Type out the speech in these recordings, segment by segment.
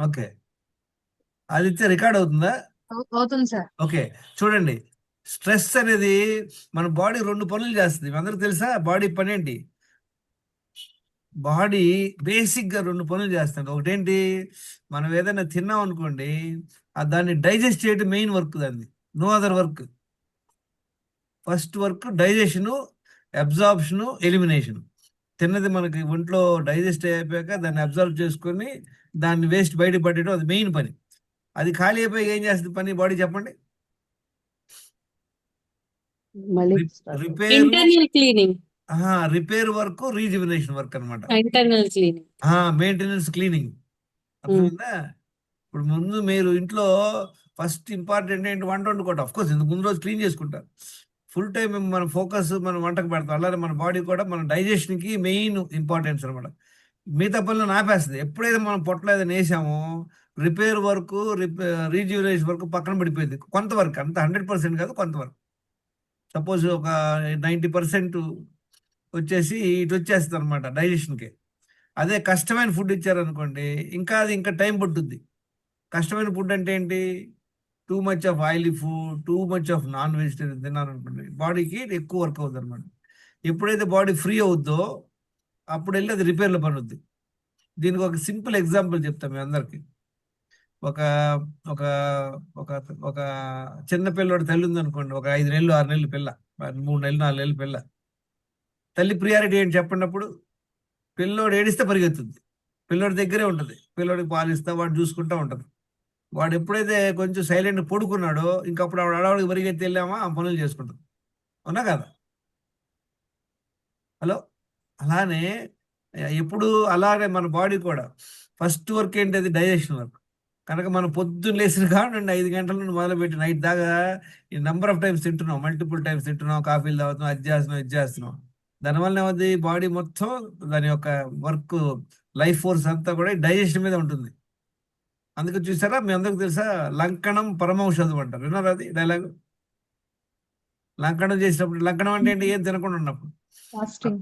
Okay. Aditya record అవుతుందా? అవుతుంది sir. Okay. చూడండి, స్ట్రెస్ అనేది మన బాడీ 2 పనులు చేస్తుంది. మీ అందరికి తెలుసా బాడీ పని ఏంటి? బాడీ బేసిక్‌గా 2 పనులు చేస్తది. ఒకటేంటి, మనం ఏదైనా తిన్నాం అనుకోండి, దాన్ని డైజెస్ట్ చేయడం మెయిన్ వర్క్ దానిది. No other work. First work digestion, absorption, elimination. తిన్నది మనకి ఒంట్లో డైజెస్ట్ అయిపోయాక దాన్ని అబ్జర్వ్ చేసుకొని దాన్ని వేస్ట్ బయటకి పడేయడం అది మెయిన్ పని. అది ఖాళీ అయిపోయాక ఏం చేస్తుంది పని బాడీ చెప్పండి? మళ్ళీ రి స్టార్ట్ అవుతుంది. Repair internal cleaning. Repair work, rejuvenation work అనమాట. Internal cleaning. Maintenance, cleaning. అర్థమైందా? ఇప్పుడు ముందు మీరు ఇంట్లో ఫస్ట్ ఇంపార్టెంట్ ఏంటి, వంట వండుకోవటం. కోర్స్ ఇంతకు ముందు రోజు క్లీన్ చేసుకుంటారు. ఫుల్ టైం మన ఫోకస్ మనం వంటకు పెడతాం. అలానే మన బాడీ కూడా మన డైజెషన్కి మెయిన్ ఇంపార్టెన్స్ అనమాట. మిగతా పనులను ఆపేస్తుంది. ఎప్పుడైతే మనం పొట్టలో ఏదైనా వేసామో రిపేర్ వర్క్, రీజ్యూనేషన్ వర్క్ పక్కన పడిపోయింది. కొంతవరకు, అంత 100% కాదు, కొంతవరకు. సపోజ్ ఒక 90% వచ్చేసి ఇటు వచ్చేస్తుంది అనమాట డైజెషన్కి. అదే కష్టమైన ఫుడ్ ఇచ్చారనుకోండి, ఇంకా టైం పట్టుద్ది. కష్టమైన ఫుడ్ అంటే ఏంటి, too much of oily food, too much of non vegetarian తిన్నారనుకోండి, బాడీకి ఎక్కువ వర్క్ అవుతుంది అనమాట. ఎప్పుడైతే బాడీ ఫ్రీ అవుద్దో అప్పుడు వెళ్ళి అది రిపేర్లో పనుద్ది. దీనికి ఒక సింపుల్ ఎగ్జాంపుల్ చెప్తాను మీ అందరికి. ఒక ఒక ఒక ఒక చిన్న పిల్లోడి తల్లి ఉందనుకోండి, ఒక 5 నెలలు 6 నెలలు పిల్ల, 3 నెలలు 4 నెలలు పిల్ల. తల్లి ప్రియారిటీ ఏంటి చెప్పండి అప్పుడు? పిల్లోడు ఏడిస్తే పరిగెత్తుద్ది, పిల్లోడి దగ్గరే ఉంటుంది, పిల్లోడికి పాలిస్తా వాడు చూసుకుంటా ఉంటుంది. వాడు ఎప్పుడైతే కొంచెం సైలెంట్ పడుకున్నాడో ఇంకప్పుడు ఆవిడ అడవాడికి పరిగెత్తి వెళ్ళామా ఆ పనులు చేసుకుంటుంది. అవునా కదా? హలో. అలానే ఎప్పుడు అలానే మన బాడీ కూడా ఫస్ట్ వర్క్ ఏంటి, అది డైజెషన్ వర్క్. కనుక మనం పొద్దున్న లేచిన కానండి 5 గంటల నుండి మొదలుపెట్టి నైట్ దాకా ఈ నెంబర్ ఆఫ్ టైమ్స్ తింటున్నాం, మల్టిపుల్ టైమ్స్ తింటున్నాం, కాఫీలు తాగుతున్నాం, అది చేస్తున్నాం, ఇది చేస్తున్నాం. దానివల్ల ఏమవుతుంది, బాడీ మొత్తం దాని యొక్క వర్క్, లైఫ్ ఫోర్స్ అంతా కూడా డైజెషన్ మీద ఉంటుంది. అందుకే చూసారా, మీ అందరికి తెలుసా, లంకణం పరమౌషధం అంటారు. విన్నారా అది డైలాగ్? లంకణం చేసినప్పుడు, లంకణం అంటే ఏంటి, ఏం తినకుండా ఉన్నప్పుడు. ఫాస్టింగ్.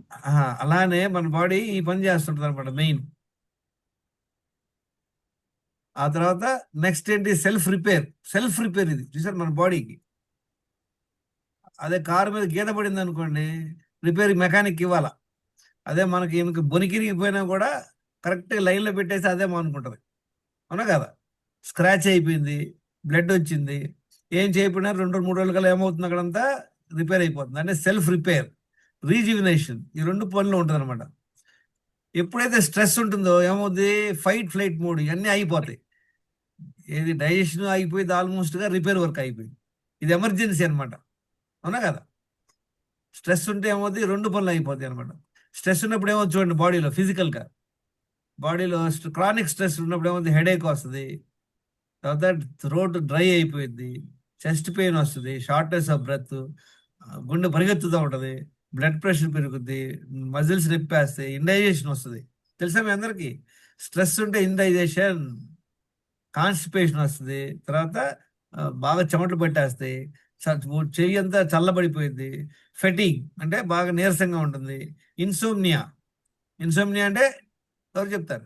అలానే మన బాడీ ఈ పని చేస్తుంటది అనమాట మెయిన్. ఆ తర్వాత నెక్స్ట్ ఏంటి, సెల్ఫ్ రిపేర్. సెల్ఫ్ రిపేర్ ఇది చూసారు మన బాడీకి. అదే కారు మీద గీత పడింది అనుకోండి, రిపేర్ మెకానిక్ ఇవ్వాలా. అదే మనకి ఈమెకి బొనికిరిగిపోయినా కూడా కరెక్ట్ లైన్లో పెట్టేసి అదే మానుకుంటది. అవునా కదా? స్క్రాచ్ అయిపోయింది, బ్లడ్ వచ్చింది, ఏం చేయకపోయినా 2 3 రోజుల కల్లా ఏమవుతుంది, అక్కడంతా రిపేర్ అయిపోతుంది. అంటే సెల్ఫ్ రిపేర్, రీజ్యువినేషన్, ఈ 2 పనులు ఉంటుంది అనమాట. ఎప్పుడైతే స్ట్రెస్ ఉంటుందో ఏమవుతుంది, ఫైట్ ఫ్లైట్ మోడ్ ఇవన్నీ అయిపోతాయి. ఏది డైజెషన్ అయిపోయింది, ఆల్మోస్ట్గా రిపేర్ వర్క్ అయిపోయింది. ఇది ఎమర్జెన్సీ అనమాట. అవునా కదా? స్ట్రెస్ ఉంటే ఏమవుతుంది, 2 పనులు అయిపోతాయి అనమాట. స్ట్రెస్ ఉన్నప్పుడు ఏమవుతుంది చూడండి, ఫిజికల్గా బాడీలో క్రానిక్ స్ట్రెస్ ఉన్నప్పుడు ఏమవుతుంది, హెడేక్ వస్తుంది, తర్వాత థ్రోట్ డ్రై అయిపోయింది, చెస్ట్ పెయిన్ వస్తుంది, షార్ట్నెస్ ఆఫ్ బ్రెత్, గుండె పరిగెత్తుతూ ఉంటుంది, బ్లడ్ ప్రెషర్ పెరుగుద్ది, మజిల్స్ నొప్పేస్తాయి, ఇండైజేషన్ వస్తుంది. తెలుసా మీ అందరికి? స్ట్రెస్ ఉంటే ఇండైజేషన్, కాన్స్టిపేషన్ వస్తుంది, తర్వాత బాగా చెమటలు పట్టేస్తాయి, చెయ్యి అంతా చల్లబడిపోయింది, ఫెటింగ్ అంటే బాగా నీరసంగా ఉంటుంది, ఇన్సోమ్నియా. ఇన్సోమ్నియా అంటే ఎవరు చెప్తారు?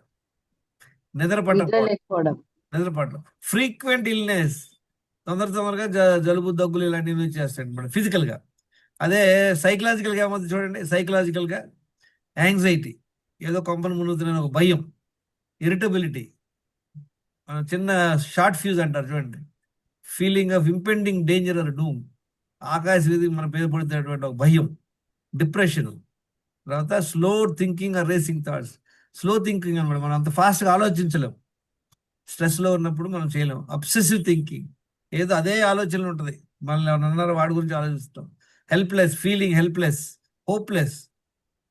నిద్ర నిద్ర పట్టకపోవడం. లేకపోవడం. నిద్రపడడం. ఫ్రీక్వెంట్ ఇల్నెస్, తొందరగా జలుబు దగ్గులు ఇలాంటివి చేస్తాయి అనమాట ఫిజికల్గా. అదే సైకలాజికల్గా ఏమవుతుంది చూడండి, సైకలాజికల్గా యాంగ్జైటీ, ఏదో కొంపను మునుగుతున్న ఒక భయం, ఇరిటబిలిటీ, చిన్న షార్ట్ ఫ్యూజ్ అంటారు చూడండి, feeling of impending danger or doom, ఆకాశ వీధి మన పేరు పడుతున్నటువంటి ఒక భయం, డిప్రెషన్, తర్వాత slow thinking or racing thoughts. Slow thinking అనమాట, మనం అంత ఫాస్ట్గా ఆలోచించలేం. స్ట్రెస్లో ఉన్నప్పుడు మనం చేయలేం. అబ్సెసివ్ థింకింగ్, ఏదో అదే ఆలోచనలు ఉంటుంది, మనల్ని ఎవరైనా అన్నారో వాడి గురించి ఆలోచిస్తాం. హెల్ప్లెస్, హోప్లెస్,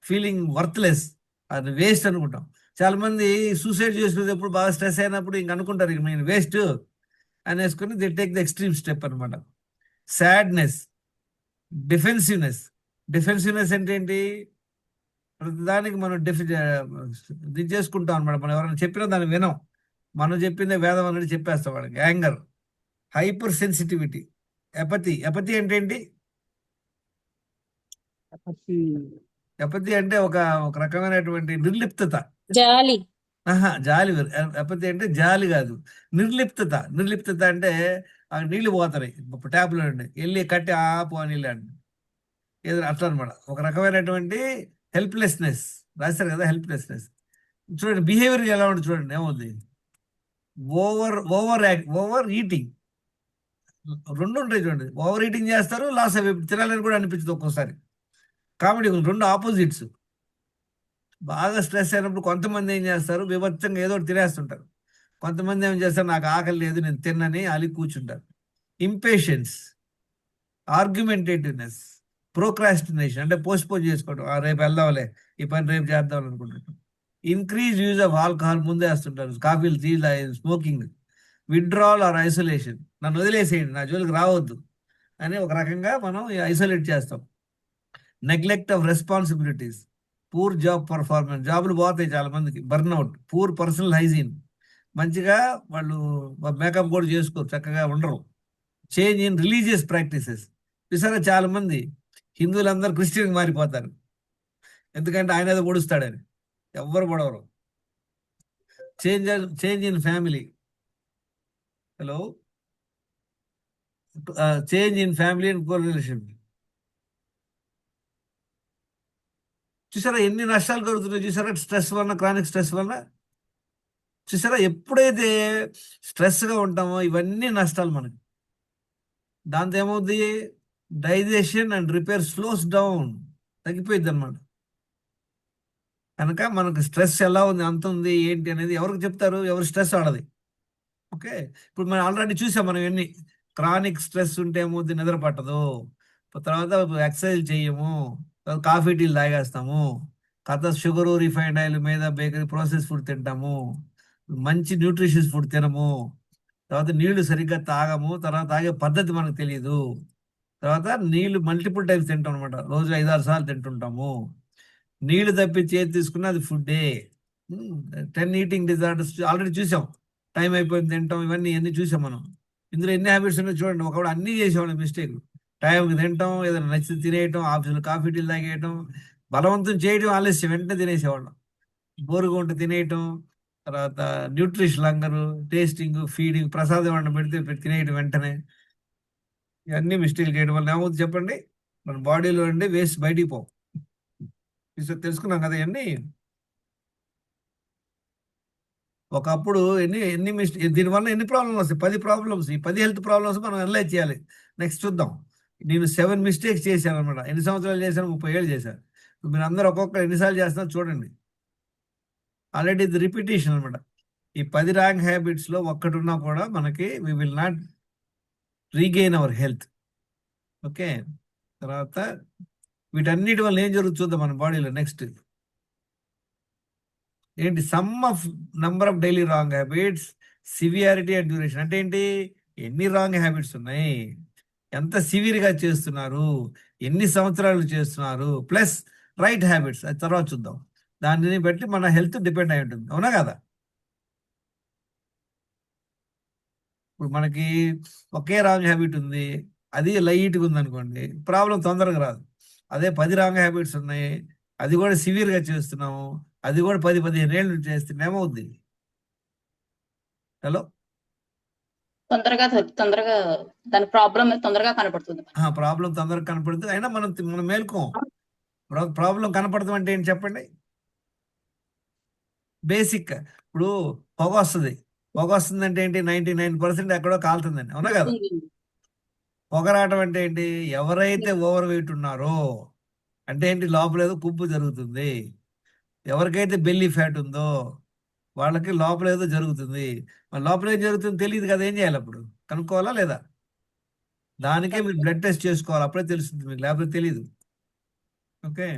ఫీలింగ్ వర్త్లెస్, అది వేస్ట్ అనుకుంటాం. చాలా మంది సూసైడ్ చేసుకునేటప్పుడు బాగా స్ట్రెస్ అయినప్పుడు ఇంక అనుకుంటారు, ఇక నేను వేస్ట్ అనేసుకుని the take the extreme step అనమాట. Sadness, defensiveness. డిఫెన్సివ్నెస్ అంటే ఏంటి, ప్రతిదానికి మనం ఇది చేసుకుంటాం అనమాట. మనం ఎవరైనా చెప్పినా దాన్ని వినం, మనం చెప్పిందే వేదం అనేది చెప్పేస్తాం వాడికి. యాంగర్, హైపర్ సెన్సిటివిటీ, ఎపతి అంటే ఏంటి? అపచి. ఎపతి అంటే ఒక ఒక రకమైనటువంటి నిర్లిప్తత. జాలి. ఆహా, జాలి వేరు. అపతి అంటే జాలి కాదు, నిర్లిప్తత. నిర్లిప్తత అంటే ఆ నీళ్లు పోతున్నాయి ట్యాప్లో నుండి, వెళ్ళి కట్టి ఆపు అని నీళ్ళు అండి, ఏదో అట్లా అనమాట. ఒక రకమైనటువంటి హెల్ప్లెస్నెస్ రాశారు కదా, హెల్ప్లెస్నెస్. చూడండి బిహేవియర్ ఎలా ఉంటుంది చూడండి, ఏమవుతుంది, ఓవర్ ఈటింగ్. రెండు ఉంటాయి చూడండి, ఓవర్ ఈటింగ్ చేస్తారు, లాస్ అవి తినాలని కూడా అనిపించదు ఒక్కోసారి. కామెడీ రెండు ఆపోజిట్స్. బాగా స్ట్రెస్ అయినప్పుడు కొంతమంది ఏం చేస్తారు, బీభత్సంగా ఏదో ఒకటి తినేస్తుంటారు. కొంతమంది ఏం చేస్తారు, నాకు ఆకలి లేదు నేను తిన్నని అలి కూర్చుంటారు. ఇంపేషెన్స్, ఆర్గ్యుమెంటేటివ్నెస్, ప్రోక్రాస్టినేషన్ అంటే పోస్ట్పోన్ చేసుకోవడం, రేపు వెళ్దాంలే, ఈ పని రేపు చేద్దాం అనుకుంటుంటాం. ఇంక్రీజ్ యూజ్ ఆఫ్ ఆల్కహాల్ ముందే వేస్తుంటారు, కాఫీలు tea smoking. Withdrawal or isolation, నన్ను వదిలేసేయండి, నా జోలికి రావద్దు అని ఒక రకంగా మనం ఐసోలేట్ చేస్తాం. Neglect of responsibilities, poor job performance, జాబులు పోతాయి చాలా మందికి, బర్న్అవుట్, పూర్ పర్సనల్ హైజీన్, మంచిగా వాళ్ళు మేకప్ కూడా చేసుకోరు, చక్కగా ఉండరు. చేంజ్ ఇన్ రిలీజియస్ ప్రాక్టీసెస్, చూసారా చాలా మంది హిందువులందరూ క్రిస్టియన్ మారిపోతారు, ఎందుకంటే ఆయన ఏదో పొడుస్తాడని. ఎవ్వరు పొడవరు. Change change in family, hello, change in family and correlation. చూసారా ఎన్ని నష్టాలు కలుగుతున్నాయి, చూసారా స్ట్రెస్ వలన, క్రానిక్ స్ట్రెస్ వలన. చూసారా ఎప్పుడైతే స్ట్రెస్గా ఉంటామో ఇవన్నీ నష్టాలు మనకి. దాంతో ఏమవుద్ది, digestion and repair slows down, తగ్గిపోయింది అనమాట. కనుక మనకు స్ట్రెస్ ఎలా ఉంది, అంత ఉంది ఏంటి అనేది ఎవరికి చెప్తారు, ఎవరు స్ట్రెస్ ఆడది. ఓకే, ఇప్పుడు మనం ఆల్రెడీ చూసాం, మనం ఎన్ని క్రానిక్ స్ట్రెస్ ఉంటే ఏమవుద్ది, నిద్ర పట్టదు, తర్వాత ఎక్సర్సైజ్ చెయ్యము, తర్వాత కాఫీ టీలు తాగేస్తాము, తర్వాత షుగరు రిఫైండ్ ఆయిల్ మీద బేకరీ ప్రాసెస్ ఫుడ్ తింటాము, మంచి న్యూట్రిషియస్ ఫుడ్ తినము, తర్వాత నీళ్లు సరిగ్గా తాగము, తర్వాత తాగే పద్ధతి మనకు తెలియదు, తర్వాత నీళ్లు మల్టిపుల్ టైమ్స్ తింటాం అనమాట, రోజు 5-6 సార్లు తింటుంటాము. నీళ్లు తప్పి చేతి తీసుకున్న అది ఫుడ్డే. 10 ఈటింగ్ డిజార్డర్స్ ఆల్రెడీ చూసాం, టైం అయిపోయింది తింటాం, ఇవన్నీ చూసాం మనం. ఇందులో ఎన్ని హ్యాబిట్స్ ఉన్నాయో చూడండి, ఒకప్పుడు అన్నీ చేసేవాళ్ళం మిస్టేక్. టైంకి తింటాం, ఏదైనా నచ్చితే తినేయటం, ఆఫీసులో కాఫీ టీలు తాగేయటం, బలవంతం చేయడం ఆలస్యం, వెంటనే తినేసేవాళ్ళం. బోరుగా ఉంటే తినేయటం, తర్వాత న్యూట్రిషన్ లంగరు, టేస్టింగ్, ఫీడింగ్, ప్రసాదం వంట తినేయటం వెంటనే. ఇవన్నీ మిస్టేక్ చేయడం వల్ల ఏమవుతుంది చెప్పండి, మన బాడీలో ఉండి వేస్ట్ బయటికి పోవు. తెలుసుకున్నాం కదా ఇవన్నీ. ఒకప్పుడు ఎన్ని ఎన్ని దీనివల్ల ఎన్ని ప్రాబ్లమ్స్ వస్తాయి, 10 ప్రాబ్లమ్స్. ఈ 10 హెల్త్ ప్రాబ్లమ్స్ మనం అనలైజ్ చేయాలి. నెక్స్ట్ చూద్దాం. నేను 7 మిస్టేక్స్ చేశాను అనమాట. ఎన్ని సంవత్సరాలు చేశాను, 30 ఏళ్ళు చేశాను. మీరు అందరూ ఒక్కొక్కరు ఎన్నిసార్లు చేస్తున్నారు చూడండి. ఆల్రెడీ ఇది రిపిటేషన్ అనమాట. ఈ 10 రాంగ్ హ్యాబిట్స్లో ఒక్కటి ఉన్నా కూడా మనకి we will not regain our health. Okay, తర్వాత వీటన్నిటి వల్ల ఏం జరుగుతుంది చూద్దాం మన బాడీలో. నెక్స్ట్ ఏంటి, some of number of daily wrong habits, severity and duration. అంటే ఏంటి, ఎన్ని రాంగ్ హ్యాబిట్స్ ఉన్నాయి, ఎంత సివియర్గా చేస్తున్నారు, ఎన్ని సంవత్సరాలు చేస్తున్నారు, ప్లస్ రైట్ హ్యాబిట్స్, అది తర్వాత చూద్దాం. దానిని బట్టి మన హెల్త్ డిపెండ్ అయి ఉంటుంది, అవునా కదా. ఇప్పుడు మనకి ఒకే రాంగ్ హ్యాబిట్ ఉంది, అది లైట్గా ఉంది అనుకోండి, ప్రాబ్లం తొందరగా రాదు. అదే 10 రాంగ్ హ్యాబిట్స్ ఉన్నాయి, అది కూడా సివియర్గా చేస్తున్నాము, అది కూడా 10-15 ఏళ్ళు చేస్తే ఏమవుద్ది. హలో, తొందరగా తొందరగా దాని ప్రాబ్లం తొందరగా కనపడుతుంది. ప్రాబ్లం తొందరగా కనపడుతుంది, అయినా మనం మేల్కోం. ప్రాబ్లం కనపడతాం అంటే ఏంటి చెప్పండి, బేసిక్. ఇప్పుడు పొగ వస్తుంది, పొగ వస్తుంది అంటే ఏంటి, 99% ఎక్కడో కాలుతుందండి, అవునా కదా. పొగ రావడం అంటే ఏంటి, ఎవరైతే ఓవర్ వెయిట్ ఉన్నారో అంటే ఏంటి, లోపల ఏదో కుప్పు జరుగుతుంది. ఎవరికైతే బెల్లీ ఫ్యాట్ ఉందో వాళ్ళకి లోపల ఏదో జరుగుతుంది. మరి లోపల ఏం జరుగుతుందో తెలియదు కదా, ఏం చేయాలి అప్పుడు, కనుక్కోవాలా లేదా. దానికే మీరు బ్లడ్ టెస్ట్ చేసుకోవాలి, అప్పుడే తెలుస్తుంది మీకు, లేకపోతే తెలియదు. ఓకే,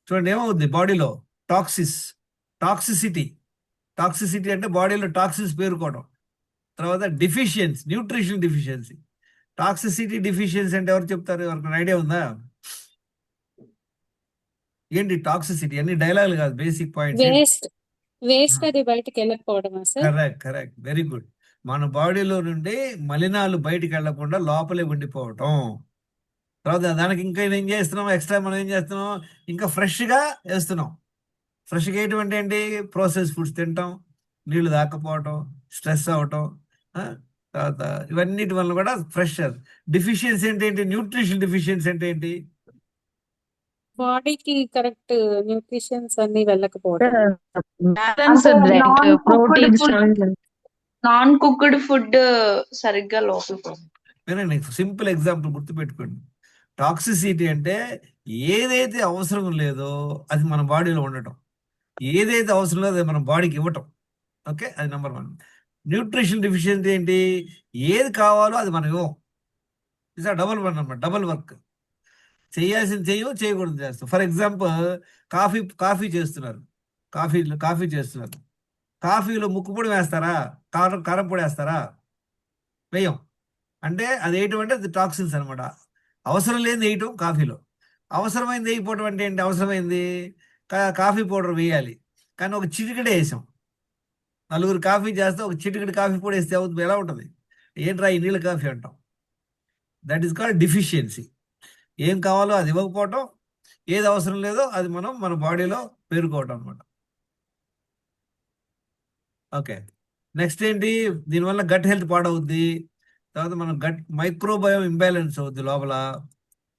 చూడండి ఏమవుద్ది బాడీలో, టాక్సిసిటీ. టాక్సిసిటీ అంటే బాడీలో టాక్సిన్స్ పేరుకోవడం. తర్వాత deficiency, nutrition deficiency. Toxicity deficiency అంటే ఎవరు చెప్తారు, ఎవరికి ఐడియా ఉందా ఏంటి టాక్సిసిటీ? అన్ని డైలాగులు కాదు, బేసిక్ పాయింట్స్. వేస్ట్ అది బయటికి వెళ్ళకపోవడమా సార్? Correct, very good. మన బాడీలో నుండి మలినాలు బయటికి వెళ్లకుండా లోపలే ఉండిపోవటం. తర్వాత దానికి ఇంకా ఏం చేస్తున్నాం, ఎక్స్ట్రా మనం ఏం చేస్తున్నాం, ఇంకా ఫ్రెష్గా వేస్తున్నాం. ఫ్రెష్గా వేయటం అంటే ఏంటి? ప్రాసెస్ ఫుడ్స్ తింటాం, నీళ్లు తాకపోవటం, స్ట్రెస్ అవటం, ఆ, తర్వాత ఇవన్నిటి వల్ల కూడా ఫ్రెష్. డిఫిషియన్సీ అంటే ఏంటి? న్యూట్రిషన్ డిఫిషియన్సీ అంటే ఏంటి? బాడీకి కరెక్ట్ న్యూట్రిషన్స్ అన్ని వెళ్ళకపోవడం. బ్యాలెన్స్ అంటే like non cooked proteins, food non cooked food సరిగ్గా లోపలికి వినండి, సింపుల్ ఎగ్జాంపుల్ గుర్తుపెట్టుకోండి. టాక్సిసిటీ అంటే ఏదైతే అవసరం లేదో అది మన బాడీలో ఉండటం, ఏదైతే అవసరం లేదో అది మన బాడీకి ఇవ్వటం. ఓకే, అది నెంబర్ 1. న్యూట్రిషన్ డెఫిషియన్సీ ఏంటి? ఏది కావాలో అది మనం ఇవ్వం. ఇట్స్ డబుల్ వన్ అన్నమాట, డబుల్ వర్క్. చేయాల్సింది చెయ్యం, చేయకూడదు చేస్తాం. ఫర్ ఎగ్జాంపుల్, కాఫీ చేస్తున్నారు, కాఫీ చేస్తున్నారు. కాఫీలో ముక్కు పొడి వేస్తారా? కారం పొడి వేస్తారా? వేయం. అంటే అది వేయటం అంటే అది టాక్సిన్స్ అనమాట. అవసరం లేని వేయటం కాఫీలో, అవసరమైంది వేయకపోవటం అంటే ఏంటి? అవసరమైంది కాఫీ పౌడర్ వేయాలి, కానీ ఒక చిటికెడే వేసాం. నలుగురు కాఫీ చేస్తే ఒక చిటికెడు కాఫీ పొడి వేస్తే అవుతుంది, ఎలా ఉంటుంది? ఏంట్రా ఈ నీళ్ళ కాఫీ అంటాం. That is called deficiency. ఏం కావాలో అది ఇవ్వకపోవటం, ఏది అవసరం లేదో అది మనం మన బాడీలో పేరుకోవటం అనమాట. ఓకే, నెక్స్ట్ ఏంటి? దీనివల్ల గట్ హెల్త్ పాడవుద్ది, తర్వాత మన గట్ మైక్రోబయోమ్ ఇంబ్యాలెన్స్ అవుద్ది లోపల,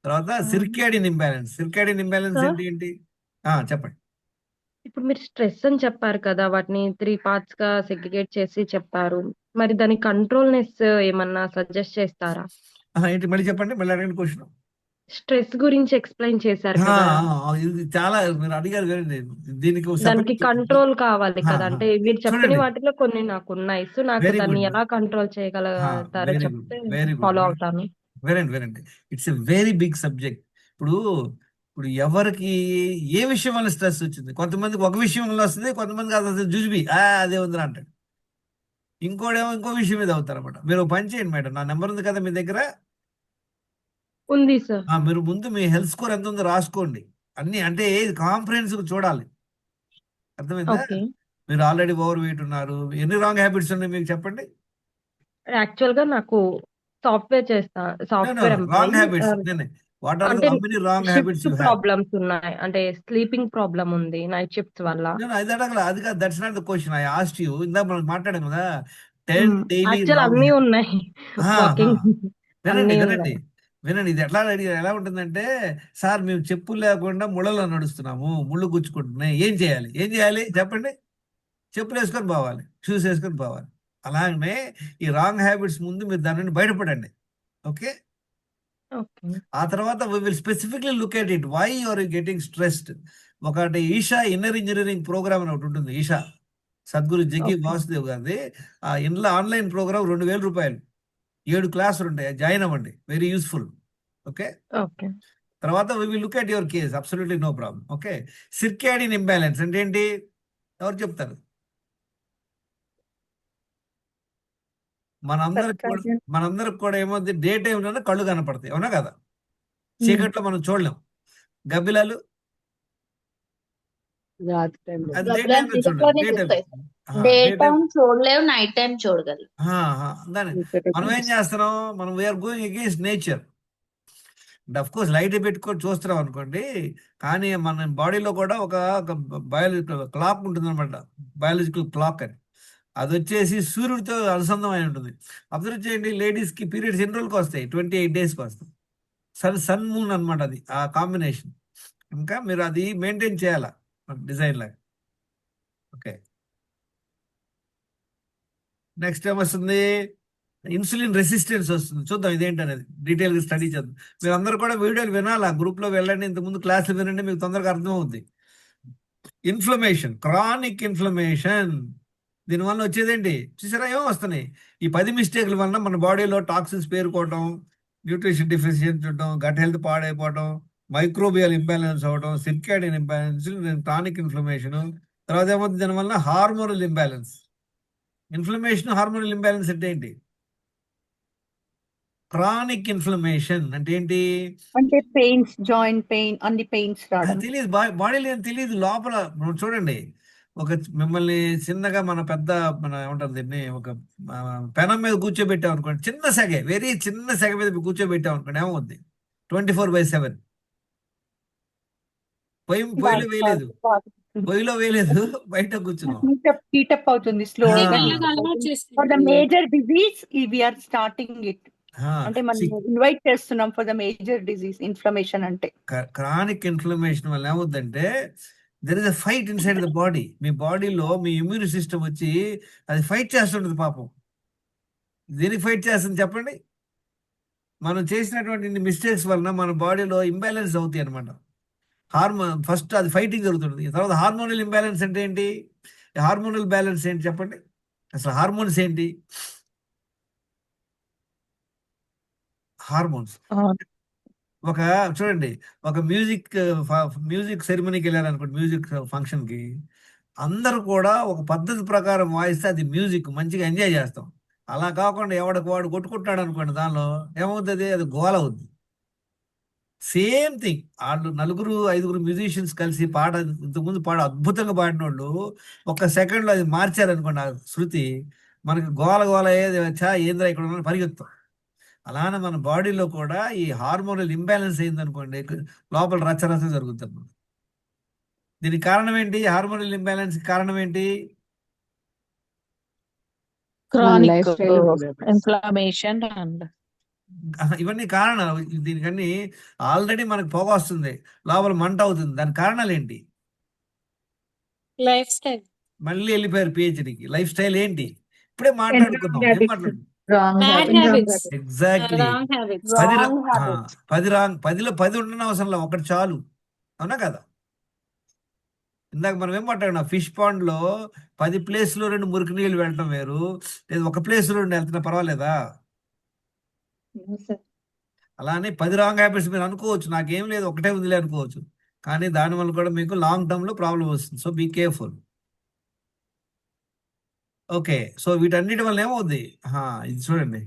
తర్వాత circadian imbalance. Circadian imbalance sir అంటే ఏంటి? చెప్పండి. ఇప్పుడు మీరు స్ట్రెస్ అని చెప్పారు కదా, వాటిని 3 పార్ట్స్ గా సెగ్రిగేట్ చేసి చెప్పారు. మరి దాని కంట్రోల్నెస్ ఏమన్నా సజెస్ట్ చేస్తారా? ఏంటి మళ్ళీ చెప్పండి, మళ్ళీ అడగండి క్వశ్చన్. స్ట్రెస్ గురించి ఎక్స్ప్లెయిన్ చేశారు కదా, ఇది చాలా మీరు అడిగారు కదండి, దీనికి దానికి కంట్రోల్ కావాలి కదా. అంటే మీరు చెప్పిన చూడండి, వాటిలో కొన్ని నాకు ఉన్నాయి, సో నాకు వెరీ దాన్ని గుడ్, ఎలా కంట్రోల్ చేయగలుగుతారో వెరీ గుడ్, చెప్తే వెరీ గుడ్, ఫాలో అవుతాను. వినండి. It's a very big subject. ఇప్పుడు ఇప్పుడు ఎవరికి ఏ విషయం వల్ల స్ట్రెస్ వచ్చింది? కొంతమందికి ఒక విషయం వల్ల వస్తుంది, కొంతమందికి అది జుజుబి అదే ఉందిరా అంటాడు, ఇంకోడేమో ఇంకో విషయం మీద అవుతారు అనమాట. మీరు ఒక పని చేయండి మేడం, నా నెంబర్ ఉంది కదా మీ దగ్గర, ఉంది సార్. మీరు ముందు మీ హెల్త్ స్కోర్ ఎంత ఉందో రాసుకోండి. అన్ని అంటే ఏది కాంప్రహెన్సివ్ చూడాలి, అర్థమైందా? ఓకే. మీరు ఆల్రెడీ ఓవర్ వెయిట్ ఉన్నారు, ఎన్ని రాంగ్ హ్యాబిట్స్ ఉన్నాయి మీకు చెప్పండి. యాక్చువల్ గా నాకు సాఫ్ట్వేర్ చేస్తా, software wrong employee. Habits what are అంటే how many wrong habits shift you have? Problems ఉన్నాయి, అంటే స్లీపింగ్ ప్రాబ్లం ఉంది నైట్ షిఫ్ట్స్ వల్ల. అది అడగల, అది కాదు, that's not the question I asked you. ఇందాక మనం మాట్లాడాం కదా, 10 డైలీ యాక్చువల్ రాంగ్. అన్నీ ఉన్నాయి, వాకింగ్ వినండి అన్నీ వినండి ఉన్నాయి. వినండి, ఇది ఎట్లా అడిగి ఎలా ఉంటుందంటే, సార్ మేము చెప్పులు లేకుండా ముళ్ళలో నడుస్తున్నాము, ముళ్ళు గుచ్చుకుంటున్నాయి, ఏం చేయాలి చెప్పండి? చెప్పులు వేసుకొని పోవాలి, షూస్ వేసుకొని పోవాలి. అలాగనే ఈ రాంగ్ హ్యాబిట్స్ ముందు మీరు దాని నుండి బయటపడండి. Okay, okay. ఆ తర్వాత we will specifically look at it, why are you getting stressed. ఒకటి ఈషా ఇన్నర్ ఇంజనీరింగ్ ప్రోగ్రామ్ అని ఒకటి ఉంటుంది, ఈషా సద్గురు జగ్గి ఓకే. వాసుదేవ్ గారిది. ఆ ఇంట్లో ఆన్లైన్ ప్రోగ్రామ్ 2000 రూపాయలు, 7 క్లాసులు ఉంటాయి, జాయిన్ అవ్వండి, వెరీ యూస్ఫుల్. Okay, okay. తర్వాత we will look at your case, absolutely no problem. Okay, circadian imbalance అంటే ఏంటి? ఎవరు చెప్తారు? మనందరికి కూడా ఏమవుతుంది, డే టైంలోనే కళ్ళు కనపడతాయి, అవునా కదా? చీకట్లో మనం చూడలేం. గబ్బిలాలు అది డే టైంలో చూడలేం, day time. Day day time time చూడలేవు, నైట్ టైం చూడగలరు. దాని మనం ఏం చేస్తున్నాం, మనం వీఆర్ గోయింగ్ అగేన్స్ట్ నేచర్. అంటే అఫ్ కోర్స్ లైట్ పెట్టుకొని చూస్తున్నాం అనుకోండి, కానీ మన బాడీలో కూడా ఒక బయాలజికల్ క్లాక్ ఉంటుంది అనమాట, బయాలజికల్ క్లాక్ అని. అది వచ్చేసి సూర్యుడితో అనుసంధానం ఉంటుంది. అబ్జర్వ్ చేయండి, లేడీస్కి పీరియడ్స్ ఎన్ని రోజులకి వస్తాయి? 28 డేస్కి వస్తాయి. సన్ మూన్ అనమాట అది, ఆ కాంబినేషన్. ఇంకా మీరు అది మెయింటైన్ చేయాలా డిజైన్ లాగా. ఓకే, నెక్స్ట్ ఏమొస్తుంది? ఇన్సులిన్ రెసిస్టెన్స్ వస్తుంది. చూద్దాం ఇదేంటనేది డీటెయిల్గా స్టడీ చేద్దాం. మీరు అందరూ కూడా వీడియోలు వినాలా, గ్రూప్లో వెళ్ళండి, ఇంతకుముందు క్లాసులు వినండి, మీకు తొందరగా అర్థమవుద్ది. ఇన్ఫ్లమేషన్, క్రానిక్ ఇన్ఫ్లమేషన్, దీనివల్ల వచ్చేదేంటి? చూసారా ఏమో వస్తున్నాయి. ఈ 10 మిస్టేక్ల వల్ల మన బాడీలో టాక్సిన్స్ పేరుకోవటం, న్యూట్రిషన్ డిఫిషియన్సీ ఉండటం, గట్ హెల్త్ పాడైపోవటం, మైక్రోబియల్ ఇంబ్యాలెన్స్ అవడం, సిర్కాడియన్ ఇంబ్యాలెన్స్, క్రానిక్ ఇన్ఫ్లమేషన్. తర్వాత ఏమవుతుంది దీనివల్ల? Hormonal imbalance. Inflammation, hormonal imbalance అంటే ఏంటి? క్రానిక్ ఇన్ఫ్లమేషన్ అంటే ఏంటి? అంటే పెయిన్స్, జాయింట్ పెయిన్, అన్ని పెయిన్స్ రావడం. తెలియదు, బాడీలో ఏం తెలియదు. లోపల చూడండి, ఒక మిమ్మల్ని చిన్నగా మన ఏమంటారు దీన్ని, ఒక పెనం మీద కూర్చోబెట్టాం అనుకోండి, చిన్న సెగ, వెరీ చిన్న సెగ మీద కూర్చోబెట్టాం అనుకోండి, ఏమవుద్ది? 24/7 పొయ్యిలో వేయలేదు, పొయ్యిలో వేయలేదు, బయట కూర్చున్నాం. హీట్ అప్ అవుతుంది ఆ, స్లోగా. మెల్లగా అలవాటు ఫర్ ద చేసుకుంటుంది. Major disease we're starting it. ఆ, అంటే మనం ఇన్వైట్ చేస్తున్నాం for the major disease inflammation అంటే. క్రానిక్ ఇన్ఫ్లమేషన్ వల్ల ఏమవుతుందంటే there is a fight inside the body. మీ బాడీలో మీ ఇమ్యూన్ సిస్టమ్ వచ్చి అది ఫైట్ చేస్తుంటుంది పాపం. దేనికి ఫైట్ చేస్తుంది చెప్పండి? మనం చేసినటువంటి మిస్టేక్స్ వలన మన బాడీలో ఇంబ్యాలెన్స్ అవుతాయి అనమాట. హార్మోన్ ఫస్ట్ అది ఫైటింగ్ జరుగుతుంది. తర్వాత హార్మోనల్ ఇంబ్యాలెన్స్ అంటే ఏంటి? హార్మోనల్ బ్యాలెన్స్ ఏంటి చెప్పండి? అసలు హార్మోన్స్ ఏంటి? హార్మోన్స్ ఒక చూడండి, ఒక మ్యూజిక్ సెరమనీకి వెళ్ళారనుకోండి, మ్యూజిక్ ఫంక్షన్కి, అందరూ కూడా ఒక పద్ధతి ప్రకారం వాయిస్తే అది మ్యూజిక్ మంచిగా ఎంజాయ్ చేస్తాం. అలా కాకుండా ఎవడికి వాడు కొట్టుకుంటాడు అనుకోండి, దానిలో ఏమవుతుంది? అది గోల అవుద్ది. Same thing. వాళ్ళు నలుగురు ఐదుగురు మ్యూజిషియన్స్ కలిసి ఇంతకుముందు అద్భుతంగా పాడిన వాళ్ళు ఒక సెకండ్లో అది మార్చారనుకోండి, ఆ శృతి, మనకి గోల గోల అయ్యేది, చా ఏంద్రా ఇక్కడ ఉన్న పరిగెత్తాం. అలానే మన బాడీలో కూడా ఈ హార్మోనల్ ఇంబ్యాలెన్స్ అయిందనుకోండి, లోపల రచ్చరచ్చ జరుగుతుంది. దీనికి కారణం ఏంటి? హార్మోనల్ ఇంబ్యాలెన్స్ కారణం ఏంటి? క్రానిక్ ఇన్ఫ్లమేషన్ అండ్ ఇవన్నీ కారణాలు. దీనికన్నీ ఆల్రెడీ మనకు పొగ వస్తుంది, లోపల మంట అవుతుంది. దాని కారణాలు ఏంటి? లైఫ్ స్టైల్, మళ్ళీ వెళ్ళిపోయారు పిహెచ్డికి. లైఫ్ స్టైల్ ఏంటి? ఇప్పుడే మాట్లాడుకున్నాం. ఏం మాట్లాడు? Bad habits, exactly. Wrong habits. 10 wrong, 10లో 10 ఉండని అవసరం లేదు, ఒకటి చాలు. అవునా కదా? ఇందాక మనం ఏం మాట్లాడినా, ఫిష్ పాండ్ లో 10 ప్లేస్లో 2 మురికి నీళ్ళు వెళ్ళటం వేరు, లేదు ఒక ప్లేస్లో 2 వెళ్తున్నా పర్వాలేదా? అలానే 10 రాంగ్ హ్యాబిట్స్ మీరు అనుకోవచ్చు, నాకేం లేదు ఒకటే ఉందిలే అనుకోవచ్చు, కానీ దానివల్ల కూడా మీకు లాంగ్ టర్మ్ లో ప్రాబ్లం వస్తుంది. So be careful. Okay, so వీటన్నిటి వల్ల ఏమవుద్ది? ఇది చూడండి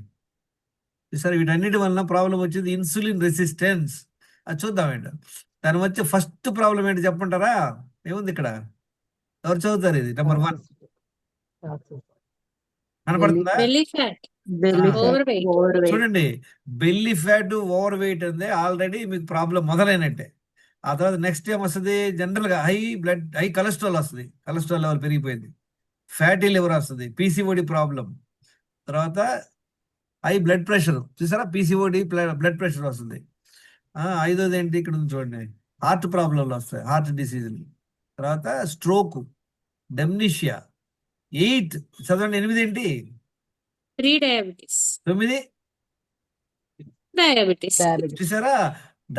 సార్, వీటన్నిటి వలన ప్రాబ్లం వచ్చేది ఇన్సులిన్ రెసిస్టెన్స్. అది చూద్దామండి. దాని వచ్చే ఫస్ట్ ప్రాబ్లం ఏంటి చెప్పంటారా? ఏముంది ఇక్కడ? ఎవరు చదువుతారు? ఇది నెంబర్ 1 కనపడుతుందా? Belly fat, over weight. చూడండి, బెల్లీ ఫ్యాట్, ఓవర్ వెయిట్ అంటే ఆల్రెడీ మీకు ప్రాబ్లం మొదలైనట్టే. ఆ తర్వాత నెక్స్ట్ ఏం వస్తుంది? జనరల్గా హై కొలెస్ట్రాల్ వస్తుంది, కొలెస్ట్రాల్ లెవెల్ పెరిగిపోయింది. ఫ్యాటీ లివర్ వస్తుంది, పీసీఓడి ప్రాబ్లం. తర్వాత హై బ్లడ్ ప్రెషర్, చూసారా? పీసీఓడి బ్లడ్ ప్రెషర్ వస్తుంది. ఐదోది ఏంటి? ఇక్కడ ఉంది చూడండి, హార్ట్ ప్రాబ్లంలు వస్తాయి, హార్ట్ డిసీజులు. తర్వాత స్ట్రోక్, డెమ్నిషియా. 8 చదవండి. 8 ఏంటి? Pre diabetes, 9 diabetes. చూసారా?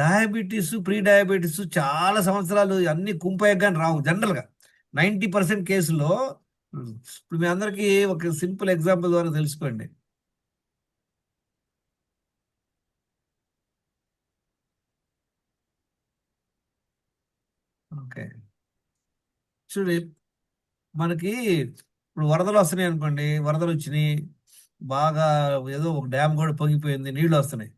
డయాబెటీస్, ప్రీ డయాబెటీస్ చాలా సంవత్సరాలు అన్ని కుంపయగానే రావు జనరల్గా. 90% కేసులో. ఇప్పుడు మీ అందరికీ ఒక సింపుల్ ఎగ్జాంపుల్ ద్వారా తెలుసుకోండి. ఓకే, చూడండి, మనకి ఇప్పుడు వరదలు వస్తున్నాయి అనుకోండి, వరదలు వచ్చినాయి బాగా, ఏదో ఒక డ్యామ్ కూడా పొంగిపోయింది, నీళ్ళు వస్తున్నాయి.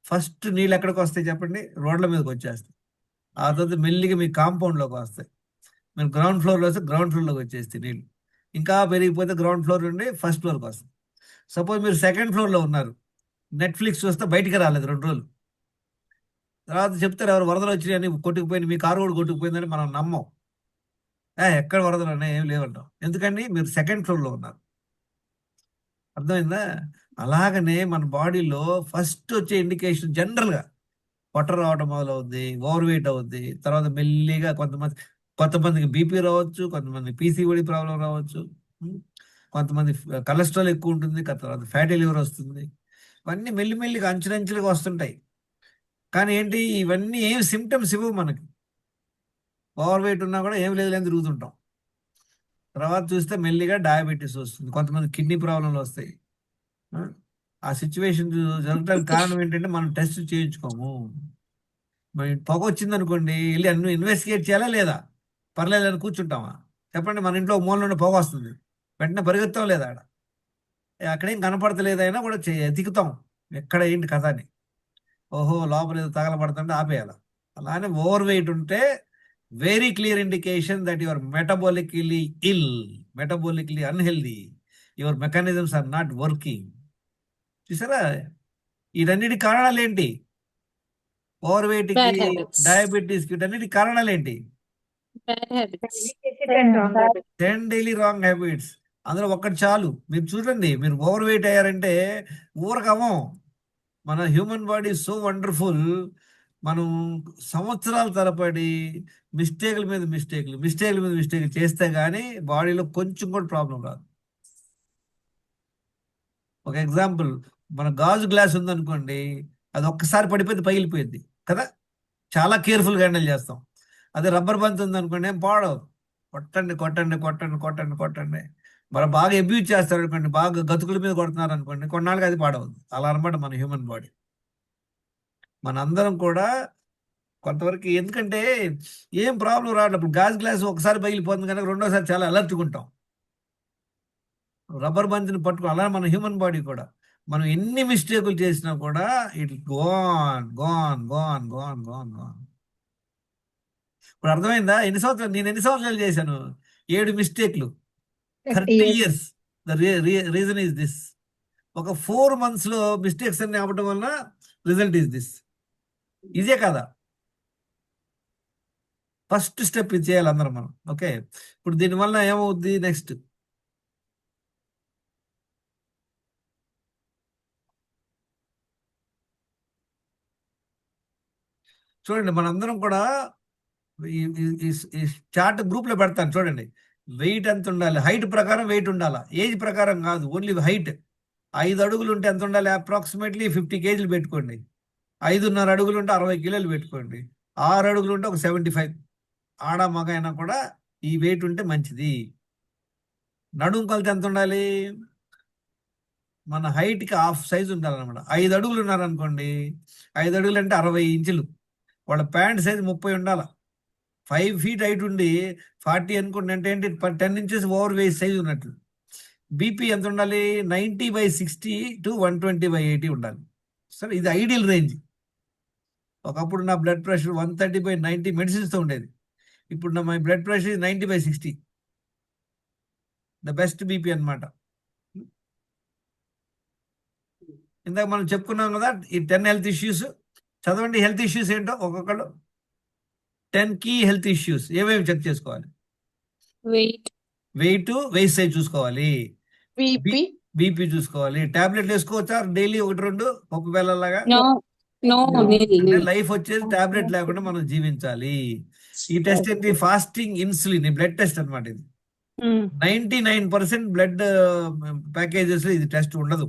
ఫస్ట్ నీళ్ళు ఎక్కడికి వస్తాయి చెప్పండి? రోడ్ల మీదకి వచ్చేస్తాయి. ఆ తర్వాత మెల్లిగా మీ కాంపౌండ్లోకి వస్తాయి. మీరు గ్రౌండ్ ఫ్లోర్లో వస్తే గ్రౌండ్ ఫ్లోర్లోకి వచ్చేస్తాయి నీళ్ళు. ఇంకా పెరిగిపోతే గ్రౌండ్ ఫ్లోర్ నుండి ఫస్ట్ ఫ్లోర్కి వస్తాయి. సపోజ్ మీరు సెకండ్ ఫ్లోర్లో ఉన్నారు, నెట్ఫ్లిక్స్ చూస్తే బయటికి రాలేదు 2 రోజులు. తర్వాత చెప్తారు ఎవరు వరదలు వచ్చినాయని, కొట్టుకుపోయింది, మీ కారు కూడా కొట్టుకుపోయిందని మనం నమ్మం. ఎక్కడ వరదలు ఉన్నాయి, ఏం లేవంటాం. ఎందుకండి? మీరు సెకండ్ ఫ్లోర్లో ఉన్నారు. అర్థమైందా? అలాగనే మన బాడీలో ఫస్ట్ వచ్చే ఇండికేషన్ జనరల్గా పొట్ట రావడం మొదలవుద్ది, ఓవర్ వెయిట్ అవుద్ది. తర్వాత మెల్లిగా కొంతమందికి బీపీ రావచ్చు, కొంతమంది పీసీఓడి ప్రాబ్లం రావచ్చు, కొంతమంది కొలెస్ట్రాల్ ఎక్కువ ఉంటుంది, తర్వాత ఫ్యాటీ లివర్ వస్తుంది. ఇవన్నీ మెల్లిమెల్లిగా అంచులంచులుగా వస్తుంటాయి. కానీ ఏంటి, ఇవన్నీ ఏం సిమ్టమ్స్ ఇవ్వవు మనకి. ఓవర్ వెయిట్ ఉన్నా కూడా ఏం లేదు తిరుగుతుంటాం. తర్వాత చూస్తే మెల్లిగా డయాబెటీస్ వస్తుంది, కొంతమంది కిడ్నీ ప్రాబ్లంలు వస్తాయి. ఆ సిచ్యువేషన్ జరగడానికి కారణం ఏంటంటే మనం టెస్ట్ చేయించుకోము. మరి పొగ వచ్చింది అనుకోండి, వెళ్ళి అన్ని ఇన్వెస్టిగేట్ చేయాలా లేదా? పర్లేదని కూర్చుంటామా? చెప్పండి. మన ఇంట్లో మూలలో పొగ వస్తుంది, వెంటనే పరిగెత్తాం లేదా? అక్కడేం కనపడతలేదు అయినా కూడా ఎతికుతాం, ఎక్కడ ఏంటి కథ అని. ఓహో, లోపల ఏదో తగలబడుతుంటే ఆపేయాలి. అలానే ఓవర్ వెయిట్ ఉంటే very clear indication that your metabolically ill, metabolically unhealthy, your mechanisms are not working. చూసారా? వీటన్నిటి కారణాలు ఏంటి? ఓవర్ వెయిట్ కి, Bad habits. డయాబెటీస్ కి, వీటన్నిటి కారణాలు ఏంటి? Bad habits. 10 wrong habits. 10 daily wrong habits. అందులో ఒక్కటి చాలు. మీరు చూడండి, మీరు ఓవర్ వెయిట్ అయ్యారంటే ఊరకమం. మన హ్యూమన్ బాడీ సో వండర్ఫుల్. మనం సంవత్సరాల తరబడి మిస్టేక్ల మీద మిస్టేక్లు చేస్తే కానీ బాడీలో కొంచెం కూడా ప్రాబ్లం రాదు. ఒక ఎగ్జాంపుల్, మన గాజు గ్లాస్ ఉందనుకోండి, అది ఒక్కసారి పడిపోతే పగిలిపోయింది కదా, చాలా కేర్ఫుల్గా హ్యాండిల్ చేస్తాం. అదే రబ్బర్ బంత్ ఉందనుకోండి, ఏం పాడవు. కొట్టండి కొట్టండి కొట్టండి కొట్టండి కొట్టండి. మరి బాగా అబ్యూజ్ చేస్తారు అనుకోండి, బాగా గతుకుల మీద కొడుతున్నారు అనుకోండి, కొన్నాళ్ళకి అది పాడవద్దు. అలా అనమాట మన హ్యూమన్ బాడీ. మనందరం కూడా కొంతవరకు, ఎందుకంటే ఏం ప్రాబ్లం రానప్పుడు గాజు గ్లాస్ ఒకసారి పగిలిపోతుంది కనుక రెండోసారి చాలా అలర్ట్గా ఉంటాం. రబ్బర్ బంతిని పట్టుకో, అలా మన హ్యూమన్ బాడీ కూడా. మనం ఎన్ని మిస్టేకులు చేసినా కూడా it gonna gonna gonna gonna gonna gonna. ఇప్పుడు అర్థమైందా? నేను ఎన్ని సంవత్సరాలు చేశాను? 7 మిస్టేక్లు, 30 years. The reason is this. ఒక 4 months లో మిస్టేక్స్ అన్ని అవ్వడం వల్ల రిజల్ట్ ఈస్ దిస్. ఇదే కదా ఫస్ట్ స్టెప్. ఇది చేయాలి అందరం మనం. ఓకే, ఇప్పుడు దీనివల్ల ఏమవుద్ది నెక్స్ట్? చూడండి, మనందరం కూడా ఈ చార్ట్ గ్రూప్ లో పెడతాను చూడండి. వెయిట్ ఎంత ఉండాలి? హైట్ ప్రకారం వెయిట్ ఉండాలా, ఏజ్ ప్రకారం కాదు, ఓన్లీ హైట్. 5 అడుగులు ఉంటే ఎంత ఉండాలి? అప్రాక్సిమేట్లీ 50 kgs పెట్టుకోండి. 5.5 అడుగులు ఉంటే 60 kilos పెట్టుకోండి. 6 అడుగులు ఉంటే ఒక 75. ఆడ మగ అయినా కూడా ఈ వెయిట్ ఉంటే మంచిది. నడుము కొలత ఎంత ఉండాలి? మన హైట్కి హాఫ్ సైజ్ ఉండాలన్నమాట. 5 అడుగులు ఉన్నారనుకోండి, 5 అడుగులు అంటే 60 inches. వాళ్ళ ప్యాంట్ సైజ్ 30 ఉండాలి. 5 feet హైట్ ఉండి 40 అనుకోండి, అంటే ఏంటి, 10 inches ఓవర్ వేస్ట్ సైజ్ ఉన్నట్లు. బీపీ ఎంత ఉండాలి? 90/60 to 120/80 ఉండాలి. సరే, ఇది ఐడియల్ రేంజ్. ఒకప్పుడు నా బ్లడ్ ప్రెషర్ 130/90 మెడిసిన్స్తో ఉండేది. ఇప్పుడు నా blood pressure 90/60, the best BP అనమాట. ఇందాక మనం చెప్పుకున్నాం కదా ఈ 10 health issues. చదవండి హెల్త్ ఇష్యూస్ ఏంటో ఒక్కొక్కళ్ళు. 10 key health issues. ఏమేమి చెక్ చేసుకోవాలి? Weight. వెయిట్ సైజ్ చూసుకోవాలి, బీపీ చూసుకోవాలి. టాబ్లెట్లు వేసుకోవచ్చా డైలీ 1-2 పప్పు బెల్లలాగా? No, అంటే లైఫ్ వచ్చేది టాబ్లెట్ లేకుండా మనం జీవించాలి. ఈ టెస్ట్ ఏంటి? ఫాస్టింగ్ ఇన్సులిన్ బ్లడ్ టెస్ట్ అనమాట. ఇది 99% బ్లడ్ ప్యాకేజెస్ ఇది టెస్ట్ ఉండదు.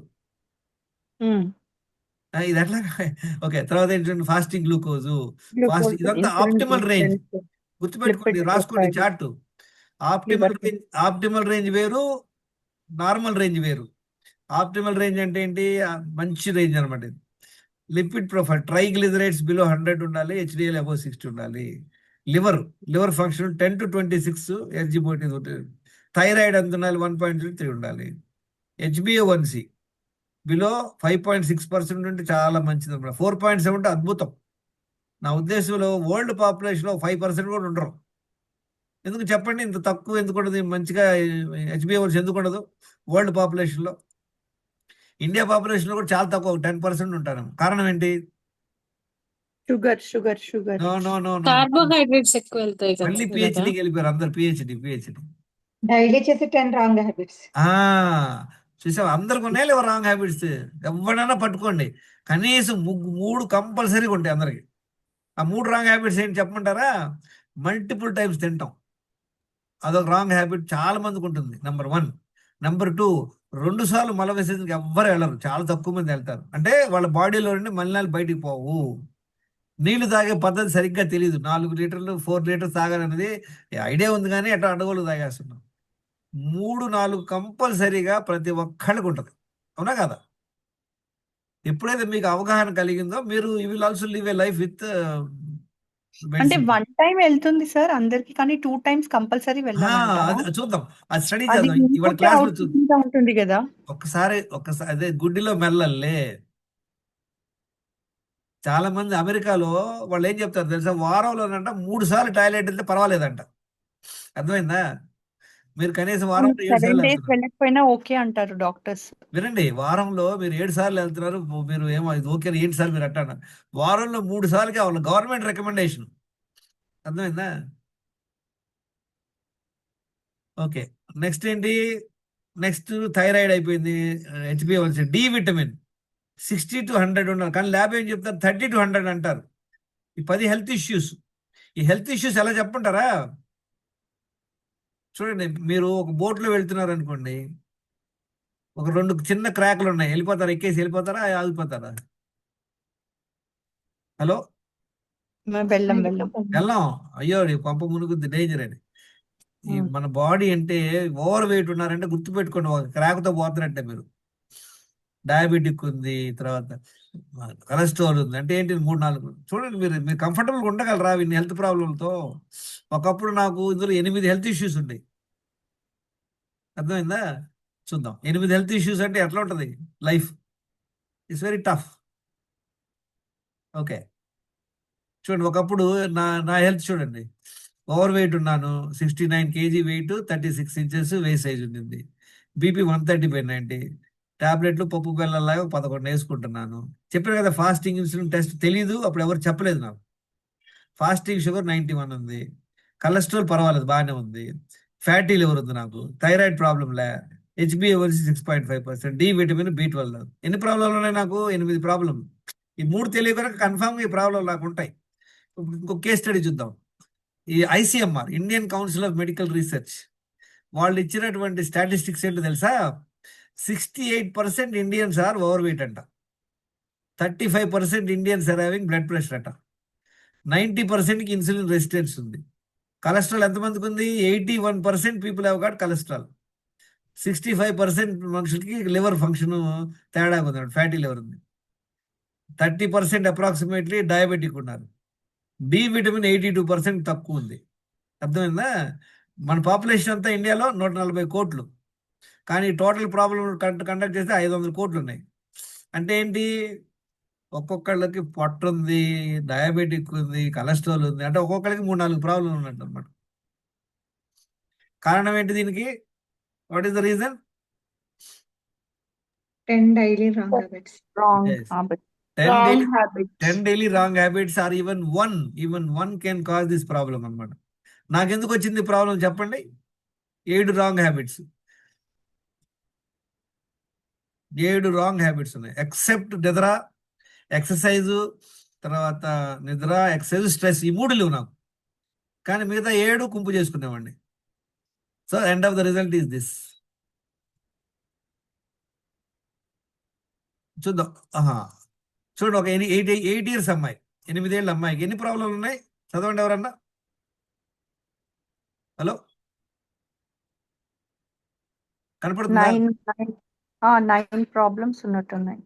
ఇది ఎట్లా? ఓకే, తర్వాత ఏంటంటే ఫాస్టింగ్ గ్లూకోజు, ఫాస్ట్, ఇదంతా ఆప్టిమల్ రేంజ్. గుర్తుపెట్టుకోండి, రాసుకోండి చార్ట్. ఆప్టిమల్ రేంజ్ వేరు, నార్మల్ రేంజ్ వేరు. ఆప్టిమల్ రేంజ్ అంటే ఏంటి? మంచి రేంజ్ అనమాట ఇది. లిపిడ్ ప్రొఫైల్, ట్రైగ్లిజరైడ్స్ బిలో 100 ఉండాలి, HDL అబౌవ్ 60 ఉండాలి. Liver function 10 to 26 SGBT. Thyroid ఎంత ఉండాలి? 1.3 ఉండాలి. HbA1c బిలో 5.6% ఉంటే చాలా మంచిది అనమాట. 4.7 ఉంటే అద్భుతం. నా ఉద్దేశంలో వరల్డ్ పాపులేషన్లో 5% కూడా ఉండరు. ఎందుకు చెప్పండి? ఇంత తక్కువ ఎందుకు ఉండదు? మంచిగా HbA1c ఎందుకు ఉండదు వరల్డ్ పాపులేషన్లో? ఇండియా పాపులేషన్లో కూడా చాలా తక్కువ, 10% ఉంటారు. కారణం ఏంటి? షుగర్. నో. కార్బోహైడ్రేట్స్ ఎక్కువ వెళ్తాయి కదా. మళ్ళీ పిహెచ్డీకి వెళ్ళిపోయారు అందరు. పిహెచ్డి డైలీ చేసే 10 wrong habits. చూసావు, అందరికి ఉన్నాయి లేవు రాంగ్ హ్యాబిట్స్. ఎవరైనా పట్టుకోండి, కనీసం 3 కంపల్సరీగా ఉంటాయి అందరికి. ఆ 3 రాంగ్ హ్యాబిట్స్ ఏంటి చెప్పమంటారా? మల్టిపుల్ టైమ్స్ తింటాం, అదొక రాంగ్ హ్యాబిట్ చాలా మందికి ఉంటుంది. నెంబర్ 1. నెంబర్ 2, 2 సార్లు మల విసర్జనకి ఎవ్వరు వెళ్ళరు, చాలా తక్కువ మంది వెళ్తారు. అంటే వాళ్ళ బాడీలో నుండి మలినాలు బయటికి పోవు. నీళ్లు తాగే పద్ధతి సరిగ్గా తెలియదు. 4 లీటర్లు 4 లీటర్స్ తాగాలనేది ఐడియా ఉంది, కానీ ఎట్లా అడ్డగోలు తాగేస్తున్నాం. 3-4 కంపల్సరీగా ప్రతి ఒక్కళ్ళకి ఉంటుంది. అవునా కదా? ఎప్పుడైతే మీకు అవగాహన కలిగిందో మీరు you will also live A life with అంటే 1 time వెళ్తుంది సార్ అందరికి, కానీ 2 times కంపల్సరీ వెళ్ళాలంటారా? చూద్దాం, అది స్టడీ అది చేద్దాం ఇవాళ క్లాస్ లో. చూద్దాం అవుట్పుట్ ఉంటుంది కదా. ఒక్కసారి అదే గుడ్డిలో మెల్లల్లే. చాలా మంది అమెరికాలో వాళ్ళు ఏం చెప్తారు తెలుసా? వారంలోనంట 3 సార్లు టాయిలెట్ వెళ్తే పర్వాలేదంట. అర్థమైందా? మీరు కనీసం వారంలో 7 7 సార్లు days వెళ్తున్నారు. వెళ్ళకపోయినా ఓకే అంటారు డాక్టర్స్. వినండి, వారంలో మీరు 7 సార్లు వెళ్తున్నారు, మీరు ఏమో ఇది ఓకే 7 సార్లు మీరు అంటారు. వారంలో 3 సార్లు కావాలి, గవర్నమెంట్ రికమెండేషన్. అర్థమైందా? ఓకే. నెక్స్ట్ ఏంటి? నెక్స్ట్ థైరాయిడ్ అయిపోయింది. హెచ్బిఏవన్సీ, డి విటమిన్ 60 to 100 ఉండాలి. కానీ ల్యాబ్ ఏం చెప్తారు? 30 to 100 అంటారు. ఈ 10 హెల్త్ ఇష్యూస్. ఈ హెల్త్ ఇష్యూస్ ఎలా చెప్పంటారా? చూడండి, మీరు ఒక బోట్లో వెళ్తున్నారు అనుకోండి, ఒక 2 చిన్న క్రాక్లు ఉన్నాయి, వెళ్ళిపోతారా? ఎక్కేసి వెళ్ళిపోతారా? ఆగిపోతారా? హలో, వెళ్ళం. వెళ్ళాం. అయ్యో పంప మునుగుద్ది, డేంజర్ అని. ఈ Hmm. మన బాడీ అంటే ఓవర్ వెయిట్ ఉన్నారంటే గుర్తుపెట్టుకోండి, ఒక క్రాక్తో పోతారంటే మీరు. డయాబెటిక్ ఉంది, తర్వాత కొలెస్ట్రాల్ ఉంది, అంటే ఏంటి 3-4 చూడండి. మీరు కంఫర్టబుల్గా ఉండగలరా ఇన్ని హెల్త్ ప్రాబ్లంతో? ఒకప్పుడు నాకు ఇందులో 8 హెల్త్ ఇష్యూస్ ఉన్నాయి. అర్థమైందా? చూద్దాం. 8 హెల్త్ ఇష్యూస్ అంటే ఎట్లా ఉంటుంది life? It's very tough. Okay, చూడండి. ఒకప్పుడు నా హెల్త్ చూడండి, ఓవర్ వెయిట్ ఉన్నాను, 69 kg weight, 36 inches waist size ఉండింది. బీపీ 130/90, టాబ్లెట్లు పప్పు బెల్లలాగా 11 వేసుకుంటున్నాను. చెప్పాను కదా, ఫాస్టింగ్ ఇన్సులిన్ టెస్ట్ తెలీదు, అప్పుడు ఎవరు చెప్పలేదు నాకు. ఫాస్టింగ్ షుగర్ 91 ఉంది, కొలెస్ట్రాల్ పర్వాలేదు, బాగానే ఉంది, ఫ్యాటీ లివర్ ఉంది, నాకు థైరాయిడ్ ప్రాబ్లం లే, హెచ్బిఏవన్సీ 6.5%, డి విటమిన్, B12. ఎన్ని ప్రాబ్లంలు ఉన్నాయి నాకు? 8 ప్రాబ్లం. ఈ 3 తెలియక కన్ఫామ్ ఈ ప్రాబ్లం నాకు ఉంటాయి. ఇంకో కేస్ స్టడీ చూద్దాం. ఈ ICMR, Indian council of medical research, వాళ్ళు ఇచ్చినటువంటి స్టాటిస్టిక్స్ ఏంటో తెలుసా? 68% ఇండియన్స్ ఆర్ ఓవర్ వెయిట్ అంట, 35% Indians are having blood pressure అంట, 90%కి ఇన్సులిన్ రెసిస్టెన్స్ ఉంది. కొలెస్ట్రాల్ ఎంతమందికి ఉంది? 81% పీపుల్ హ్యావ్ గాట్ కొలెస్ట్రాల్. 65% మనుషులకి లివర్ ఫంక్షన్ తేడా ఉంది, ఫ్యాటీ లివర్ ఉంది. 30% అప్రాక్సిమేట్లీ డయాబెటిక్ ఉన్నారు. డి విటమిన్ 82% తక్కువ ఉంది. అర్థమైందా? మన పాపులేషన్ అంతా ఇండియాలో 140 కోట్లు, కానీ టోటల్ ప్రాబ్లం కండక్ట్ చేస్తే 500 కోట్లు ఉన్నాయి. అంటే ఏంటి? ఒక్కొక్కళ్ళకి పొట్ట ఉంది, డయాబెటిక్ ఉంది, కొలెస్ట్రాల్ ఉంది, అంటే ఒక్కొక్కరికి 3-4 ప్రాబ్లం ఉన్నట్టు అనమాట. కారణం ఏంటి దీనికి? What is the reason? 10 daily wrong habits. Wrong Yes. habit. 10 daily wrong habits or even one can cause this problem అన్నమాట. నాకెందుకు వచ్చింది ప్రాబ్లం చెప్పండి? 7 రాంగ్ హ్యాబిట్స్. 7 రాంగ్ హ్యాబిట్స్ ఉన్నాయి. ఎక్సెప్ట్ నిద్ర, ఎక్సర్సైజ్, తర్వాత నిద్ర, ఎక్సర్సైజ్, స్ట్రెస్, ఈ 3 లేవు నాకు. కానీ మిగతా 7 కుంపు చేసుకునేవాడిని. So end of the result is this. చూద్దాం. చూడండి, ఒక 8 years అమ్మాయి, 8 ఏళ్ళ అమ్మాయికి ఎన్ని ప్రాబ్లంలు ఉన్నాయి? చదవండి ఎవరన్నా. హలో, కనపడుతుందా? 9 ప్రాబ్లమ్స్ ఉన్నట్టున్నాయి.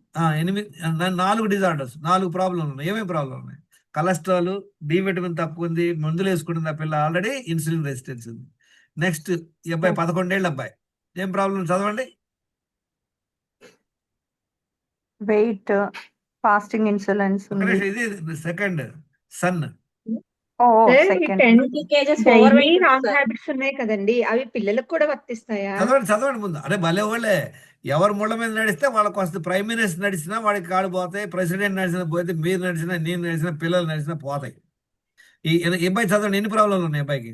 4 డిజార్డర్స్, 4 ప్రాబ్లంలు ఉన్నాయి. ఏమేమి ప్రాబ్లం ఉన్నాయి? కొలెస్ట్రాల్, డి విటమిన్ తక్కువ ఉంది, మందులు వేసుకుంటుంది ఆ పిల్ల, ఆల్రెడీ ఇన్సులిన్ రెసిస్టెన్స్ ఉంది. నెక్స్ట్ ఈ అబ్బాయి 11 ఏళ్ళ అబ్బాయి, ఏం ప్రాబ్లం చదవండి. వెయిట్, ఫాస్టింగ్ ఇన్సులిన్స్ ఉంది. ఇది సెకండ్ సన్. Sir, ఈ second 10 kgs daily overweight wrong sir. habits ఉన్నాయి కదండి, అవి పిల్లలకు కూడా వర్తిస్తాయా? చదవండి ముందు. అరే భలే వాళ్ళే, ఎవరు ముళ్ళ మీద నడిస్తే వాళ్ళకి వస్తుంది. ప్రైమ్ మినిస్టర్ నడిచినా వాడికి కాడు పోతాయి, ప్రెసిడెంట్ నడిచినా పోతే, మీరు నడిచినా, నేను నడిచినా, పిల్లలు నడిచినా పోతాయి. ఈ అబ్బాయి చదవండి, ఎన్ని ప్రాబ్లంలు ఉన్నాయి అబ్బాయికి?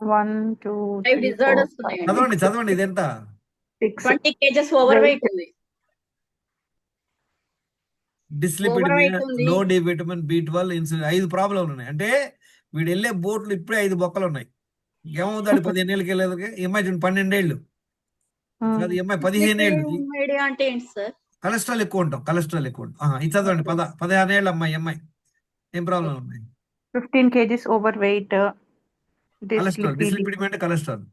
1, 2, 5 3, 4, disorders 5, ఉన్నాయండి. చదవండి ఇది ఎంత? 6. 20 kgs overweight ఉంది. డిస్లిపిడిమియా, Overweight ఉంది. లో డి విటమిన్, B12, ఇన్సులిన్, 5 ప్రాబ్లంలు ఉన్నాయి. అంటే వీడు వెళ్ళే బోట్లు ఇప్పుడే 5 బొక్కలు ఉన్నాయి. ఏమవుతాడు 15 ఏళ్ళకి వెళ్ళేది? ఈ అమ్మాయి చూడండి 12 ఏళ్ళు, కాదు, ఈ అమ్మాయి 15 ఏళ్ళు. Media అంటే ఏంటి సార్? కొలెస్ట్రాల్ ఎక్కువ ఉంటాం, కొలెస్ట్రాల్ ఎక్కువ ఉంటాం. ఇది చదవండి. 16 ఏళ్ళ అమ్మాయి, ఏం ప్రాబ్లం ఉన్నాయి? 15 kgs over weight, cholesterol, dyslipidemia అంటే cholesterol.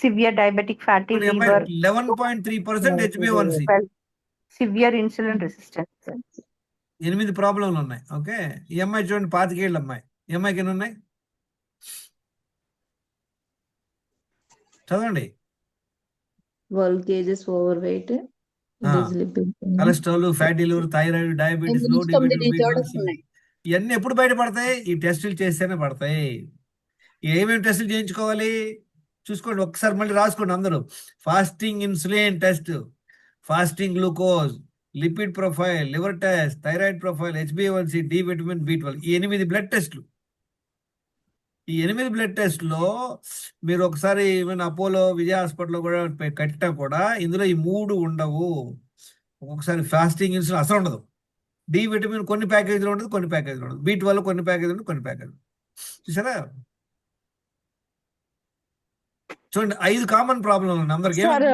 Severe diabetic fatty liver, 11.3% HbA1c. Severe insulin resistance. 8 ప్రాబ్లంలు ఉన్నాయి. ఓకే, ఈ అమ్మాయి చూడండి 25 ఏళ్ళ అమ్మాయి, ఈ అమ్మాయికి ఎన్ని ఉన్నాయి? చదవండి. 12 kgs overweight, dyslipidemia. Cholesterol, fatty liver, thyroid, diabetes, లో డి 9 విటమిన్, disorders B12. ఉన్నాయి. ఇవన్నీ ఎప్పుడు బయటపడతాయి? ఈ టెస్టులు చేస్తేనే పడతాయి. ఏమేమి టెస్టులు చేయించుకోవాలి చూసుకోండి, ఒకసారి మళ్ళీ రాసుకోండి అందరూ. Fasting insulin test, fasting glucose, lipid profile, liver test, thyroid profile, HbA1c, D vitamin, B12, ఈ 8 బ్లడ్ టెస్టులు. ఈ 8 బ్లడ్ టెస్ట్లో మీరు ఒకసారి ఈవెన్ అపోలో విజయ హాస్పిటల్లో కూడా కట్టినా కూడా ఇందులో ఈ 3 ఉండవు. ఒక్కొక్కసారి ఫాస్టింగ్ ఇన్సులిన్ అసలు ఉండదు. డి విటమిన్ కొన్ని ప్యాకేజీలో ఉంటుంది, కొన్ని ప్యాకేజీలో ఉండదు. B12 కొన్ని ప్యాకేజీలో ఉంటుంది, కొన్ని ప్యాకేజీలు. చూసారా? చూడండి 5 కామన్ ప్రాబ్లం ఉంది అందరికి. సార్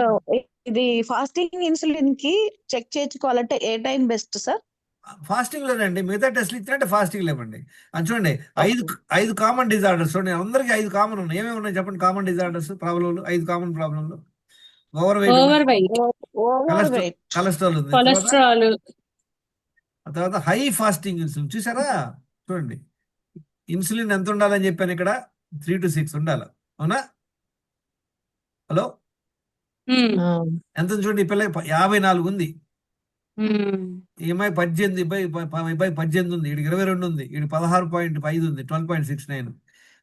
ఇది ఫాస్టింగ్ ఇన్సులిన్ కి చెక్ చేయించుకోవాలంటే ఏ టైం బెస్ట్ సార్? ఫాస్టింగ్ లేదండి, మిగతా టెస్ట్లు ఇచ్చినట్టే ఫాస్టింగ్ లేవండి. అది చూడండి 5 కామన్ డిజార్డర్స్ చూడండి, అందరికి 5 కామన్ ఉన్నాయి. ఏమేమి ఉన్నాయి చెప్పండి కామన్ డిజార్డర్స్ ప్రాబ్లంలు? 5 కామన్ ప్రాబ్లంలు. Over over weight, weight, weight, cholesterol ఉంది, కొలెస్ట్రాల్, ఆ తర్వాత హై ఫాస్టింగ్ ఇన్సులిన్. చూసారా? చూడండి ఇన్సులిన్ ఎంత ఉండాలని చెప్పాను ఇక్కడ, 3 to 6 ఉండాలి. అవునా? హలో, ఎంత ఉంది చూడండి. ఈ పిల్లకి 54 ఉంది. ఈ అమ్మాయి 18, అబ్బాయి 18 ఉంది, వీడికి 22 ఉంది, వీడి 16.5 ఉంది, 12.69.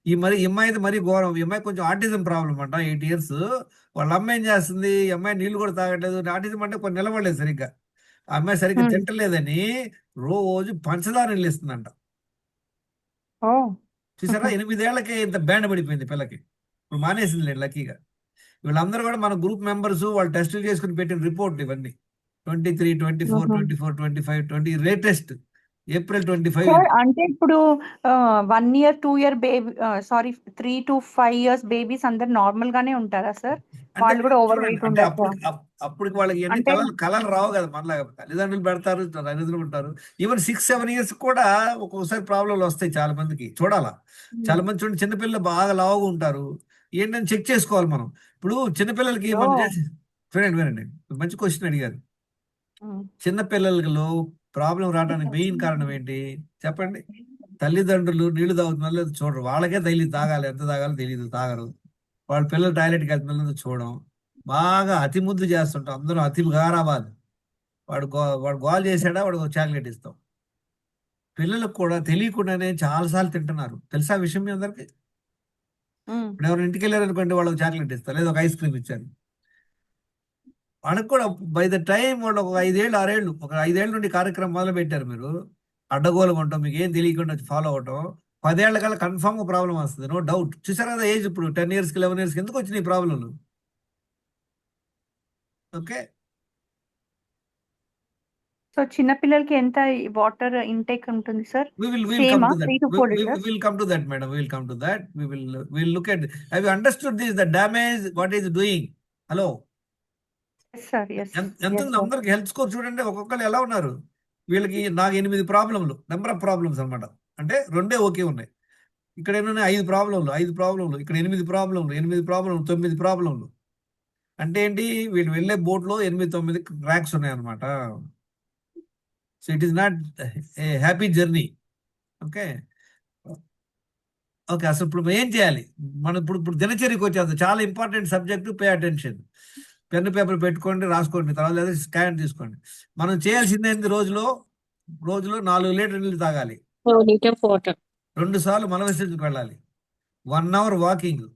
ఈ అమ్మాయి మరీ ఘోరం. ఈ అమ్మాయి కొంచెం ఆటిజం ప్రాబ్లం అంట, 8 years. వాళ్ళ అమ్మాయి ఏం చేస్తుంది, ఈ అమ్మాయి నీళ్లు కూడా తాగట్లేదు. ఆటిజం అంటే కొన్ని నిలబడలేదు సరిగ్గా. ఆ అమ్మాయి సరిగ్గా తింటలేదని రోజు పంచదార నీళ్ళు ఇస్తుందంట. ఓ చూసారా? 8 ఏళ్లకే ఇంత బ్యాండ్ పడిపోయింది పిల్లకి. ఇప్పుడు మానేసింది లక్కీగా. వీళ్ళందరూ కూడా మన గ్రూప్ మెంబర్స్ వాళ్ళు టెస్టులు చేసుకుని పెట్టిన రిపోర్ట్ ఇవన్నీ. 23, 24, 24, 25, 20 లేటెస్ట్ April 25. సార్ అంటే ఇప్పుడు 1 year 2 year baby sorry 3 to 5 years babies అందరు నార్మల్ గానే ఉంటారా సార్? అంటే వాళ్ళు కూడా ఓవర్ చూడండి, వెయిట్ అంటే ఉండొచ్చా? అప్పటికి వాళ్ళకి ఎన్ని అంటే కళలు రావు కదా మనలాగా. తల్లిదండ్రులు పెడతారు, తల్లిదండ్రులు ఉంటారు. ఈవెన్ 6-7 years కూడా ఒక్కొక్కసారి ప్రాబ్లంలు వస్తాయి చాలా మందికి. చూడాలా, చాలా మంది చూడండి చిన్నపిల్లలు బాగా లావుగా ఉంటారు. ఏంటని చెక్ చేసుకోవాలి మనం. ఇప్పుడు చిన్నపిల్లలకి మనం చేసి వినండి, మంచి క్వశ్చన్ అడిగారు. చిన్నపిల్లలలో ప్రాబ్లం రావడానికి మెయిన్ కారణం ఏంటి చెప్పండి? తల్లిదండ్రులు నీళ్లు తాగుతున్నారు లేదు చూడరు. వాళ్ళకే తెలియదు తాగాలి, ఎంత తాగాలో తెలియదు, తాగరు. వాళ్ళ పిల్లలు టాయిలెట్కి వెళ్తున్నారు చూడడం. బాగా అతి ముద్దు చేస్తుంటాం, అందరూ అతి గారాబాదు. వాడు గోల్ చేసాడా వాడు చాక్లెట్ ఇస్తాం. పిల్లలకు కూడా తెలియకుండానే చాలాసార్లు తింటున్నారు. తెలుసా విషయం మీ అందరికి? ఇప్పుడు ఎవరు ఇంటికి వెళ్ళారు అనుకోండి, వాళ్ళకి చాక్లెట్ ఇస్తారు, లేదా ఒక ఐస్ క్రీమ్ ఇచ్చారు. వాళ్ళకి కూడా బై ద టైం వాళ్ళు ఒక 5 ఏళ్ళు 6 ఏళ్ళు, ఒక 5 ఏళ్ళ నుండి కార్యక్రమం మొదలు పెట్టారు. మీరు అడ్డగోలుగా ఉంటాం, మీకు ఏం తెలియకుండా ఫాలో అవటం. 10 ఏళ్ల కల్లా కన్ఫామ్ ప్రాబ్లం వస్తుంది, నో డౌట్. చూసారు కదా ఏజ్ ఇప్పుడు 10 years, 11 years ఎందుకు వచ్చినాయి ప్రాబ్లంలు? ఓకే. సో చిన్న పిల్లలకి ఎంత వాటర్ ఇంటేక్ ఉంటుంది sir? We will same come to that. 3 to 4 liters? We will come to that, madam. We will come to that. We'll look at. Have you understood this? The damage what is doing? Hello. Yes sir, yes. ఎంత Yes ఉంది sir. అందరికి? Health score చూడండి, ఒక్కొక్కరు ఎలా ఉన్నారు. వీళ్ళకి నాకు 8 ప్రాబ్లంలు, number of problems అనమాట. అంటే 2 ఓకే ఉన్నాయి. ఇక్కడ ఏమన్నా 5 ప్రాబ్లంలు, 5 ప్రాబ్లంలు, ఇక్కడ 8 ప్రాబ్లంలు, 8 ప్రాబ్లంలు, 9 ప్రాబ్లంలు. అంటే ఏంటి, వీళ్ళు వెళ్ళే బోట్లో 8-9 క్రాక్స్ ఉన్నాయన్నమాట. So it is not a happy journey. Okay okay. అసలు ఇప్పుడు ఏం చేయాలి మనం? ఇప్పుడు దినచర్యకు వచ్చేది చాలా important subject. Pay attention. Pen paper పెట్టుకోండి, రాసుకోండి, తర్వాత లేదా స్కాన్ తీసుకోండి. మనం చేయాల్సింది ఏంటి, రోజులో 4 లీటర్ నీళ్ళు తాగాలి, 4 liters water. 2 సార్లు మల విసర్జనకు వెళ్ళాలి, 1 hour వాకింగ్,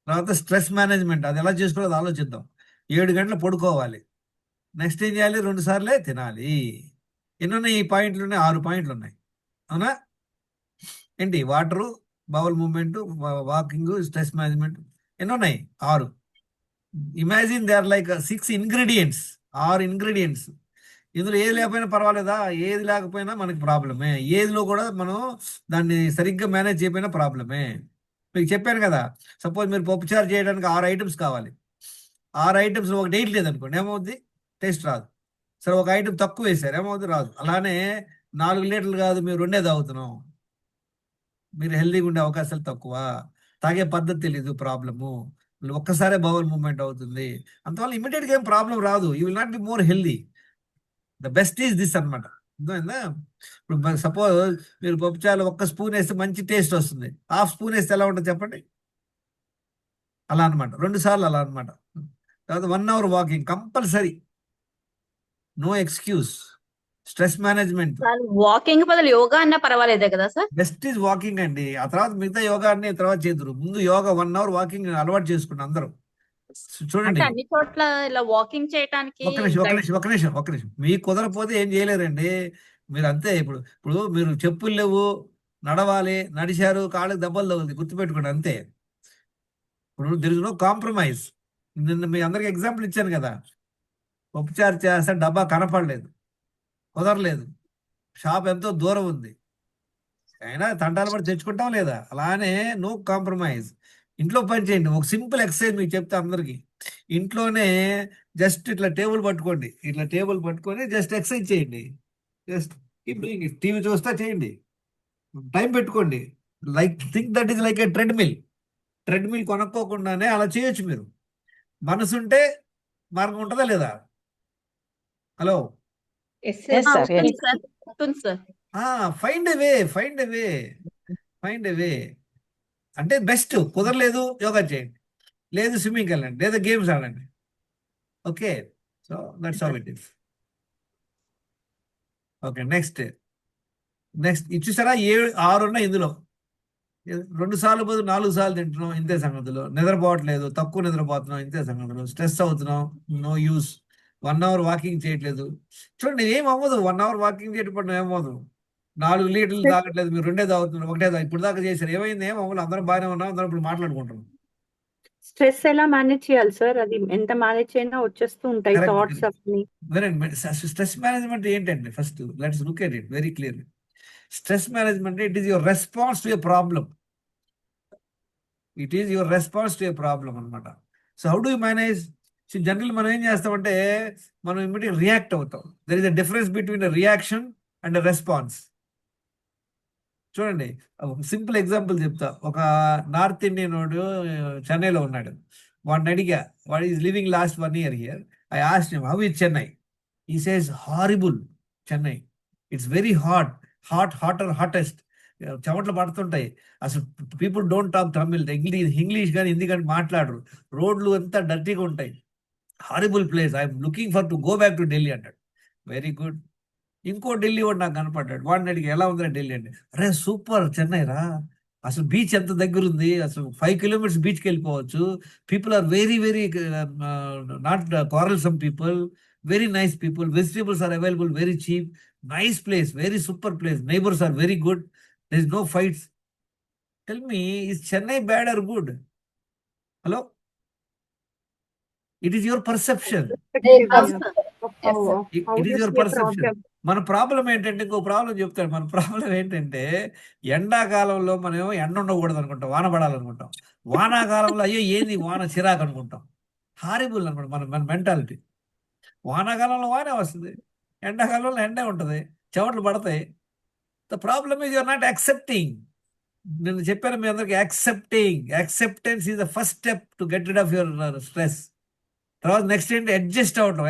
తర్వాత స్ట్రెస్ మేనేజ్మెంట్ అది ఎలా చేసుకోవాలో అది ఆలోచిద్దాం. 7 గంటలు పడుకోవాలి. నెక్స్ట్ ఏం చేయాలి, 2 సార్లే తినాలి. ఎన్ని ఉన్నాయి ఈ పాయింట్లు? ఉన్నాయి 6 పాయింట్లు ఉన్నాయి. అవునా? ఏంటి, water, bowel movement, walking, stress management, ఎన్ని ఉన్నాయి? 6. Imagine they are like 6 ingredients, 6 ingredients. ఇందులో ఏది లేకపోయినా పర్వాలేదా? ఏది లేకపోయినా మనకి ప్రాబ్లమే. ఏదిలో కూడా మనం దాన్ని సరిగ్గా మేనేజ్ చేయకపోయినా ప్రాబ్లమే. మీకు చెప్పాను కదా, సపోజ్ మీరు పప్పుచారు చేయడానికి 6 items కావాలి. 6 items ఒక డేట్ లేదనుకోండి, ఏమవుద్ది? టేస్ట్ రాదు. సరే ఒక ఐటమ్ తక్కువ వేసారు, ఏమవుతుంది? రాదు. అలానే 4 లీటర్లు కాదు, మీరు 2 తాగుతున్నాం, మీరు హెల్దీగా ఉండే అవకాశాలు తక్కువ. తాగే పద్ధతి తెలీదు, ప్రాబ్లము. ఒక్కసారే బౌల్ మూవ్మెంట్ అవుతుంది. అందువల్ల ఇమీడియట్గా ఏం ప్రాబ్లం రాదు. You will not be more healthy. The best is this అనమాట. అర్థమైందా? ఇప్పుడు సపోజ్ మీరు పప్పుచారులో 1 స్పూన్ వేస్తే మంచి టేస్ట్ వస్తుంది, 1/2 స్పూన్ వేస్తే ఎలా ఉంటుంది చెప్పండి? అలా అనమాట. 2 సార్లు అలా అనమాట. తర్వాత 1 hour walking compulsory, no excuse. Stress management. Walking బదులు యోగా అన్నా పర్వాలేదే కదా సార్? బెస్ట్ ఈజ్ వాకింగ్ అండి. ఆ తర్వాత మిగతా యోగా అన్ని తర్వాత చేద్దరు. ముందు యోగా 1 hour వాకింగ్ అలవాటు చేసుకుని అందరూ చూడండి. అంటే అన్ని చోట్ల ఇలా వాకింగ్ చేయడానికి ఒక నిమిషం. మీకు కుదరపోతే ఏం చేయలేరండి. మీరు అంతే. ఇప్పుడు మీరు చెప్పులు లేవు, నడవాలి, నడిచారు, కాళ్ళకి దెబ్బలు తగులుతాయి, గుర్తుపెట్టుకోండి అంతే. ఇప్పుడు దెర్ ఇస్ నో కాంప్రమైజ్. నిన్న మీ అందరికి ఎగ్జాంపుల్ ఇచ్చాను కదా, ఉపచారం చేస్తే డబ్బా కనపడలేదు, కుదరలేదు, షాప్ ఎంతో దూరం ఉంది, అయినా తంటాలు పడి తెచ్చుకుంటాం లేదా? అలానే నో కాంప్రమైజ్. ఇంట్లో పని చేయండి. ఒక సింపుల్ ఎక్సర్సైజ్ మీకు చెప్తా అందరికి. ఇంట్లోనే జస్ట్ ఇట్లా టేబుల్ పట్టుకోండి, ఇట్లా టేబుల్ పట్టుకొని జస్ట్ ఎక్సర్సైజ్ చేయండి. జస్ట్ టీవీ చూస్తా చేయండి, టైం పెట్టుకోండి. Think that is like a treadmill. Treadmill కొనుక్కోకుండానే అలా చేయొచ్చు మీరు. మనసుంటే మార్గం ఉంటుందా లేదా? Hello, yes Yes, sir. sir. ఉంటుంది సార్, ఉంటుంది సార్. Find a way. అంటే బెస్ట్. కుదరలేదు యోగా చేయండి, లేదు స్విమ్మింగ్కి వెళ్ళండి, లేదా గేమ్స్ ఆడండి. Okay, so that's how it is. Okay, next ఇచ్చేసారా? 6 ఉన్నాయి ఇందులో. 2 సార్లు బదులు 4 సార్లు తింటున్నాం, ఇంతే సంగతులు. నిద్రపోవట్లేదు, తక్కువ నిద్రపోతున్నాం, ఇంతే సంగతులు. స్ట్రెస్ అవుతున్నాం, నో యూస్. 1 అవర్ వాకింగ్ చేయట్లేదు. చూడండి, ఏం అవ్వదు. 1 అవర్ వాకింగ్ చేయటం ఏమవ్వదు. 4 లీటర్లు తాగట్లేదు, మీరు 2 తాగుతున్నారు, 1 ఇప్పుడు దాకా చేశారు, ఏమైంది? ఏం అవ్వదు. అందరం బాగానే ఉన్నాం, అందరం ఇప్పుడు మాట్లాడుకుంటున్నాం. స్ట్రెస్ ఎలా మేనేజ్ చేయాలి సార్? అది ఎంత మేనేజ్ అయినా వచ్చేస్తూ ఉంటాయి Correct, థాట్స్ correct. అవన్నీ. స్ట్రెస్ మేనేజ్మెంట్ ఏంటండి? First let's look at it very clearly. Stress management, it is your response to a problem. It is your response to a problem అనమాట. So how do you manage? General మనం ఏం చేస్తామంటే మనం immediate react అవుతాం. There is a difference between a reaction and a response. చూడండి, simple example చెప్తా. ఒక north Indian వాడు చెన్నైలో ఉన్నాడు. వాడిని అడిగా, వాడు is living last 1 year here. I asked him, how is Chennai? He says, horrible Chennai, it's very hottest. చెమటలు పడుతుంటాయి, అసలు people don't talk Tamil, English కానీ హిందీ కానీ మాట్లాడరు, రోడ్లు అంతా డర్టీగా ఉంటాయి, horrible place, I'm looking for to go back to Delhi అంటాడు. Very good. ఇంకో ఢిల్లీ వాడు నాకు కనపడ్డాడు. వాడిని అడిగి, ఎలా ఉందిరా ఢిల్లీ అంటే, అరే సూపర్ చెన్నై రా, అసలు బీచ్ ఎంత దగ్గర ఉంది, అసలు 5 kilometers బీచ్కి వెళ్ళిపోవచ్చు. People are very not quarrelsome people, very nice people, vegetables are available very cheap, nice place, very super place, neighbours are very good, there is no fights. Tell me, is Chennai bad or good? Hello? It is your perception. అవును sir. It is your perception. మన problem ఏంటంటే, ఇంకో problem చెప్తాడు. మన problem ఏంటంటే, ఎండాకాలంలో మనం ఎండ ఉండకూడదు అనుకుంటాం, వాన పడాలనుకుంటాం. వానాకాలంలో అయ్యో ఏంది వాన చిరాకు అనుకుంటాం. హారిబుల్ అనమాట మన మెంటాలిటీ. వానాకాలంలో వానే వస్తుంది, ఎండాకాలంలో ఎండే ఉంటుంది, చెమటలు పడతాయి. The problem is you're not accepting. నేను చెప్పాను మీ అందరికి, acceptance is the first step to get rid of your stress. తర్వాత నెక్స్ట్ ఏంటి? అడ్జస్ట్ అవటం,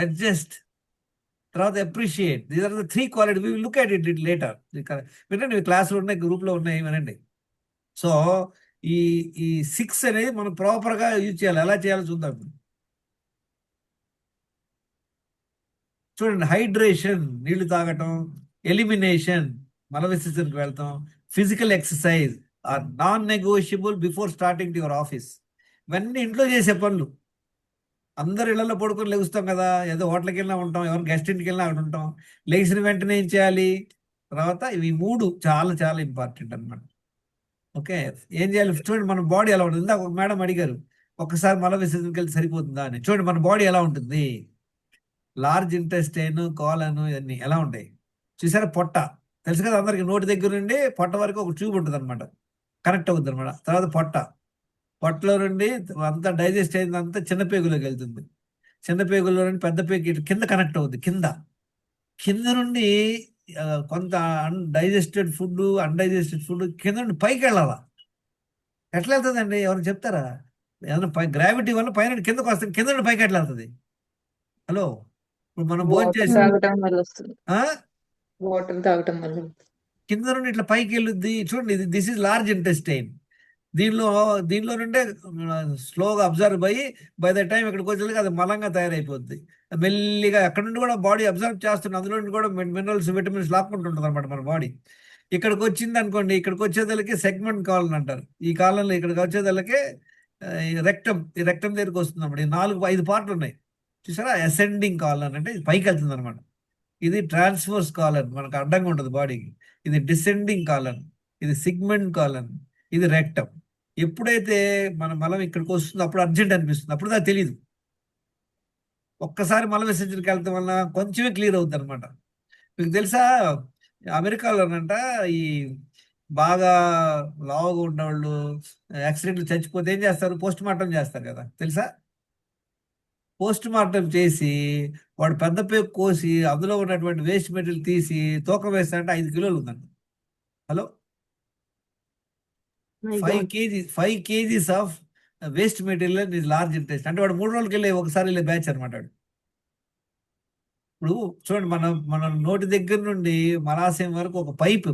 తర్వాత appreciate. These are the 3 qualities. We will look at it later. వినండి, క్లాస్లో ఉన్నాయి, గ్రూప్లో ఉన్నాయి, వినండి. సో ఈ 6 అనేది మనం ప్రాపర్గా యూజ్ చేయాలి. ఎలా చేయాలో చూద్దాం. చూడండి, హైడ్రేషన్, నీళ్లు తాగటం, ఎలిమినేషన్, మల విసర్జనకు వెళ్తాం, physical exercise are non-negotiable before starting to your office. ఇవన్నీ ఇంట్లో చేసే పనులు. అందరు ఇళ్లలో పడుకొని లెగుస్తాం కదా, ఏదో హోటల్కి వెళ్ళినా ఉంటాం, ఎవరు గెస్ట్ ఇంటికి వెళ్ళినా అక్కడ ఉంటాం. లేచిన వెంటనే ఏం చేయాలి? తర్వాత ఇవి 3 చాలా చాలా ఇంపార్టెంట్ అనమాట. ఓకే, ఏం చేయాలి? చూడండి, మన బాడీ ఎలా ఉంటుంది. ఇందాక ఒక మేడం అడిగారు, ఒక్కసారి మల విసర్జనకి వెళ్తే సరిపోతుందా అని. చూడండి, మన బాడీ ఎలా ఉంటుంది. లార్జ్ ఇంటెస్టైన్, కోలన్, ఇవన్నీ ఎలా ఉంటాయి చూసారా? పొట్ట తెలుసు కదా అందరికి, నోటి దగ్గర నుండి పొట్ట వరకు ఒక ట్యూబ్ ఉంటుంది అనమాట, కనెక్ట్ అవుతుంది అనమాట. తర్వాత పొట్టలో నుండి అంతా డైజెస్ట్ అయిందంతా చిన్న పేగులోకి వెళ్తుంది. చిన్న పేగుల్లో నుండి పెద్ద పేగు కింద కనెక్ట్ అవుతుంది. కింద నుండి కొంత అన్డైజెస్టెడ్ ఫుడ్ కింద నుండి పైకి వెళ్ళాలా? ఎట్లా వెళ్తుందండి? ఎవరు చెప్తారా? ఏదైనా గ్రావిటీ వల్ల పైన కిందకు వస్తుంది, కింద నుండి పైకి ఎట్లా వెళ్తుంది? హలో, ఇప్పుడు మనం భోజనం వాటర్ చేసి తాగటం వల్ల వస్తుంది. వాటర్ తాగటం వల్ల కింద నుండి ఇట్లా పైకి వెళ్ళుద్ది. చూడండి, దిస్ ఈజ్ లార్జ్ ఇంటెస్టైన్. దీనిలో నుండే స్లోగా అబ్జర్వ్ అయ్యి బై ద టైం ఇక్కడికి వచ్చేసరికి అది మలంగా తయారైపోద్ది. మెల్లిగా అక్కడ నుండి కూడా బాడీ అబ్జర్వ్ చేస్తుంది, అందులో నుండి కూడా మినరల్స్, విటమిన్స్ లాక్కుంటుంటుంది అనమాట మన బాడీ. ఇక్కడికి వచ్చింది అనుకోండి, ఇక్కడికి వచ్చేదానికి సెగ్మెంట్ కాలన్ అంటారు. ఈ కాలంలో ఇక్కడికి వచ్చేదానికి రెక్టమ్, ఈ రెక్టమ్ దగ్గరికి వస్తుంది అన్నమాట. ఈ 4-5 పార్ట్లు ఉన్నాయి చూసారా? అసెండింగ్ కాలన్ అంటే ఇది పైకి వెళ్తుంది అనమాట. ఇది ట్రాన్స్వర్స్ కాలన్, మనకు అడ్డంగా ఉంటుంది బాడీకి. ఇది డిసెండింగ్ కాలన్, ఇది సిగ్మెంట్ కాలన్, ఇది రెక్టమ్. ఎప్పుడైతే మన మలం ఇక్కడికి వస్తుందో అప్పుడు అర్జెంట్ అనిపిస్తుంది, అప్పుడు దాకా తెలియదు. ఒక్కసారి మల విసర్జనకి వెళ్తాం వల్ల కొంచెమే క్లియర్ అవుతుంది అనమాట. మీకు తెలుసా, అమెరికాలోనంట ఈ బాగా లావుగా ఉన్నవాళ్ళు యాక్సిడెంట్లు చచ్చిపోతే ఏం చేస్తారు, పోస్ట్ మార్టం చేస్తారు కదా, తెలుసా? పోస్ట్ మార్టం చేసి వాడు పెద్ద పేగు కోసి అందులో ఉన్నటువంటి వేస్ట్ మెటీరియల్ తీసి తూకం వేస్తారంటే 5 కిలోలు ఉందండి. Hello, My 5 God. kgs 5 kgs of waste material is large interest. అంటే వాడు 3 రోజులకి వెళ్ళి ఒకసారి వెళ్ళే బ్యాచ్ అనమాట వాడు. ఇప్పుడు చూడండి, మన నోటి దగ్గర నుండి మలాశయం వరకు ఒక పైపు.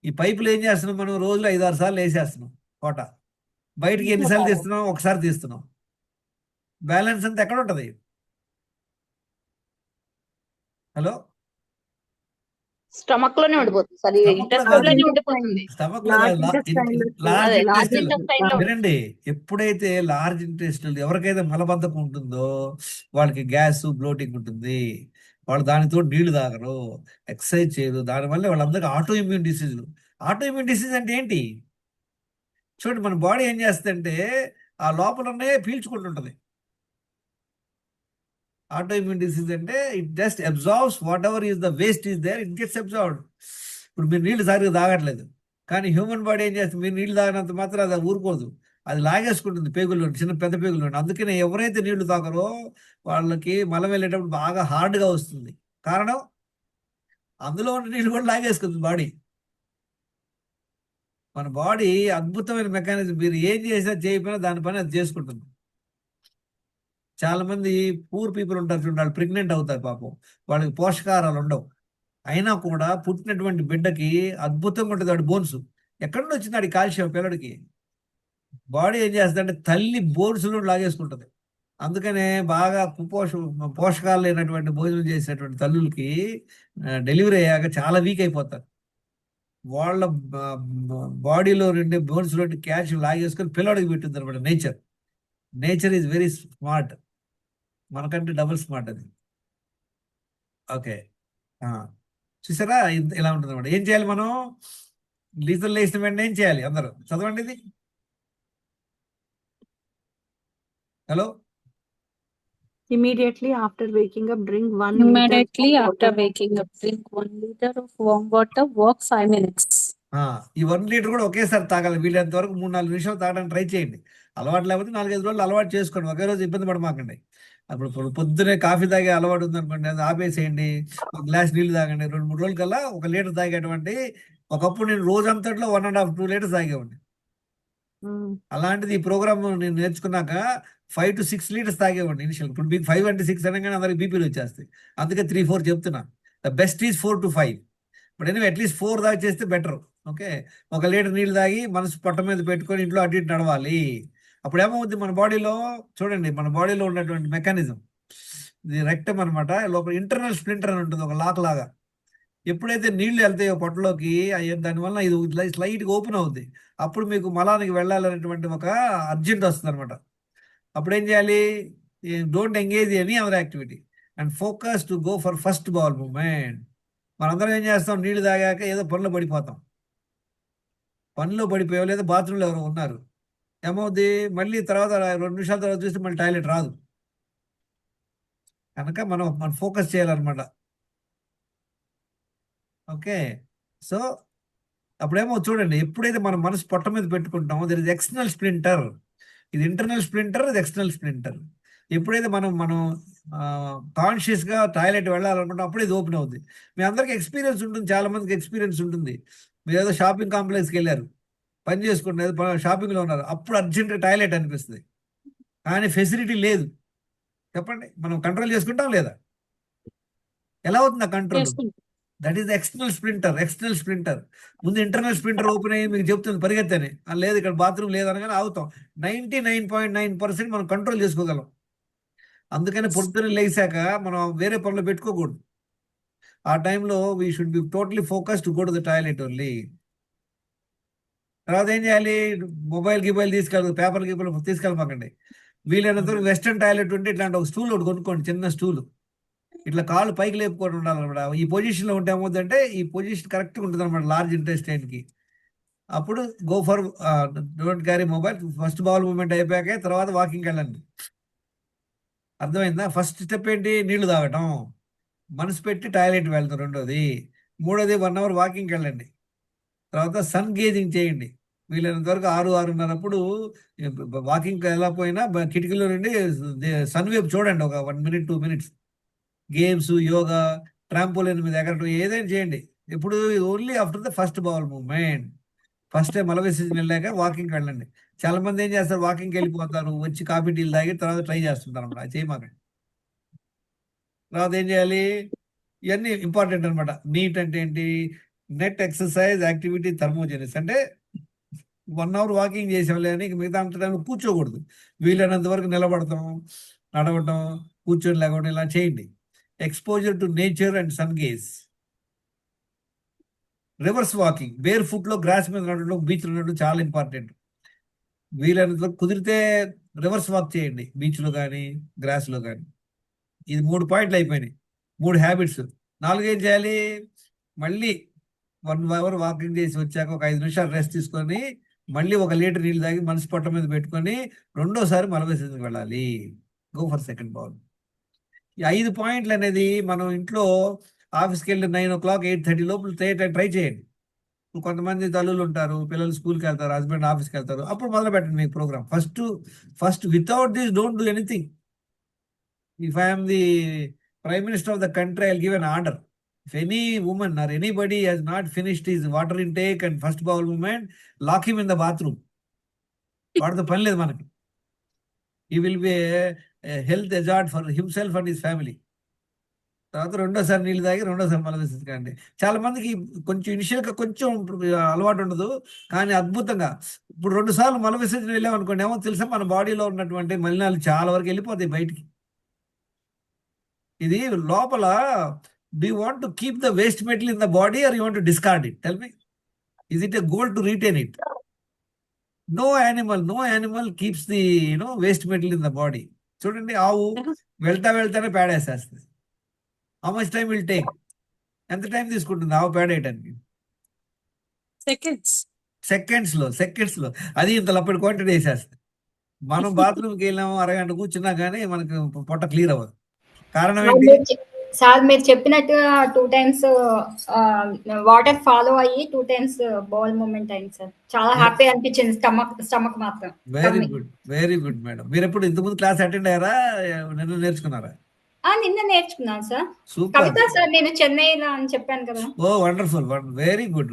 ఈ పైపులు ఏం చేస్తున్నాం, మనం రోజులో 5-6 సార్లు వేసేస్తున్నాం కోట. బయటికి ఎన్నిసార్లు తీస్తున్నాం, ఒకసారి తీస్తున్నాం. బ్యాలెన్స్ అంతా ఎక్కడ ఉంటది? హలో, స్టమక్ లోనే ఉండిపోతుంది సార్, Stomach లో ఇంటెస్టైన్ కాదు. లోనే ఉండిపోతుంది. స్టమక్ Large intestine లో లార్జ్ అదే లార్జ్ ఇంటెస్టైన్. ఇంటెస్టైన్ లో వినండి, ఎప్పుడైతే లార్జ్ ఇంటెస్టైన్ ఎవరికైతే మలబద్ధకం ఉంటుందో వాళ్ళకి గ్యాస్ బ్లోటింగ్ ఉంటుంది, వాళ్ళు దానితో నీళ్లు తాగరు, ఎక్సర్సైజ్ చేయరు, దానివల్ల వాళ్ళందరికీ ఆటో ఇమ్యూన్ డిసీజులు. ఆటో ఇమ్యూన్ డిసీజ్ అంటే ఏంటి? చూడండి, మన బాడీ ఏం చేస్తుందంటే ఆ లోపలనే పీల్చుకుంటుంటది. ఆటో ఇమ్యూన్ డిసీజ్ అంటే it just absorbs whatever is the waste is there, it gets absorbed. ఇప్పుడు మీరు నీళ్లు సరిగ్గా తాగట్లేదు, కానీ హ్యూమన్ బాడీ ఏం చేస్తుంది, మీరు నీళ్లు తాగినంత మాత్రం అది ఊరుకోదు, అది లాగేసుకుంటుంది పేగుల్లో, చిన్న పెద్ద పేగుల్లో. అందుకనే ఎవరైతే నీళ్లు తాగరో వాళ్ళకి మలం వెళ్ళేటప్పుడు బాగా హార్డ్గా వస్తుంది. కారణం, అందులో ఉన్న నీళ్ళు కూడా లాగేసుకుంది బాడీ. మన బాడీ అద్భుతమైన మెకానిజం, మీరు ఏం చేసినా చేయకపోయినా దాని పని అది చేసుకుంటుంది. చాలా మంది పూర్ పీపుల్ ఉంటారు చూడండి, వాళ్ళు ప్రెగ్నెంట్ అవుతారు పాపం, వాళ్ళకి పోషకాహారాలు ఉండవు, అయినా కూడా పుట్టినటువంటి బిడ్డకి అద్భుతంగా ఉంటుంది వాడి బోన్స్. ఎక్కడి నుండి వచ్చింది వాడి కాల్షియం పిల్లడికి? బాడీ ఏం చేస్తుందంటే తల్లి బోన్స్లో లాగేసుకుంటుంది. అందుకనే బాగా పోషకాలు లేనటువంటి భోజనం చేసేటువంటి తల్లులకి డెలివరీ అయ్యాక చాలా వీక్ అయిపోతారు. వాళ్ళ బాడీలో నుండి బోన్స్లో క్యాల్షియం లాగేసుకొని పిల్లడికి పెట్టింది అనమాట. నేచర్ ఈజ్ వెరీ స్మార్ట్, మనకంటే డబుల్ స్మార్ట్ అది. ఓకే, చూసారా ఇలా ఉంటుంది అనమాట. ఏం చేయాలి మనం? లీతలు లేచిన వెంటనే ఏం చేయాలి? అందరూ చదవండి ఇది. Hello, Immediately after waking up, drink 1 Immediately liter of after water. waking up, drink 1 liter of warm water, walk 5 minutes. ఈ 1 లీటర్ కూడా ఒకేసారి తాగాలి. వీలైనంత వరకు 3-4 నిమిషాలు తాగడానికి ట్రై చేయండి. అలవాటు లేకపోతే 4-5 రోజులు అలవాటు చేసుకోండి, ఒకే రోజు ఇబ్బంది పడమాకండి. అప్పుడు పొద్దునే కాఫీ తాగే అలవాటు ఉందనుకోండి, అది ఆపేసేయండి, ఒక గ్లాస్ నీళ్లు తాగండి. 2-3 రోజుల కల్లా 1 లీటర్ తాగేటువంటి. ఒకప్పుడు నేను రోజంతట్లో 1.5-2 లీటర్స్ తాగేవాడిని. అలాంటిది ఈ ప్రోగ్రామ్ నేను నేర్చుకున్నాక 5 to 6 లీటర్స్ తాగేవాడిని ఇనిషియల్. ఇప్పుడు మీకు 5 అంటే 6 అనగానే అందరికి బీపీలు వచ్చేస్తాయి. అందుకే 3-4 చెప్తున్నా. The best is 4 to 5. But anyway at least 4 దాకా చేస్తే బెటర్. ఓకే, 1 లీటర్ నీళ్ళు తాగి మనసు పొట్ట మీద పెట్టుకొని ఇంట్లో అటు ఇటు నడవాలి. అప్పుడు ఏమవుద్ది, మన బాడీలో చూడండి, మన బాడీలో ఉన్నటువంటి మెకానిజం, ఇది రెక్టమ్ అనమాట. లోపల ఇంటర్నల్ స్ప్లింటర్ అని ఉంటుంది, ఒక లాక్ లాగా. ఎప్పుడైతే నీళ్లు వెళ్తాయో పొట్టలోకి, దానివల్ల ఇది స్లైట్గా ఓపెన్ అవుద్ది. అప్పుడు మీకు మలానికి వెళ్ళాలనేటువంటి ఒక అర్జెంట్ వస్తుంది అనమాట. అప్పుడు ఏం చేయాలి? Don't engage any other activity and focus to go for first bowl moment. మనందరం ఏం చేస్తాం, నీళ్లు తాగాక ఏదో పనిలో పడిపోతాం. పనిలో పడిపోయావు లేదా బాత్రూంలో ఎవరో ఉన్నారు, ఏమవుద్ది, మళ్ళీ తర్వాత 2 నిమిషాల తర్వాత చూస్తే మళ్ళీ టాయిలెట్ రాదు. కనుక మనం ఫోకస్ చేయాలన్నమాట. ఓకే, సో అప్పుడేమో చూడండి, ఎప్పుడైతే మనం మనసు పొట్ట మీద పెట్టుకుంటామో దర్ ఇస్ ఎక్స్టర్నల్ స్ప్లింటర్. ఇది ఇంటర్నల్ స్ప్లింటర్, ఇది ఎక్స్టర్నల్ స్ప్లింటర్. ఎప్పుడైతే మనం కాన్షియస్గా టాయిలెట్ వెళ్ళాలనుకుంటాం అప్పుడే ఇది ఓపెన్ అవుద్ది. మీ అందరికి ఎక్స్పీరియన్స్ ఉంటుంది, చాలా మందికి ఎక్స్పీరియన్స్ ఉంటుంది. మీరు ఏదో షాపింగ్ కాంప్లెక్స్కి వెళ్ళారు, పని చేసుకుంటున్నారు, షాపింగ్లో ఉన్నారు, అప్పుడు అర్జెంట్గా టాయిలెట్ అనిపిస్తుంది, కానీ ఫెసిలిటీ లేదు. చెప్పండి, మనం కంట్రోల్ చేసుకుంటాం లేదా? ఎలా అవుతుంది ఆ control? That is external splinter. ముందు ఇంటర్నల్ స్ప్లింటర్ ఓపెన్ అయ్యి మీకు చెప్తుంది పరిగెత్తని, లేదు ఇక్కడ బాత్రూమ్ లేదనగానే ఆగుతాం. 99.9% మనం కంట్రోల్ చేసుకోగలం. అందుకని పొద్దున్న లేచాక మనం వేరే పనులు పెట్టుకోకూడదు. ఆ టైంలో we should be totally focus to go to the toilet only. తర్వాత ఏం చేయాలి? మొబైల్ పేపర్ తీసుకెళ్ళమాకండి. వీలైనంత వరకు వెస్టర్న్ టాయిలెట్ ఉంటే ఇట్లాంటి ఒక స్టూల్ ఒకటి కొనుక్కోండి, చిన్న స్టూల్. ఇట్లా కాళ్ళు పైకి లేపుకొని ఉండాలన్నమాట. ఈ పొజిషన్లో ఉంటే ఏమవుతుందంటే ఈ పొజిషన్ కరెక్ట్గా ఉంటుంది అనమాట లార్జ్ ఇంటెస్టైన్కి. అప్పుడు go for don't carry mobile. First bowel movement అయిపోయాకే తర్వాత వాకింగ్కి వెళ్ళండి. అర్థమైందా? ఫస్ట్ స్టెప్ ఏంటి? నీళ్లు తాగటం, మనసు పెట్టి టాయిలెట్ వెళ్తాం రెండోది. మూడోది 1 అవర్ వాకింగ్కి వెళ్ళండి. తర్వాత సన్ గేజింగ్ చేయండి. వీలైనంత వరకు 6-6:30 వాకింగ్కి వెళ్ళకపోయినా కిటికీలో నుండి సన్ వైపు చూడండి ఒక 1 minute 2 minutes. Games, yoga, trampoline మీద ఎగరటం ఏదైనా చేయండి. ఎప్పుడు only after the first bowel movement. First time మల విసర్జన వెళ్ళాక వాకింగ్కి వెళ్ళండి. చాలా మంది ఏం చేస్తారు, వాకింగ్కి వెళ్ళిపోతారు, వచ్చి కాఫీ టీలు తాగి తర్వాత ట్రై చేస్తుంటారు అన్నమాట. అది చేయమాకండి. తర్వాత ఏం చేయాలి? ఇవన్నీ ఇంపార్టెంట్ అనమాట. నీట్ అంటే ఏంటి? Net exercise activity thermogenesis. అంటే 1 అవర్ వాకింగ్ చేసాంలే అని మిగతా అంత టైంలో కూర్చోకూడదు. వీలైనంత వరకు నిలబడతాం, నడవటం, కూర్చొని లేకపోవడం ఇలా చేయండి. Exposure to nature and sun gaze. Reverse walking, barefoot లో గ్రాస్ మీద నడవడం, బీచ్ లో నడవడం చాలా ఇంపార్టెంట్. వీలైనంత వరకు కుదిరితే రివర్స్ వాక్ చేయండి, బీచ్ లో కానీ గ్రాస్ లో కానీ. ఇది 3 పాయింట్లు అయిపోయినాయి, 3 హ్యాబిట్స్. 4 ఏం చేయాలి? మళ్ళీ 1 అవర్ వాకింగ్ చేసి వచ్చాక ఒక 5 నిమిషాలు రెస్ట్ తీసుకొని మళ్ళీ 1 లీటర్ నీళ్ళు తాగి మనసు పొట్ట మీద పెట్టుకొని రెండోసారి మల విసర్జనకి వెళ్ళాలి. Go for second ball. ఈ 5 పాయింట్లు అనేది మనం ఇంట్లో ఆఫీస్కి వెళ్ళి 9 o'clock 8:30 లోపల ట్రై చేయండి. కొంతమంది తల్లులు ఉంటారు, పిల్లలు స్కూల్కి వెళ్తారు, హస్బెండ్ ఆఫీస్కి వెళ్తారు, అప్పుడు మొదలు పెట్టండి మీ program. First without this don't do anything. If I am the Prime Minister of the country, I'll give an order. If any woman or anybody has not finished his water intake and first bowel movement, lock him in the bathroom. వాడితో పని లేదు మనకి. He will be a health hazard for himself and his family. తర్వాత రెండోసారి నీళ్ళు తాగి రెండోసారి మల విసర్జన. చాలా మందికి కొంచెం ఇనిషియల్గా కొంచెం అలవాటు ఉండదు, కానీ అద్భుతంగా ఇప్పుడు 2 సార్లు మల విసర్జన వెళ్ళామనుకోండి, ఏమో తెలుసా, మన బాడీలో ఉన్నటువంటి మలినాలు చాలా వరకు వెళ్ళిపోతాయి బయటికి. ఇది లోపల, do you want to keep the waste metal in the body or you want to discard it? Tell me. Is it a goal to retain it? No animal keeps the waste metal in the body. చూడండి, ఆవు వెళ్తానే పేడేసేస్తుంది. How much time will take? ఎంత time తీసుకుంటుంది ఆవు పేడేయటానికి? Seconds లో అది ఇంత లప్పటి quantity వేసేస్తుంది. మనం బాత్రూమ్కి వెళ్ళాము, అరగంట కూర్చున్నా కానీ మనకు పొట్ట క్లియర్ అవ్వదు. కారణం ఏంటి? సార్ మీరు చెప్పినట్టుగా 2 times వాటర్ ఫాలో అయ్యి 2 times బౌల్ మూమెంట్ అయింది సార్. చాలా హ్యాపీ అనిపించింది. స్టమక్ మాత్రం. Very good madam. మీరు ఎప్పుడు ఇంతకుముందు క్లాస్ అటెండ్ అయ్యారా, నిన్న నేర్చుకున్నారా? నిన్న నేర్చుకున్నాను సార్. సూపర్. కవిత సార్, నేను చెన్నైలో అని చెప్పాను కదా. ఓ వండర్ఫుల్, వెరీ గుడ్.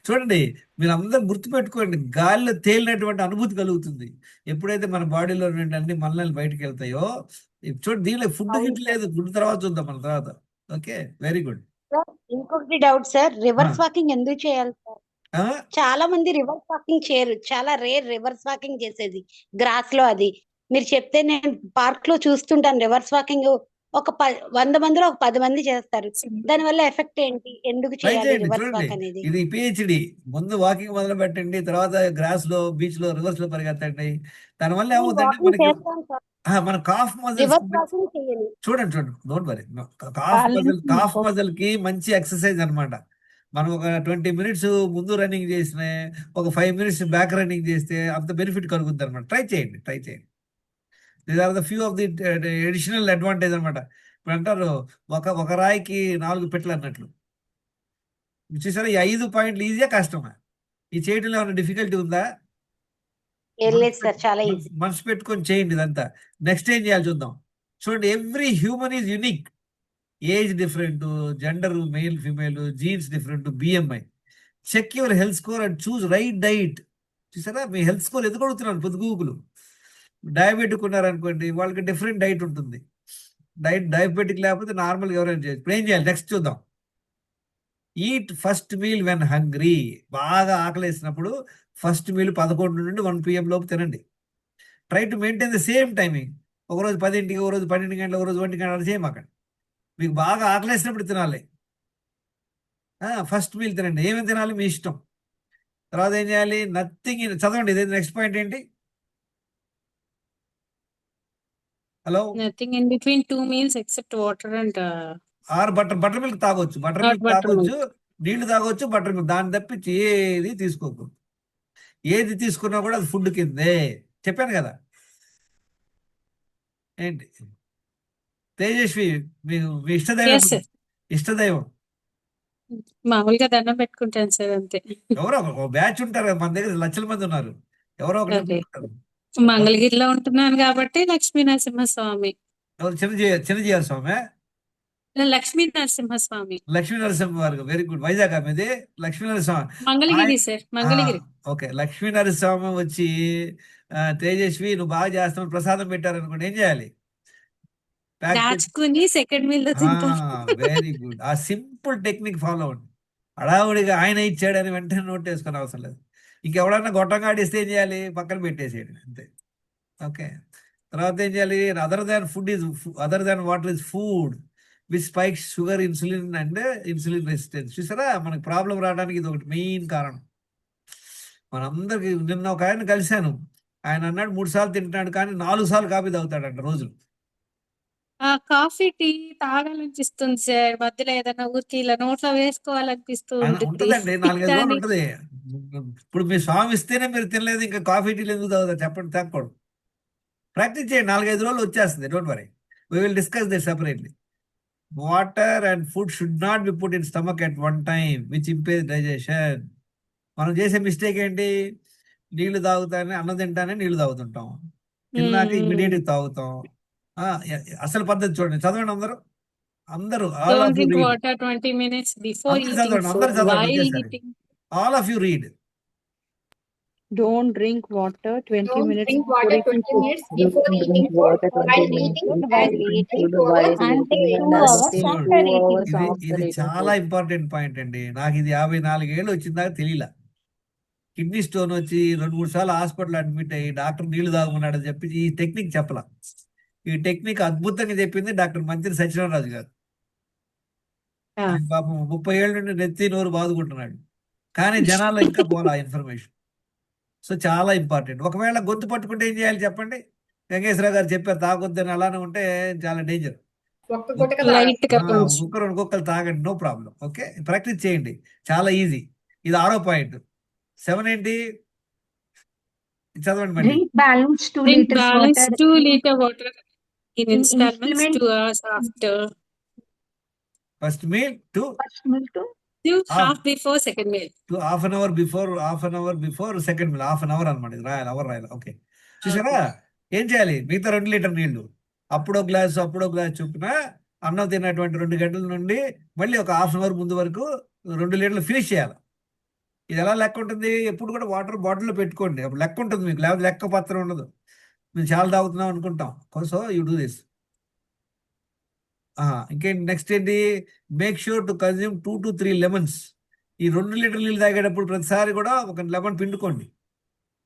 చూడండి, మీరు అందరూ గుర్తుపెట్టుకోండి, గాలిలో తేలినటువంటి అనుభూతి కలుగుతుంది ఎప్పుడైతే మన బాడీలో అన్ని మలినాలు బయటకు వెళ్తాయో. చూడండి, దీనిలో ఫుడ్ గిట్ లేదు, ఫుడ్ తర్వాత చూద్దాం మన తర్వాత. Okay, very good. ఇంకొకటి డౌట్ సార్, రివర్స్ వాకింగ్ ఎందుకు చేయాలి సార్? చాలా మంది రివర్స్ వాకింగ్ చేయరు, చాలా రేర్ రివర్స్ వాకింగ్ చేసేది గ్రాస్ లో. అది మీరు చెప్తే నేను పార్క్ లో చూస్తుంటాను రివర్స్ వాకింగ్. ఒక 100 మందిలో ఒక 10 మంది చేస్తారు. దాని వల్ల ఎఫెక్ట్ ఏంటి? ఎందుకు చేయాలి రివర్స్ వాక్ అనేది? ఇది పిహెచ్డి. ముందు వాకింగ్ మొదలు పెట్టండి, తర్వాత గ్రాస్ లో, బీచ్ లో, రివర్స్ లో పరిగెత్తండి. దానివల్ల ఏమవుతుందంటే మనకి మన కాఫ్ మజిల్ చూడండి, డోంట్ వరీ. కాఫ్ మజిల్ కి మంచి ఎక్సర్సైజ్ అన్నమాట. మనం ఒక 20 minutes ముందు రన్నింగ్ చేసిన, ఒక 5 minutes బ్యాక్ రన్నింగ్ చేస్తే అంత బెనిఫిట్ కలుగుతుంది అనమాట. ట్రై చేయండి. These are the few of the additional advantage అనమాట. ఇప్పుడు అంటారు ఒక రాయికి 4 పెట్టలు అన్నట్లు. చూసారా, ఈ 5 పాయింట్లు ఈజీగా కష్టమా? ఈ చేయడంలో ఏమైనా డిఫికల్టీ ఉందా? మనసు పెట్టుకొని చేయండి ఇదంతా. నెక్స్ట్ ఏం చేయాలి చూద్దాం. చూడండి, every human is unique. Age different, gender male female, genes different, BMI. Check your health score and choose right diet. చూసారా, మీ హెల్త్ స్కోర్ ఎందుకు అడుగుతున్నాను పొద్దుగూకులు. డయాబెటిక్ ఉన్నారనుకోండి, వాళ్ళకి డిఫరెంట్ డైట్ ఉంటుంది. డయాబెటిక్ లేకపోతే నార్మల్గా ఎవరైనా చేయొచ్చు. ఇప్పుడు ఏం చేయాలి నెక్స్ట్ చూద్దాం. Eat first meal when hungry. బాగా ఆకలేసినప్పుడు ఫస్ట్ మీల్ 11 నుండి 1 PM లోపు తినండి. Try to maintain the same timing. ఒకరోజు 10ంటికి, ఒకరోజు 12 గంటలు, ఒకరోజు 1 గంట చేయమాకండి. మీకు బాగా ఆకలేసినప్పుడు తినాలి. ఫస్ట్ మీల్ తినండి. ఏమేమి తినాలి మీ ఇష్టం. తర్వాత ఏం చేయాలి? నథింగ్. చదవండి, ఇదే నెక్స్ట్ పాయింట్ ఏంటి? Hello Nothing in between 2 meals except water and are butter milk తాగొచ్చు, బటర్ hot మిల్క్ తాగొచ్చు, buttermilk. నీళ్లు తాగొచ్చు, బటర్ మిల్క్. దాన్ని తప్పించి ఏది తీసుకోకు. ఏది తీసుకున్నా కూడా అది ఫుడ్ కిందే. చెప్పాను కదా. ఏంటి తేజస్వి, మీ ఇష్టదైవం Yes, sir. ఇష్టదైవం మామూలుగా దండం పెట్టుకుంటాను సార్ అంతే. ఎవరో ఒక బ్యాచ్ ఉంటారు కదా, మన దగ్గర లక్షల మంది ఉన్నారు. ఎవరో ఒకటి అదే. ఉంటారు. మంగళగిరిలో ఉంటున్నాను కాబట్టి లక్ష్మీ నరసింహస్వామి. ఎవరు? చిన్నజీఆర్ స్వామి, లక్ష్మీ నరసింహస్వామి. లక్ష్మీ నరసింహ వారు. Very good. వైజాగ్ మీది లక్ష్మీ నరసింహ. మంగళగిరి సార్, మంగళగిరి. ఓకే, లక్ష్మీ నరసింహ వచ్చి తేజస్వి నువ్వు బాగా చేస్తున్నావు ప్రసాదం పెట్టారనుకోండి, ఏం చేయాలి? ప్యాక్ చేసి. దాచుకుని సెకండ్ మీల్ లో తింటాను. Very good. ఆ సింపుల్ టెక్నిక్ ఫాలో అవ్వండి. హడావుడిగా ఆయన ఇచ్చాడని వెంటనే నోట్ వేసుకునే అవసరం లేదు. ఇంకెవడన్నా గొట్టంగా ఆడిస్తే ఏం చేయాలి? పక్కన పెట్టేసేయండి అంతే. ఓకే, తర్వాత ఏం చేయాలి? Other than water is food which spikes sugar, insulin and insulin resistance. చూసారా, మనకి ప్రాబ్లం రావడానికి ఇది ఒకటి మెయిన్ కారణం. మనందరికి నిన్న ఒక ఆయన కలిశాను, ఆయన అన్నాడు 3 సార్లు తింటున్నాడు కానీ 4 సార్లు కాఫీ తాగుతాడంట రోజు. కాఫీ టీ తాగాలనిపిస్తుంది సార్, మధ్యలో ఏదైనా ఊరికి ఇలా నోట్లో వేసుకోవాలనిపిస్తూ ఉంటుంది. ఉంటుందండి, 4-5 రోజులు కానీ ఉంటుంది. ఇప్పుడు మీ స్వామి ఇస్తేనే మీరు తినలేదు, ఇంకా కాఫీ టీలు ఎందుకు తాగుతారు చెప్పండి? తాగకూడదు. ప్రాక్టీస్ చేయండి, 4-5 రోజులు వచ్చేస్తుంది. Don't worry, we will discuss this separately. Water and food should not be put in stomach at one time which ఇంపేర్స్ digestion. మనం చేసే మిస్టేక్ ఏంటి? నీళ్లు తాగుతానే, అన్నం తింటానే నీళ్లు తాగుతుంటాం, తిన్నాక ఇమీడియట్ తాగుతాం. అసలు పద్ధతి చూడండి, చదవండి అందరూ all don't of you drink read. water 20 minutes before అందరూ eating చదవండి, food. అందరూ చదవండి While ఒకేసారి. eating, All of you read. Don't drink water 20 Don't minutes drink before water eating 20 food. minutes before eating food, while eating food, and eating 2 hours And before take eating 2 food. hours Good. after eating. ఇది చాలా important point అండి. నాకు ఇది 54 ఏళ్ళు వచ్చిందాక తెలియలా. Kidney stone వచ్చి 2-3 సార్లు hospital admit అయ్యి డాక్టర్ నీళ్లు తాగమన్నాడని చెప్పి ఈ టెక్నిక్ చెప్పలా. ఈ టెక్నిక్ అద్భుతంగా చెప్పింది డాక్టర్ మంత్రి సత్యనారాయణ గారు. ఆయన పాపం 30 ఏళ్ళ నుండి నెత్తి నోరు బాదుకుంటున్నాడు, కానీ జనాల్లో ఇంకా పోలా ఇన్ఫర్మేషన్. సో చాలా ఇంపార్టెంట్. ఒకవేళ గొంతు పట్టుకుంటే ఏం చేయాలి చెప్పండి? గంగేశ్వరరావు గారు చెప్పారు తాగొద్దని. అలానే ఉంటే చాలా డేంజర్. ఒక్క గుటక తాగాలి. light గా కొంచెం. ఒక్కొక్కరు తాగండి, నో ప్రాబ్లం. ఓకే, ప్రాక్టీస్ చేయండి, చాలా ఈజీ. ఇది 6వ పాయింట్. 7 ఏంటి? చదవండి మళ్ళీ. Drink balanced 2 Drink liters balanced water 2 liter water in installments implement 2 hours after. First meal to first meal to Half before second meal. Half an hour before second meal. Half an hour అనమాట, ఇది రాయాలి. Okay, చూసారా? ఏం చేయాలి? మిగతా 2 litre నీళ్లు అప్పుడో glass చొప్పున అన్నం తిన్నటువంటి 2 గంటల నుండి మళ్ళీ ఒక హాఫ్ అన్ అవర్ ముందు వరకు 2 లీటర్లు ఫినిష్ చేయాలి. ఇది ఎలా లెక్క ఉంటుంది? ఎప్పుడు కూడా వాటర్ బాటిల్లో పెట్టుకోండి, అప్పుడు లెక్క ఉంటుంది మీకు. లేకపోతే లెక్క పత్రం ఉండదు. మేము చాలా తాగుతున్నాం అనుకుంటాం. So you do this. ఇంకేంటి? నెక్స్ట్ ఏంటి? Make sure to consume 2 to 3 lemons. ఈ 2 లీటర్ నీళ్ళు తాగేటప్పుడు ప్రతిసారి కూడా ఒక లెమన్ పిండుకోండి,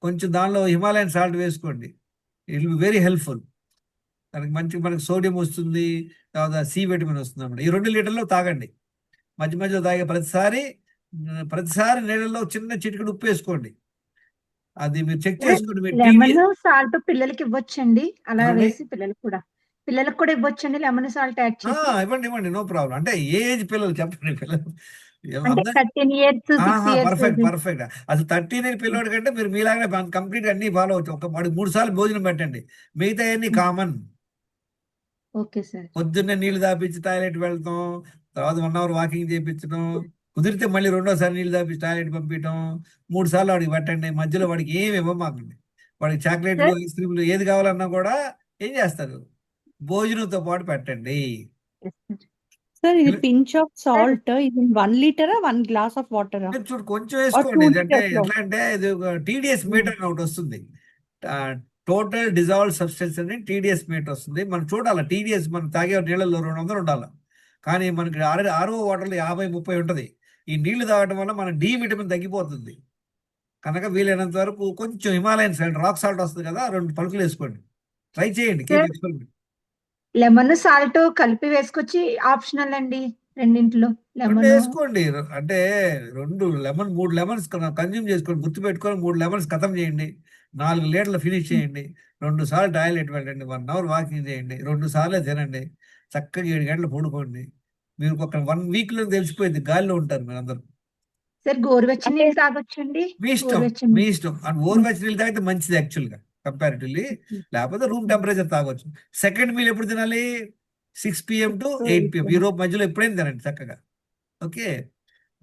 కొంచెం దానిలో హిమాలయన్ సాల్ట్ వేసుకోండి. It will be very helpful. దానికి మనకి సోడియం వస్తుంది, తర్వాత సి విటమిన్ వస్తుంది అన్నమాట. ఈ 2 లీటర్లు తాగండి. మధ్యలో తాగే ప్రతిసారి నీళ్ళలో చిన్న చిటికెడు ఉప్పు వేసుకోండి. అది మీరు చెక్ చేసుకోండి. మీరు లెమన్ సాల్ట్ పిల్లలకి ఇవ్వచ్చండి, అలా ఏమండి? వేసి పిల్లలకు కూడా ఇవ్వచ్చండి లెమన్ సాల్ట్ యాడ్ చేసి. ఇవ్వండి, నో ప్రాబ్లం. అంటే ఏజ్ పిల్లలు చెప్పండి, పిల్లలు అంటే 13 years 6 years పర్ఫెక్ట్. అసలు 13 ఏళ్ళ పిల్లవాడి కంటే మీరు మీలాగే కంప్లీట్ గా అన్ని ఫాలో అవచ్చు. వాడికి 3 సార్లు భోజనం పెట్టండి, మిగతా అన్ని కామన్. Okay sir. పొద్దున్నే నీళ్లు తాపించి టాయిలెట్ వెళ్తాం, తర్వాత 1 అవర్ వాకింగ్ చేయించడం, కుదిరితే మళ్ళీ 2వ సారి నీళ్లు తాపించి టాయిలెట్ పంపించడం, 3 సార్లు వాడికి పెట్టండి. మధ్యలో వాడికి ఏమి ఇవ్వమాకండి. వాడికి చాక్లెట్లు, ఐస్ క్రీమ్లు ఏది కావాలన్నా కూడా ఏం చేస్తారు? భోజనంతో పాటు పెట్టండి. Sir, ఇది pinch of salt is in 1 liter or 1 glass of water? చూడు, కొంచెం వేసుకోండి. 2 ఇది అంటే liters లో. ఎట్లా అంటే ఇది ఒక TDS మీటర్ అని ఒకటి వస్తుంది, టోటల్ డిజాల్వ్ సబ్స్టెన్స్ అని TDS మీటర్ వస్తుంది. మనం చూడాలి TDS మనం తాగే నీళ్ళలో 200 ఉండాలి, కానీ మనకి RO వాటర్లో 50-30 ఉంటుంది. ఈ నీళ్లు తాగడం వల్ల మన డి విటమిన్ తగ్గిపోతుంది. కనుక వీలైనంత వరకు కొంచెం హిమాలయన్ సాల్ట్, రాక్ సాల్ట్ వస్తుంది కదా, 2 పలుకులు వేసుకోండి. ట్రై చేయండి, కీప్ ఎక్స్పెరిమెంట్. లెమన్ సాల్ట్ కలిపి వేసుకొచ్చి ఆప్షనల్ అండి రెండింటిలో. 2 లెమన్ వేసుకోండి. అంటే 3 లెమన్స్ కన్జ్యూమ్ చేసుకోండి. గుర్తుపెట్టుకొని 3 లెమన్స్ ఖతం చేయండి, 4 లీటర్లు ఫినిష్ చేయండి. 2 సార్లు టాయిలెట్ వెళ్ళండి, 1 అవర్ వాకింగ్ చేయండి, 2 సార్లే తినండి, చక్కగా 7 గంటలు పడుకోండి. మీరు ఒక 1 వీక్లో తెలిసిపోయింది, గాలిలో ఉంటారు మీరు అందరూ. సార్ గోరువెచ్చని నీళ్ళు తాగొచ్చండి? మీ ఇష్టం, గోరువెచ్చని మీ ఇష్టం. అండ్ గోరువెచ్చని నీళ్ళు తాగితే మంచిది యాక్చువల్గా కంపారిటివ్లీ. లేకపోతే రూమ్ టెంపరేచర్ తాగొచ్చు. సెకండ్ మీల్ ఎప్పుడు తినాలి? 6 PM to 8 PM. ఈ రోజు మధ్యలో ఎప్పుడైనా తినండి చక్కగా. ఓకే.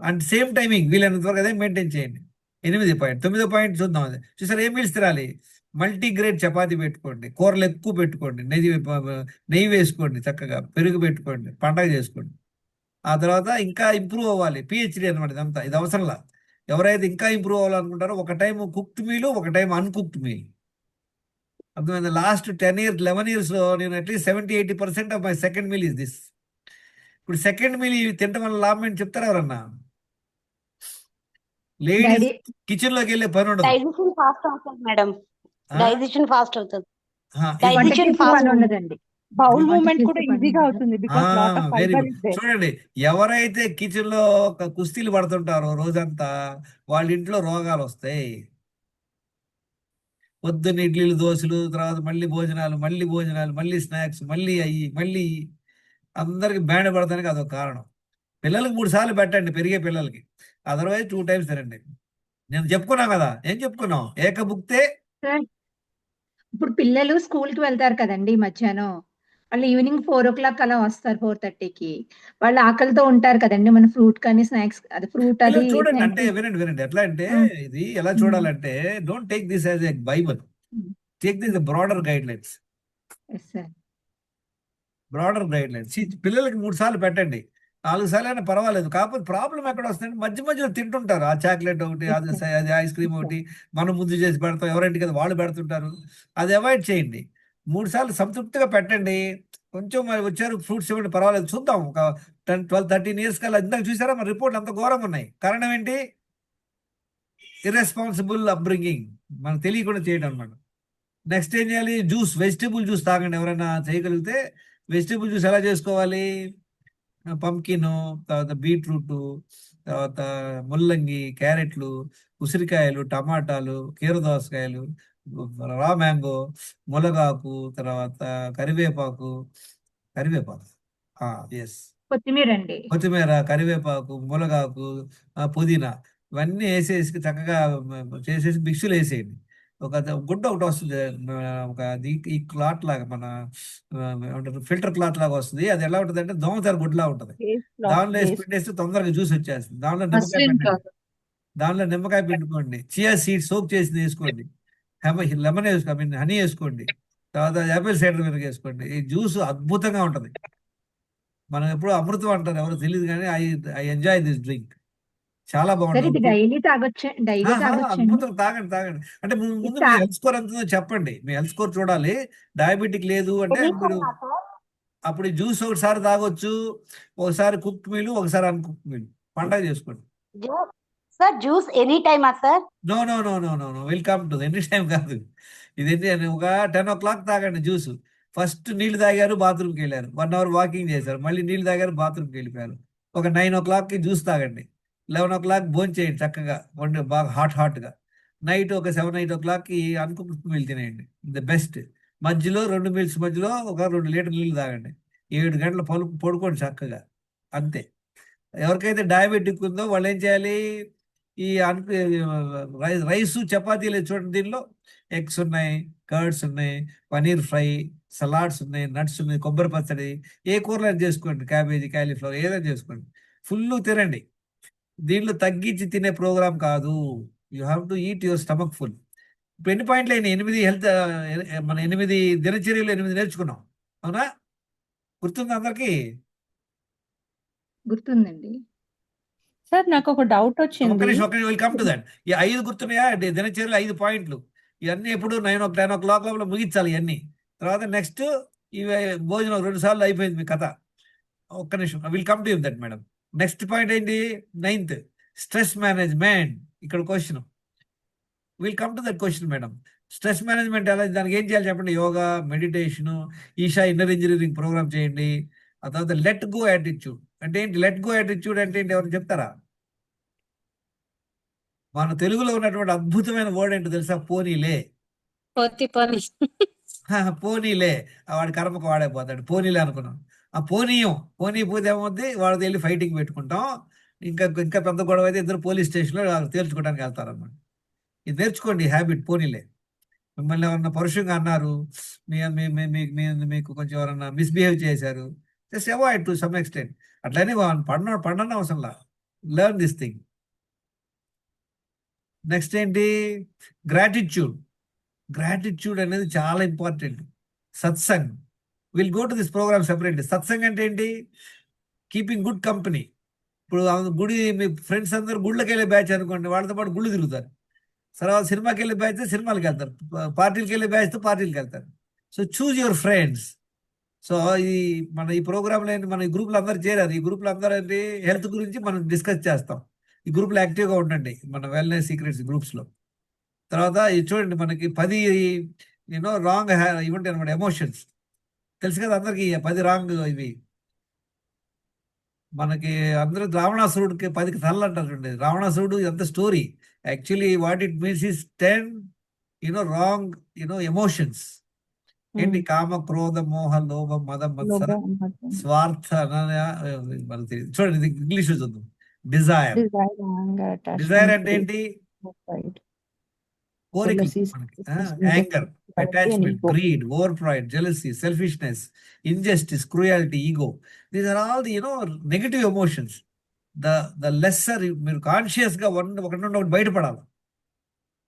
అండ్ సేమ్ టైమింగ్ వీలైనంత వరకు అదే మెయింటైన్ చేయండి. 9 పాయింట్. 9వ పాయింట్ చూద్దాం. అది చూసారు, ఏం మీల్స్ తినాలి? మల్టీగ్రేడ్ చపాతీ పెట్టుకోండి, కూరలు ఎక్కువ పెట్టుకోండి, నెయ్యి వేసుకోండి, చక్కగా పెరుగు పెట్టుకోండి, పండగ చేసుకోండి. ఆ తర్వాత ఇంకా ఇంప్రూవ్ అవ్వాలి, PhD అనమాట ఇదంతా. ఇది అవసరంలా. ఎవరైతే ఇంకా ఇంప్రూవ్ అవ్వాలనుకుంటారో ఒక టైం కుక్డ్ మీల్, ఒక టైం అన్కుక్డ్ మీల్. అర్థమైంది. లాస్ట్ 10 years 11 years లో నేను at least 70-80% of my second meal is this. ఇప్పుడు సెకండ్ మీల్ తినడం వల్ల లాభం ఏంటి చెప్తారా ఎవరన్నా? లేడీస్ డాడీ కిచెన్ లోకి వెళ్ళే పని ఉండదు. డైజెషన్ ఫాస్ట్ అవుతుంది మేడం. ఆ? డైజెషన్ ఫాస్ట్ అవుతుంది. ఆ, వంట డైజెషన్ చేసే ఫాస్ట్ పని ఉండదండి. బౌల్ వంట మూమెంట్ చేసే కూడా పని ఈజీగా ఉండదు. అవుతుంది because lot of very fibre good. Is there. చూడండి, ఎవరైతే కిచెన్ లో ఒక కుస్తీలు పడుతుంటారో రోజంతా, వాళ్ళ ఇంట్లో రోగాలు వస్తాయి. పొద్దున్న ఇడ్లీలు, దోశలు, తర్వాత మళ్ళీ భోజనాలు, మళ్ళీ స్నాక్స్, మళ్ళీ అయ్యి మళ్ళీ ఇయ్యి. అందరికి బ్యాండ్ పడతానికి అదొక కారణం. పిల్లలకి 3 సార్లు పెట్టండి, పెరిగే పిల్లలకి. అదర్వైజ్ 2 times తినండి. నేను చెప్పుకున్నాం కదా, ఏం చెప్పుకున్నాం? ఏకభుక్తే. సార్ ఇప్పుడు పిల్లలు స్కూల్ కి వెళ్తారు కదండి మధ్యాహ్నం. వాళ్ళు ఈవినింగ్ 4 o'clock అలా వస్తారు, 4:30కి. వాళ్ళు ఆకలితో ఉంటారు కదండి. మన ఫ్రూట్ కానీ స్నాక్స్, అది ఫ్రూట్ అది పిల్లలు చూడండి, అంటే snack. వినండి, ఎట్లా అంటే ఇది ఎలా ఉమ్. చూడాలంటే, don't take this as a Bible, take this broader guide lines. Yes, sir. Broader guide lines. పిల్లలకి 3 సార్లు పెట్టండి, 4 సార్లు అయినా పర్వాలేదు. కాకపోతే ప్రాబ్లం ఎక్కడ వస్తుందంటే మధ్యలో తింటుంటారు. ఆ చాక్లెట్ ఒకటి, Yes, అది sir. అది ఐస్ క్రీమ్ Yes, sir. ఒకటి మనం ముందు చేసి పెడతాం, ఎవరింటికి కదా వాళ్ళు పెడుతుంటారు. అది అవాయిడ్ చేయండి. 3 సార్లు సంతృప్తిగా పెట్టండి. కొంచెం మరి వచ్చారు, ఫ్రూట్స్ ఇవ్వండి, పర్వాలేదు. చూద్దాం ఒక 10, 12, 13 years కల్లా. ఇందాక చూసారా మన రిపోర్ట్లు అంత ఘోరంగా ఉన్నాయి. కారణం ఏంటి? ఇర్రెస్పాన్సిబుల్ అప్బ్రింగింగ్, మనకు తెలియకుండా చేయడం అనమాట. నెక్స్ట్ ఏం చేయాలి? జ్యూస్, వెజిటేబుల్ జ్యూస్ తాగండి. ఎవరైనా చేయగలిగితే వెజిటేబుల్ జ్యూస్ ఎలా చేసుకోవాలి? పంకిన్, తర్వాత బీట్రూట్, తర్వాత ముల్లంగి, క్యారెట్లు, ఉసిరికాయలు, టమాటాలు, కీరదోసకాయలు, రా మ్యాంగో, ములగాకు, తర్వాత కరివేపాకు, ఎస్, కొత్తిమీర అండి. కొత్తిమీర, కరివేపాకు, ములగాకు, పుదీనా, ఇవన్నీ వేసేసి చక్కగా చేసేసి మిక్సీలో వేసేయండి. ఒక గుడ్డ ఒకటి వస్తుంది, ఒక ఈ క్లాత్ లాగా, మన ఫిల్టర్ క్లాత్ లాగా వస్తుంది. అది ఎలా ఉంటుంది అంటే దోమతెర గుడ్లా ఉంటుంది. దానిలో వేసి పిండేస్తే తొందరగా జ్యూస్ వచ్చేస్తుంది. దానిలో నిమ్మకాయ పిండుకోండి, చియా సీడ్స్ సోక్ చేసి వేసుకోండి, లెమన్ వేసుకోండి, హనీ వేసుకోండి, తర్వాత యాపిల్ సైడర్ వినర్ వేసుకోండి. ఈ జ్యూస్ అద్భుతంగా ఉంటుంది. మనం ఎప్పుడు అమృతం అంటారు, ఎవరు తెలియదు, కానీ ఐ ఎంజాయ్ దిస్ డ్రింక్. చాలా సార్ ఇది బాగుంటుంది. డైలీ తాగొచ్చండి. అద్భుతం. తాగండి. అంటే ముందు మీ హెల్త్ స్కోర్ ఎంత చెప్పండి. మీ హెల్త్ స్కోర్ చూడాలి. డయాబెటిక్ లేదు అంటే మీరు అప్పుడు జ్యూస్ ఒకసారి తాగొచ్చు, ఒకసారి కుక్ మీల్, ఒకసారి అన్కుక్ మీల్, పండగ చేసుకోండి. సార్ జ్యూస్ ఎనీ టైమా sir? No, welcome to any time కాదు. ఇదేంటి అని ఒక 10 o'clock తాగండి జ్యూస్. ఫస్ట్ నీళ్లు తాగారు, బాత్రూమ్కి వెళ్ళారు, 1 hour వాకింగ్ చేశారు, మళ్ళీ నీళ్లు తాగారు, బాత్రూమ్కి వెళ్ళిపోయారు. ఒక 9 o'clockకి జ్యూస్ తాగండి, 11 o'clock భోజనం చేయండి చక్కగా, వండి బాగా హాట్గా. నైట్ ఒక 7, 8 o'clockకి అన్కుక్డ్ మీల్ తినేయండి, ద బెస్ట్. మధ్యలో 2 మీల్స్ మధ్యలో ఒక 2 లీటర్ నీళ్ళు తాగండి, 7 గంటలు పడుకోండి చక్కగా, అంతే. ఎవరికైతే డయాబెటిక్ ఉందో వాళ్ళు ఏం చేయాలి? ఈ రైస్, చపాతీలు చూడండి, దీనిలో ఎగ్స్ ఉన్నాయి, కర్డ్స్ ఉన్నాయి, పనీర్ ఫ్రై, సలాడ్స్ ఉన్నాయి, నట్స్ ఉన్నాయి, కొబ్బరి పచ్చడి, ఏ కూరలు చేసుకోండి, క్యాబేజీ, కాలీఫ్లవర్, ఏదైనా చేసుకోండి, ఫుల్ తినండి. దీంట్లో తగ్గించి తినే ప్రోగ్రామ్ కాదు. You have to eat your stomach full. ఇప్పుడు ఎన్ని పాయింట్లు అయినాయి? 8 హెల్త్, మన 8 దినచర్యలు 8 నేర్చుకున్నాం, అవునా? గుర్తుంది అందరికి? గుర్తుందండి. సార్ నాకు ఒక డౌట్ ఒక వచ్చింది. నిమిషం, వెల్కమ్ టు దట్. ఈ 5 గుర్తున్నాయా? దినచర్యలు 5 పాయింట్లు. ఇవన్నీ ఎప్పుడు 10 o'clock లోపల ముగించాలి ఇవన్నీ. తర్వాత నెక్స్ట్ ఇవి భోజనం 2 సార్లు అయిపోయింది మీ కథ. ఒక్క నిమిషం, will come to that madam. Next point ఏంటి? 9th, stress management. ఇక్కడ question, will come to that question madam. Stress management ఎలా, దానికి ఏం చేయాలి చెప్పండి? Yoga, meditation, Isha inner engineering program చేయండి. ఆ తర్వాత లెట్ గో యాటిట్యూడ్ అంటే ఏంటి? లెట్ గో యాటిట్యూడ్ అంటే ఏంటి? ఎవరు చెప్తారా? మన తెలుగులో ఉన్నటువంటి అద్భుతమైన వర్డ్ ఏంటో తెలుసా? పోనీలే. పొత్తి పని. పోనీలే, వాడి కర్మకు వాడే పోతాడు, పోనీలే అనుకున్నాం. ఆ పోనీ పోతే ఏమవుద్ది, వాడితో వెళ్ళి ఫైటింగ్ పెట్టుకుంటాం. ఇంకా ఇంకా పెద్ద గొడవ అయితే ఇద్దరు పోలీస్ స్టేషన్లో తేల్చుకోవడానికి వెళ్తారన్నమాట. ఇది నేర్చుకోండి హ్యాబిట్, పోనీలే. మిమ్మల్ని ఎవరన్నా పరుషంగా అన్నారు, మీకు కొంచెం ఎవరన్నా మిస్బిహేవ్ చేశారు, just avoid to some extent. అట్లనే పడన అవసరంలా, లెర్న్ దిస్ థింగ్. నెక్స్ట్ ఏంటి, గ్రాటిట్యూడ్ అనేది చాలా important. Satsang, will go to this programme separately. Satsang అంటే ఏంటి, కీపింగ్ గుడ్ కంపెనీ. ఇప్పుడు గుడి, మీ ఫ్రెండ్స్ అందరూ గుళ్ళకి వెళ్ళే బ్యాచ్ అనుకోండి, వాళ్ళతో పాటు గుళ్ళు తిరుగుతారు. తర్వాత సినిమాకి వెళ్ళే బ్యాచ్ సినిమాలకు వెళ్తారు, పార్టీలకు వెళ్ళే బ్యాచ్తో పార్టీలకు వెళ్తారు. So choose your friends. So ఈ ప్రోగ్రాంలో ఏంటి, మన ఈ గ్రూప్లో అందరూ చేరారు. ఈ గ్రూప్లో అందరూ ఏంటి, హెల్త్ గురించి మనం డిస్కస్ చేస్తాం. ఈ గ్రూప్లో యాక్టివ్గా ఉండండి, మన వెల్నెస్ సీక్రెట్స్ గ్రూప్స్లో. తర్వాత ఇది చూడండి, మనకి 10 రాంగ్ ఇవ్వండి అనమాట, ఎమోషన్స్. తెలుసు కదా అందరికి 10 రాంగ్ ఇవి. మనకి అందరూ రావణాసురుడికి 10 తలలు అంటారు. రావణాసురుడు ఎంత story, actually what it means is 10 wrong emotions. ఏంటి, కామ, క్రోధ, మోహ, లోభ, మద, మత్సర, స్వార్థ. మనకు తెలియదు, చూడండి ఇది ఇంగ్లీష్ చూద్దాం. డిజైర్ అంటే ఏంటి, కోరికలు, anger, attachment, greed, over pride, jealousy, selfishness, injustice, cruelty, ego. These are all the negative emotions. The lesser మీరు కాన్షియస్ గా ఒకటి నుండి ఒకటి బయటపడాలి.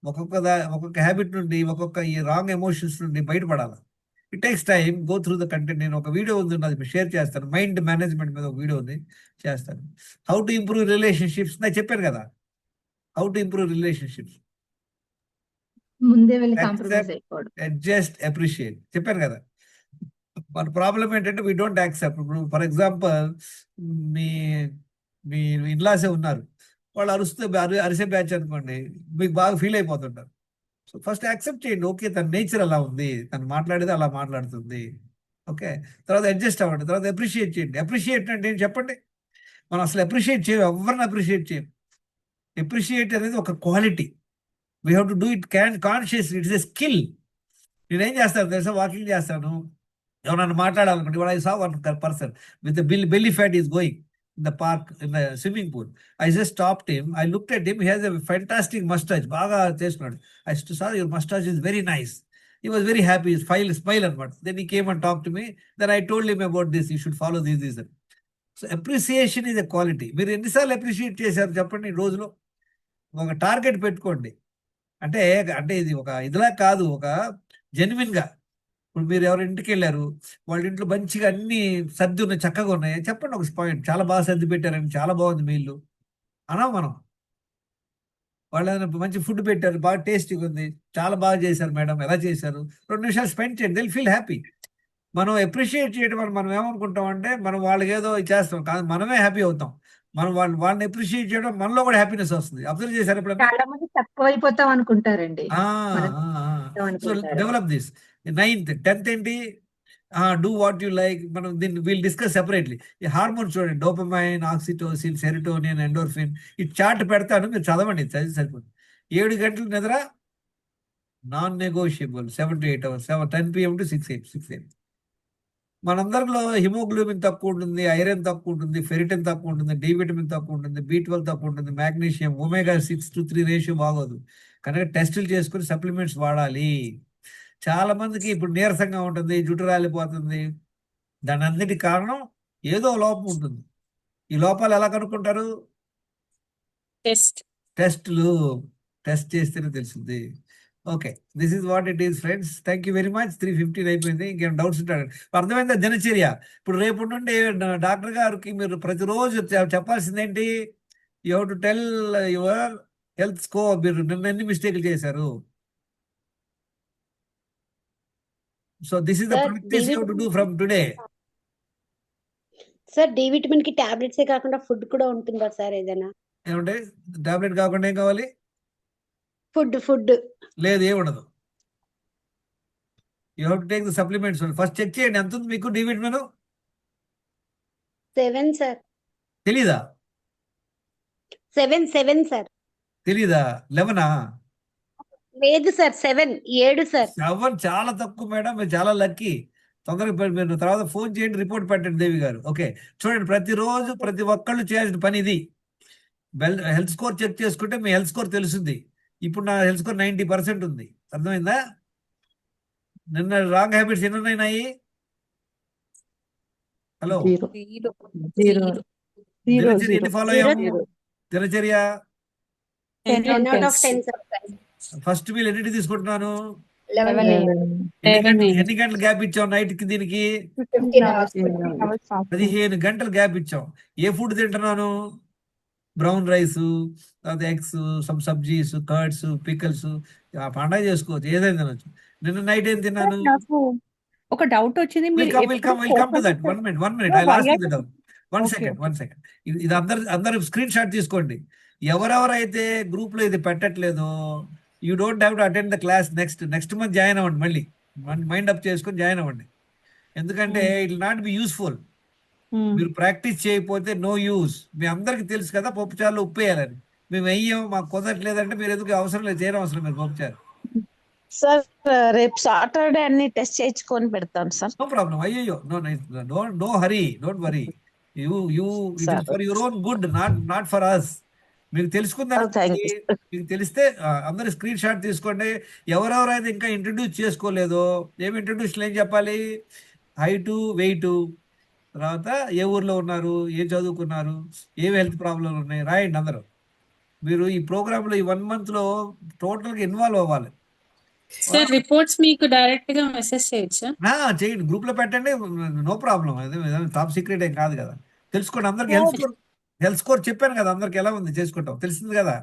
ఒక్కొక్క హ్యాబిట్ నుండి, ఒక్కొక్క ఈ రాంగ్ ఎమోషన్స్ నుండి బయటపడాలి. It takes time, go through the content. నేను ఒక వీడియో ఉంది, అది షేర్ చేస్తాను. మైండ్ మేనేజ్మెంట్ మీద ఒక వీడియో ఉంది, చేస్తాను. హౌ టు ఇంప్రూవ్ రిలేషన్షిప్స్, నేను చెప్పాను కదా, హౌ టు ఇంప్రూవ్ రిలేషన్షిప్స్. ముందే వెళ్ళి కాంప్రమైజ్ అయిపోవడం. జస్ట్ అప్రిషియేట్, చెప్పాను కదా. మన ప్రాబ్లం ఏంటంటే వీ డోంట్ యాక్సెప్ట్. ఇప్పుడు ఫర్ ఎగ్జాంపుల్, మీ మీ ఇన్లాసే ఉన్నారు, వాళ్ళు అరిసే బ్యాచ్ అనుకోండి, మీకు బాగా ఫీల్ అయిపోతుంటారు. సో ఫస్ట్ యాక్సెప్ట్ చేయండి, ఓకే తన నేచర్ అలా ఉంది, తను మాట్లాడేది అలా మాట్లాడుతుంది, ఓకే. తర్వాత అడ్జస్ట్ అవ్వండి, తర్వాత అప్రిషియేట్ చేయండి. అప్రిషియేట్ అంటే ఏంటి చెప్పండి. మనం అసలు అప్రిషియేట్ చేయం, ఎవరిని అప్రిషియేట్ చేయం. అప్రిషియేట్ అనేది ఒక quality. We have to do it consciously, it's a skill. నేనేం చేస్తాను తెలుసా, వాకింగ్ చేస్తాను, ఎవరన్నా మాట్లాడాలనుకోండి, I saw one person with belly fat is going in the park, in the swimming pool. I just stopped him, I looked at him, he has a fantastic mustache, బాగా చేసుకున్నాడు. I saw your mustache is very nice. He was very happy, his smile అనమాట. Then he came and talked to me, then I told him about this, you should follow this. So appreciation is a quality. మీరు ఎన్నిసార్లు appreciate చేశారు చెప్పండి రోజులో. ఒక target పెట్టుకోండి. అంటే ఇది ఒక ఇదిలా కాదు, ఒక జెన్యున్ గా. ఇప్పుడు మీరు ఎవరి ఇంటికి వెళ్ళారు, వాళ్ళ ఇంట్లో మంచిగా అన్ని సర్ది ఉన్నాయి, చక్కగా ఉన్నాయి, చెప్పండి ఒక పాయింట్, చాలా బాగా సర్ది పెట్టారని, చాలా బాగుంది మీ ఇల్లు అనా. మనం వాళ్ళు ఏదైనా మంచి ఫుడ్ పెట్టారు, బాగా టేస్టీగా ఉంది, చాలా బాగా చేశారు మేడం, ఎలా చేశారు, 2 నిమిషాలు స్పెండ్ చేయండి, దిల్ ఫీల్ హ్యాపీ. మనం అప్రిషియేట్ చేయడం వల్ల మనం ఏమనుకుంటాం అంటే, మనం వాళ్ళకి ఏదో చేస్తాం కాదు, మనమే హ్యాపీ అవుతాం. మనం వాళ్ళని అప్రిషియేట్ చేయడం మనలో కూడా హ్యాపీనెస్ వస్తుంది. అబ్జర్వ్ చేశారు ఎప్పుడైనా? చాలా మంది తక్కువ అయిపోతాం అనుకుంటారండి. So develop this. 9th 10th ఏంటి, డూ వాట్ యు లైక్. మనం దీన్ని వీల్ డిస్కస్ సెపరేట్లీ. ఈ హార్మోన్స్ చూడండి, డోపమైన్, ఆక్సిటోసిన్, సెరోటోనిన్, ఎండోర్ఫిన్. ఈ చార్ట్ పెడతాను, మీరు చదవండి, చదివి సరిపోతుంది. 7 గంటలు నిద్ర non negotiable, 7 to 8 hours, 10 PM to 6 AM. మనందరిలో హిమోగ్లోబిన్ తక్కువ ఉంటుంది, ఐరన్ తక్కువ ఉంటుంది, ఫెరిటిన్ తక్కువ ఉంటుంది, డి విటమిన్ తక్కువ ఉంటుంది, B12 తక్కువ ఉంటుంది, మాగ్నీషియం, ఒమేగా 6:3 రేషియో బాగోదు. కనుక టెస్టులు చేసుకుని సప్లిమెంట్స్ వాడాలి. చాలా మందికి ఇప్పుడు నీరసంగా ఉంటుంది, జుట్టు రాలిపోతుంది. దాని అన్నిటి కారణం ఏదో లోపం ఉంటుంది. ఈ లోపాలు ఎలా కనుక్కుంటారు? టెస్ట్ చేస్తేనే తెలుస్తుంది. Okay, this is what it is friends. Thank you very much. 3:15 అయిపోయింది. ఇంకేం డౌట్స్ ఉంటాడు? అర్థమైందా దినచర్య? ఇప్పుడు రేపు నుండి డాక్టర్ గారికి మీరు ప్రతిరోజు చెప్పాల్సిందేంటి? You have to tell your health score. మీరు నిన్న ఎన్ని మిస్టేక్లు చేశారు? So this is the practice you have to do from today. Sir, D vitamin కి టాబ్లెట్సే కాకుండా ఫుడ్ కూడా ఉంటుందా సార్ ఏదైనా? ఏమంటే టాబ్లెట్ కాకుండా ఏం కావాలి? ఫుడ్ లేదు, ఏ ఉండదు. You have to take the supplements. First check చేయండి ఎంత ఉంది మీకు డి విటమిన్. 7 సార్. తెలీదా? 7 సార్. తెలీదా? 11ఆ? లేదు సార్ 7 7 సార్. 7 చాలా తక్కువ మేడం, మీరు చాలా లక్కీ. తొందరగా మీరు తర్వాత ఫోన్ చేయండి, రిపోర్ట్ పెట్టండి దేవి గారు. ఓకే, చూడండి, ప్రతిరోజు ప్రతి ఒక్కళ్ళు చేయాల్సిన పని ఇది. హెల్త్ స్కోర్ చెక్ చేసుకుంటే మీ హెల్త్ స్కోర్ తెలుస్తుంది. ఇప్పుడు నా హెల్త్ స్కోర్ 90% ఉంది. అర్థమైందా? నిన్న రాంగ్ హ్యాబిట్స్ ఎన్ని ఉన్నాయి? హలో, దినచర్య ఎన్ని ఫాలో అయ్యాము? దినచర్య 10 out of 10 sir. First meal ఎన్నింటి తీసుకుంటున్నాను? 11 ఎన్ని గంటలు గ్యాప్ ఇచ్చాం నైట్ కి? దీనికి 15 hours. 15 గంటలు గ్యాప్ ఇచ్చాం. ఏ ఫుడ్ తింటున్నాను? బ్రౌన్ రైస్, తర్వాత ఎగ్స్, సమ్ సబ్జీస్, కర్డ్స్, పికల్స్. పండగ చేసుకోవచ్చు, ఏదైనా తినొచ్చు. నిన్న నైట్ ఏం తిన్నాను? నాకు ఒక డౌట్ వచ్చింది. మీరు We'll come to that. One minute. I'll ask you the doubt. One second. ఇది అందరు స్క్రీన్ షాట్ తీసుకోండి. ఎవరెవరైతే గ్రూప్ లో ఇది పెట్టట్లేదో, you don't have to attend the class. Next month join అవ్వండి. మళ్ళీ మైండ్ అప్ చేసుకొని జాయిన్ అవ్వండి. ఎందుకంటే it will not be useful. మీరు ప్రాక్టీస్ చేయకపోతే నో యూజ్. మీ అందరికి తెలుసు కదా పప్పుచారులో ఉప్పు వేయాలని. మేము వెయ్యం, మాకు కుదరట్లేదంటే మీరు ఎందుకు అవసరం లేదు, చేయడం అవసరం లేదు పప్పుచారు. సార్ రేపు సాటర్డే అన్ని టెస్ట్ చేయించుకొని పెడతాను సార్. No problem. అయ్యో, no hurry, don't worry. It is for your own good, not for us. మీకు తెలుసుకుందానికి మీకు తెలిస్తే అందరు స్క్రీన్ షాట్ తీసుకోండి. ఎవరెవరైతే ఇంకా ఇంట్రడ్యూస్ చేసుకోలేదో, ఏం చెప్పాలి? హైటు, వెయిట్, తర్వాత ఏ ఊర్లో ఉన్నారు, ఏం చదువుకున్నారు, ఏమి హెల్త్ ప్రాబ్లమ్లు ఉన్నాయి రాయండి అందరూ. మీరు ఈ ప్రోగ్రామ్ లో ఈ 1 month లో టోటల్ గా ఇన్వాల్వ్ అవ్వాలి. సార్ రిపోర్ట్స్ మీకు డైరెక్ట్ గా మెసేజ్ చేయొచ్చా? చేయండి, గ్రూప్ లో పెట్టండి, నో ప్రాబ్లం. అదే టాప్ సీక్రెట్ ఏం కాదు కదా. తెలుసుకోండి అందరికి. హెల్త్ స్కోర్ చెప్పాను కదా అందరికి, ఎలా ఉంది చేసుకుంటాం, తెలిసింది కదా.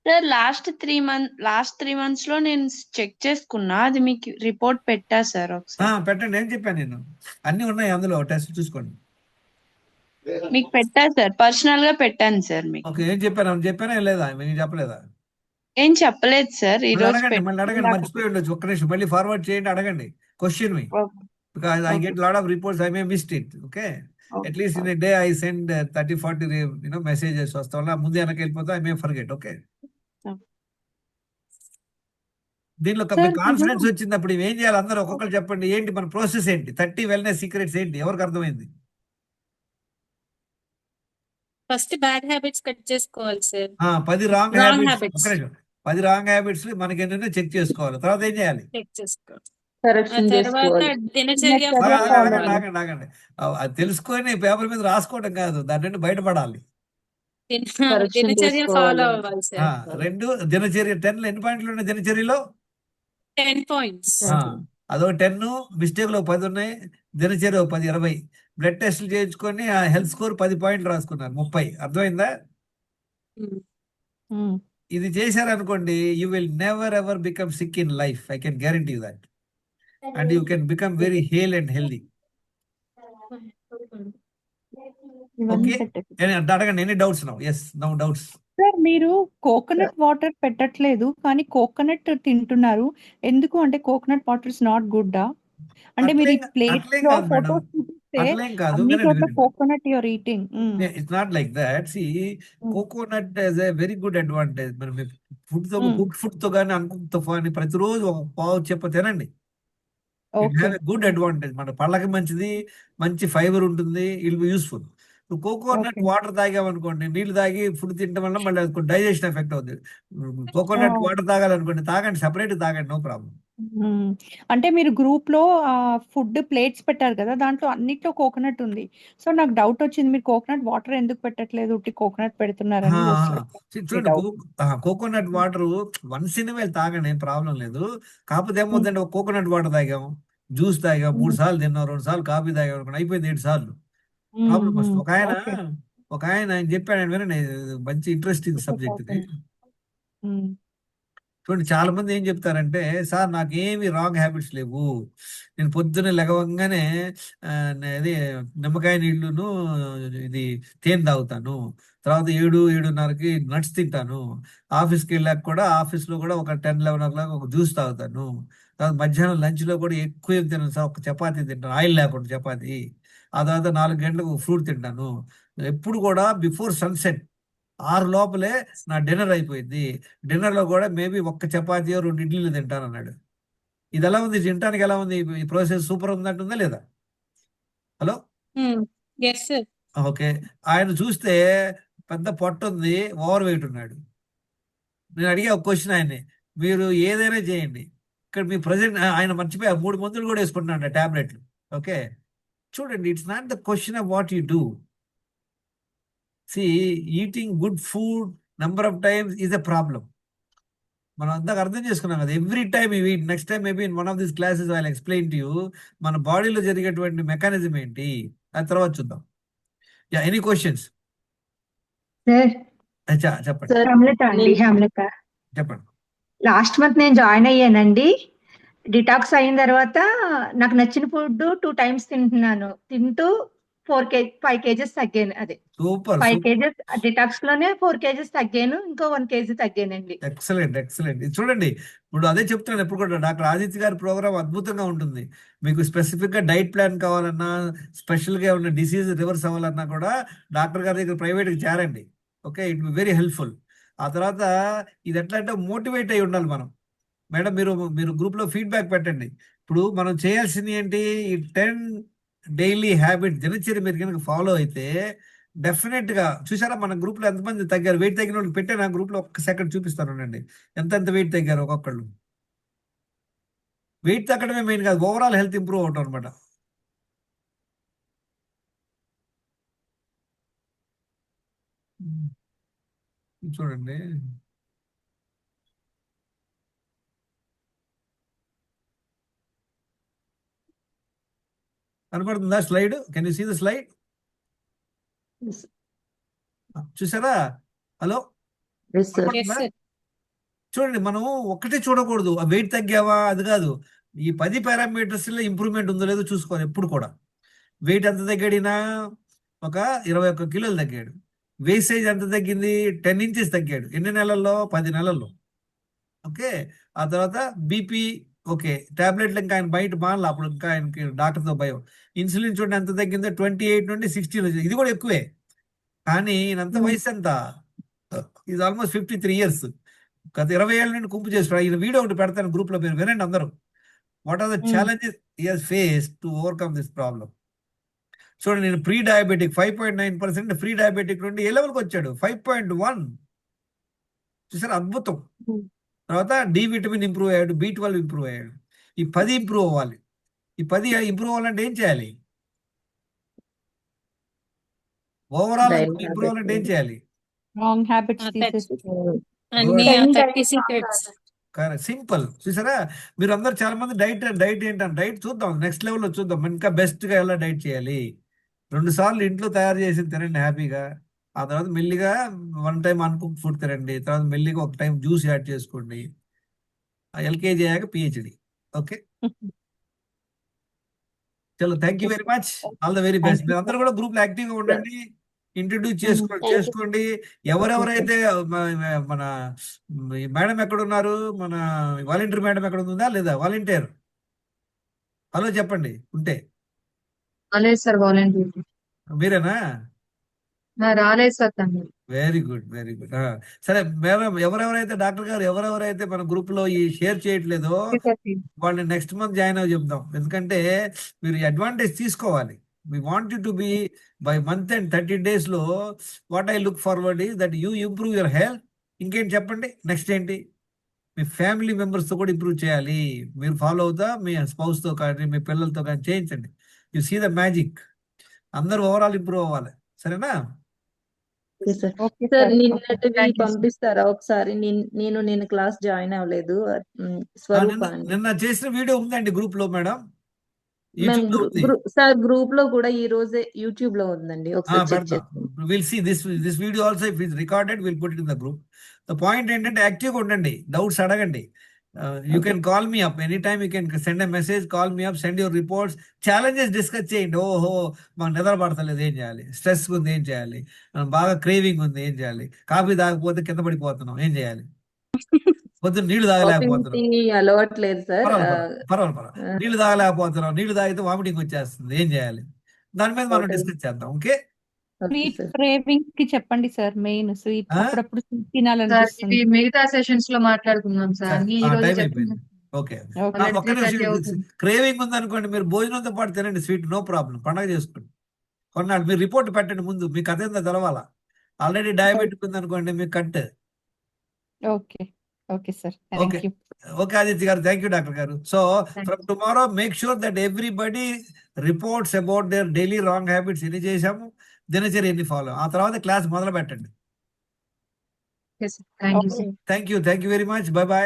సార్ లాస్ట్ 3 months లో నేను చెక్ చేసుకున్నా, అది మీకు రిపోర్ట్ పెట్టా సార్ ఒకసారి. పెట్టండి, ఏం చెప్పాను నేను, అన్ని ఉన్నాయి అందులో, టెస్ట్ చూసుకోండి. మీకు పెట్టా సార్, పర్సనల్ గా పెట్టాను సార్ మీకు. ఓకే, ఏం చెప్పానా లేదా? మీకు చెప్పలేదా? ఏం చెప్పలేదు సార్. ఈ రోజు మళ్ళీ అడగండి, మర్చిపోయి ఉండొచ్చు. ఒక్క నిమిషం మళ్ళీ ఫార్వర్డ్ చేయండి, అడగండి question me. Because I get lot of reports, I may missed it. Okay, at least in a day I send 30-40 messages. వస్తా ముందు వెనక వెళ్ళిపోతా, I may forget. Okay, దీనిలో కాన్ఫిడెన్స్ వచ్చినప్పుడు ఏం చేయాలి? అందరూ ఒక్కొక్కరు చెప్పండి, ఏంటి మన ప్రాసెస్ ఏంటి? 30 వెల్నెస్ సీక్రెట్స్ ఏంటి? ఎవరికి అర్థమైంది? ఫస్ట్ బ్యాడ్ హ్యాబిట్స్ కట్ చేసుకోవాలి sir. 10 wrong habits. 10 wrong habits మనకి ఏంటంటే చెక్ చేసుకోవాలి. తర్వాత ఏం చేయాలి? చెక్ చేసుకోవాలి. తర్వాత దినచర్య ఆగండి. అది తెలుసుకొని పేపర్ మీద రాసుకోవడం కాదు, దాని నుండి బయటపడాలి. దినచర్య ఫాలో అవ్వాలి సార్. 2 దినచర్య 10 ఎన్ని పాయింట్లు ఉన్నాయి దినచర్యలో? 10 points. అదో 10, మిస్టేక్ లో 10 ఉన్నాయి, దినచర్య 10, 20. బ్లడ్ టెస్ట్లు చేయించుకొని ఆ హెల్త్ స్కోర్ 10 పాయింట్లు రాసుకున్నారు, 30. అర్థమైందా? ఇది చేశారనుకోండి, you will never ever become sick in life. I can guarantee you that. And you can become very hale and healthy. Okay, అడగండి, any doubts now? Yes, now doubts. Sir మీరు coconut water పెట్టట్లేదు కానీ coconut తింటున్నారు, ఎందుకు? అంటే coconut water is not good అంటే మీరు plate లో ఫోటోస్ చూపిస్తే అన్ని చోట్ల coconut you're eating. It's not like that. See, coconut is a very good advantage. మనం ఫుడ్ తో కానీ అన్కుక్ తో కానీ ప్రతిరోజు ఒక పావు చెప్ప తినండి. గుడ్ అడ్వాంటేజ్, మన పళ్ళకి మంచిది, మంచి ఫైబర్ ఉంటుంది, it be useful. Coconut water తాగామనుకోండి, నీళ్లు తాగి ఫుడ్ తినడం వల్ల మళ్ళీ డైజెషన్ ఎఫెక్ట్ అవుతుంది. కోకోనట్ వాటర్ తాగాలనుకోండి, తాగండి, సపరేట్ తాగండి, నో ప్రాబ్లం. అంటే మీరు గ్రూప్ లో ఫుడ్ ప్లేట్స్ పెట్టారు కదా, దాంట్లో అన్నిట్లో కోకోనట్ ఉంది. సో నాకు డౌట్ వచ్చింది, మీరు కోకోనట్ వాటర్ ఎందుకు పెట్టట్లేదు, ఉట్టి కోకోనట్ పెడుతున్నారని. చూడండి, coconut water once in while తాగండి, ఏం ప్రాబ్లం లేదు. కాకపోతే ఏమవుతుందంటే, ఒక కోకోనట్ వాటర్ తాగాం, జ్యూస్ తాగాం, 3 సార్లు తిన్నాం, 2 సార్లు కాఫీ తాగాం అనుకోండి, అయిపోయింది 7 సార్లు. ప్రాబ్లం వస్తుంది. ఒక ఆయన చెప్పాడు, ఆయన వినండి, మంచి ఇంట్రెస్టింగ్ సబ్జెక్ట్ ఇది. చూడండి, చాలా మంది ఏం చెప్తారంటే, సార్ నాకేమి రాంగ్ హ్యాబిట్స్ లేవు, నేను పొద్దున్నే లెగవంగానే అది నిమ్మకాయ నీళ్లును ఇది తేనె తాగుతాను, తర్వాత 7-7:30కి నట్స్ తింటాను, ఆఫీస్కి వెళ్ళాక కూడా ఆఫీస్లో కూడా ఒక 10-11 o'clock ఒక జ్యూస్ తాగుతాను, తర్వాత మధ్యాహ్నం లంచ్లో కూడా ఎక్కువ ఏం తిన్నాను సార్, ఒక చపాతీ తింటాను, ఆయిల్ లేకుండా చపాతీ, ఆ తర్వాత 4 గంటలకు ఫ్రూట్ తింటాను, ఎప్పుడు కూడా బిఫోర్ సన్సెట్ 6 లోపలే నా డిన్నర్ అయిపోయింది. డిన్నర్లో కూడా మేబీ ఒక్క చపాతీయో 2 ఇడ్లీలు తింటాను అన్నాడు. ఇది ఎలా ఉంది? తినడానికి ఎలా ఉంది? ఈ ప్రాసెస్ సూపర్ ఉందంటుందా లేదా? Hello, yes sir. ఓకే. ఆయన చూస్తే పెద్ద పొట్ట ఉంది, ఓవర్ వెయిట్ ఉన్నాడు. నేను అడిగే ఒక క్వశ్చన్ ఆయన్ని, మీరు ఏదైనా చేయండి, ఇక్కడ మీ ప్రజెంట్ ఆయన మర్చిపోయా 3 మందులు కూడా వేసుకుంటున్నాడు టాబ్లెట్లు. ఓకే, చూడండి, it's not the question of what you do. See, eating good food number of times is a problem. మనం అందాక అర్థం చేసుకున్నాం కదా, every time you eat, next time maybe in one of this classes I explain to you మన బాడీలో జరిగేటువంటి mechanism ఏంటి, ఆ తర్వాత చూద్దాం. Yeah, any questions? సార్ చెప్పండి. హేమలత అండి, హేమలత. చెప్పండి. లాస్ట్ మంత్ నేను జాయిన్ అయ్యానండి. డిటాక్స్ అయిన తర్వాత నాకు నచ్చిన ఫుడ్ 2 times తింటున్నాను. తింటూ 5 kgs తగ్గాను. అదే సూపర్ 5 సూపర్, kgs డిటాక్స్ లోనే 4 kgs తగ్గాను. ఇంకో 1 kg తగ్గానండి. Excellent excellent. ఇది చూడండి, ఇప్పుడు అదే చెప్తున్నాను ఎప్పుడు కూడా, డాక్టర్ ఆదిత్య గారి ప్రోగ్రామ్ అద్భుతంగా ఉంటుంది. మీకు స్పెసిఫిక్ గా డైట్ ప్లాన్ కావాలన్నా, స్పెషల్ గా ఉన్న డిసీజ్ రివర్స్ అవ్వాలన్నా కూడా డాక్టర్ గారి దగ్గర ప్రైవేట్ కి చేరండి. Okay, it be very helpful. ఆ తర్వాత ఇది ఎట్లా అంటే మోటివేట్ అయి ఉండాలి మనం. మేడం, మీరు గ్రూప్ లో ఫీడ్బ్యాక్ పెట్టండి. ఇప్పుడు మనం చేయాల్సింది ఏంటి? ఈ 10 డైలీ హ్యాబిట్ దినచర్య మీరు కనుక ఫాలో అయితే డెఫినెట్ గా, చూసారా మన గ్రూప్ లో ఎంతమంది తగ్గారు? వెయిట్ తగ్గిన వాళ్ళకి పెట్టాను ఆ గ్రూప్ లో, ఒక్క సెకండ్ చూపిస్తాను అండి ఎంత వెయిట్ తగ్గారు ఒక్కొక్కళ్ళు. వెయిట్ తగ్గడమే మెయిన్ కాదు, ఓవరాల్ హెల్త్ ఇంప్రూవ్ అవటం అనమాట. చూడండి, కనపడుతుందా slide? Can you see the slide? చూసారా? హలో, ఎస్ కనపడుతుందా? సార్. చూడండి, మనం ఒక్కటే చూడకూడదు, ఆ వెయిట్ తగ్గావా అది కాదు, ఈ 10 పారామీటర్స్ లో ఇంప్రూవ్మెంట్ ఉందో లేదో చూసుకోవాలి ఎప్పుడు కూడా. వెయిట్ ఎంత తగ్గాడినా ఒక 21 కిలోలు తగ్గాడు. వేస్ట్ సైజ్ ఎంత తగ్గింది? 10 inches తగ్గాడు. ఎన్ని నెలల్లో? 10 నెలల్లో. ఓకే, ఆ తర్వాత బీపీ ఓకే, టాబ్లెట్లు ఇంకా ఆయన బయట మానలా, అప్పుడు ఇంకా ఆయనకి డాక్టర్తో భయం. ఇన్సులిన్ చూడండి ఎంత తగ్గిందో, 28 నుండి 16 వచ్చింది. ఇది కూడా ఎక్కువే, కానీ ఈయనంత వయసు ఎంత? ఇది ఆల్మోస్ట్ 53 years. గత 20 ఏళ్ళ నుండి కుంపు చేస్తున్నాడు. ఈయన వీడియో ఒకటి పెడతాను గ్రూప్ లో, మీరు వినండి అందరూ. What are the challenges he has face to overcome this problem. చూడండి, నేను ప్రీ డయాబెటిక్ 5.9%, ఫ్రీ డయాబెటిక్ నుండి ఏ లెవెల్కి వచ్చాడు? 5.1. చూసారు, అద్భుతం. తర్వాత డి విటమిన్ ఇంప్రూవ్ అయ్యాడు, B12 ఇంప్రూవ్ అయ్యాడు. ఈ 10 ఇంప్రూవ్ అవ్వాలి. ఈ 10 ఇంప్రూవ్ అవ్వాలంటే ఏం చేయాలి? ఓవరాల్ ఇంప్రూవ్ అవ్వాలంటే ఏం చేయాలి? రాంగ్ హ్యాబిట్స్ తీసేసి అన్ని 30 secrets. సింపుల్. చూసారా, మీరు అందరు చాలా మంది డైట్ ఏంటంటే, డైట్ చూద్దాం, నెక్స్ట్ లెవెల్లో చూద్దాం, ఇంకా బెస్ట్ గా ఎలా డైట్ చేయాలి. 2 సార్లు ఇంట్లో తయారు చేసి తినండి హ్యాపీగా. ఆ తర్వాత మెల్లిగా 1 time అన్కుక్ ఫుడ్ తినండి. తర్వాత మెల్లిగా ఒక టైం జ్యూస్ యాడ్ చేసుకోండి. LKG అయ్యాక PhD. ఓకే, చలో, thank you very much, all the very best. మీరు అందరూ కూడా గ్రూప్ లో యాక్టివ్ గా ఉండండి, ఇంట్రడ్యూస్ చేసుకోండి. ఎవరెవరైతే మన మేడం ఎక్కడ ఉన్నారు, మన వాలంటీర్ మేడం ఎక్కడ ఉందా లేదా? వాలంటీర్ హలో చెప్పండి ఉంటే. రాలేదు సార్, వాలంటీర్ మీరేనా? రాలేదు సార్ తను. Very good very good. సరే మేడం, ఎవరెవరైతే డాక్టర్ గారు ఎవరెవరైతే మన గ్రూప్ లో ఈ షేర్ చేయట్లేదో వాళ్ళని నెక్స్ట్ మంత్ జాయిన్ అవ్వ చెప్దాం. ఎందుకంటే మీరు అడ్వాంటేజ్ తీసుకోవాలి. we want you to be by month and 30 days లో what I look forward is that you improve your health. ఇంకేంటి చెప్పండి, నెక్స్ట్ ఏంటి? మీ ఫ్యామిలీ మెంబర్స్ తో కూడా ఇంప్రూవ్ చేయాలి. మీరు ఫాలో అవుతా మీ స్పౌస్ తో కానీ మీ పిల్లలతో కానీ చేయించండి. You see the magic. అందరూ ఓవరాల్ ఇంప్రూవ్ అవ్వాలి. సరేనా? సార్ నిన్నటివి పంపిస్తారా ఒకసారి? నేను క్లాస్ జాయిన్ అవ్వలేదు. స్వరూప నిన్న చేసిన వీడియో ఉందండి గ్రూప్ లో మేడం. సార్ గ్రూప్ లో కూడా ఈ రోజే యూట్యూబ్ లో ఉందండి, ఒకసారి చెక్ చేస్తాను. Will see this video also, if it's recorded will put it in the group. The point ఏంటంటే యాక్టివ్గా ఉండండి, డౌట్స్ అడగండి. You can call me up any time, you can send a message, call me up, send your reports, challenges discuss చేయండి. ఓహో మాకు నిద్ర పడతలేదు ఏం చేయాలి, స్ట్రెస్ ఉంది ఏం చేయాలి, బాగా క్రేవింగ్ ఉంది ఏం చేయాలి, కాఫీ తాగకపోతే కింద పడిపోతున్నాం ఏం చేయాలి, పొద్దున్న నీళ్లు తాగలేకపోతున్నాం, అలవాట్లేదు సార్, పర్వాలేదు నీళ్లు తాగలేకపోతున్నాం, నీళ్లు తాగితే వామిటింగ్ వచ్చేస్తుంది ఏం చేయాలి, దాని మీద మనం డిస్కస్ చేద్దాం. Okay, sweet sir. క్రేవింగ్స్ కి చెప్పండి సార్. మెయిన్ స్వీట్ ఆ? అప్పుడప్పుడు స్వీట్ సార్ ఇది తినాలనిపిస్తుంది. మిగతా సెషన్స్ లో మాట్లాడుకుందాం సార్. సరే, ఈ రోజు టైం చెప్పండి. అయిపోయింది. Okay, okay. ఆల్రెడీ ఒక్క 3:30 నిమిషం. అవుతుంది. క్రేవింగ్ ఉందనుకోండి, మీరు భోజనంతో పాటు తినండి స్వీట్, నో ప్రాబ్లం, పండగ చేసుకోండి. కొన్నాళ్ళు మీరు రిపోర్ట్ పెట్టండి ముందు, మీకు కథ ఏందో తెలవాలా. ఆల్రెడీ డయాబెటిక్ ఉందనుకోండి, మీకు cut. Okay okay sir. Okay, thank you. Okay Aditya గారు, థ్యాంక్ యూ డాక్టర్ గారు. So from tomorrow make sure that everybody reports about their daily wrong habits, ఎన్ని చేశాము, దినచర్య ఎన్ని ఫాలో, ఆ తర్వాత క్లాస్ మొదలు పెట్టండి. Thank you sir. Thank you very much. Bye bye.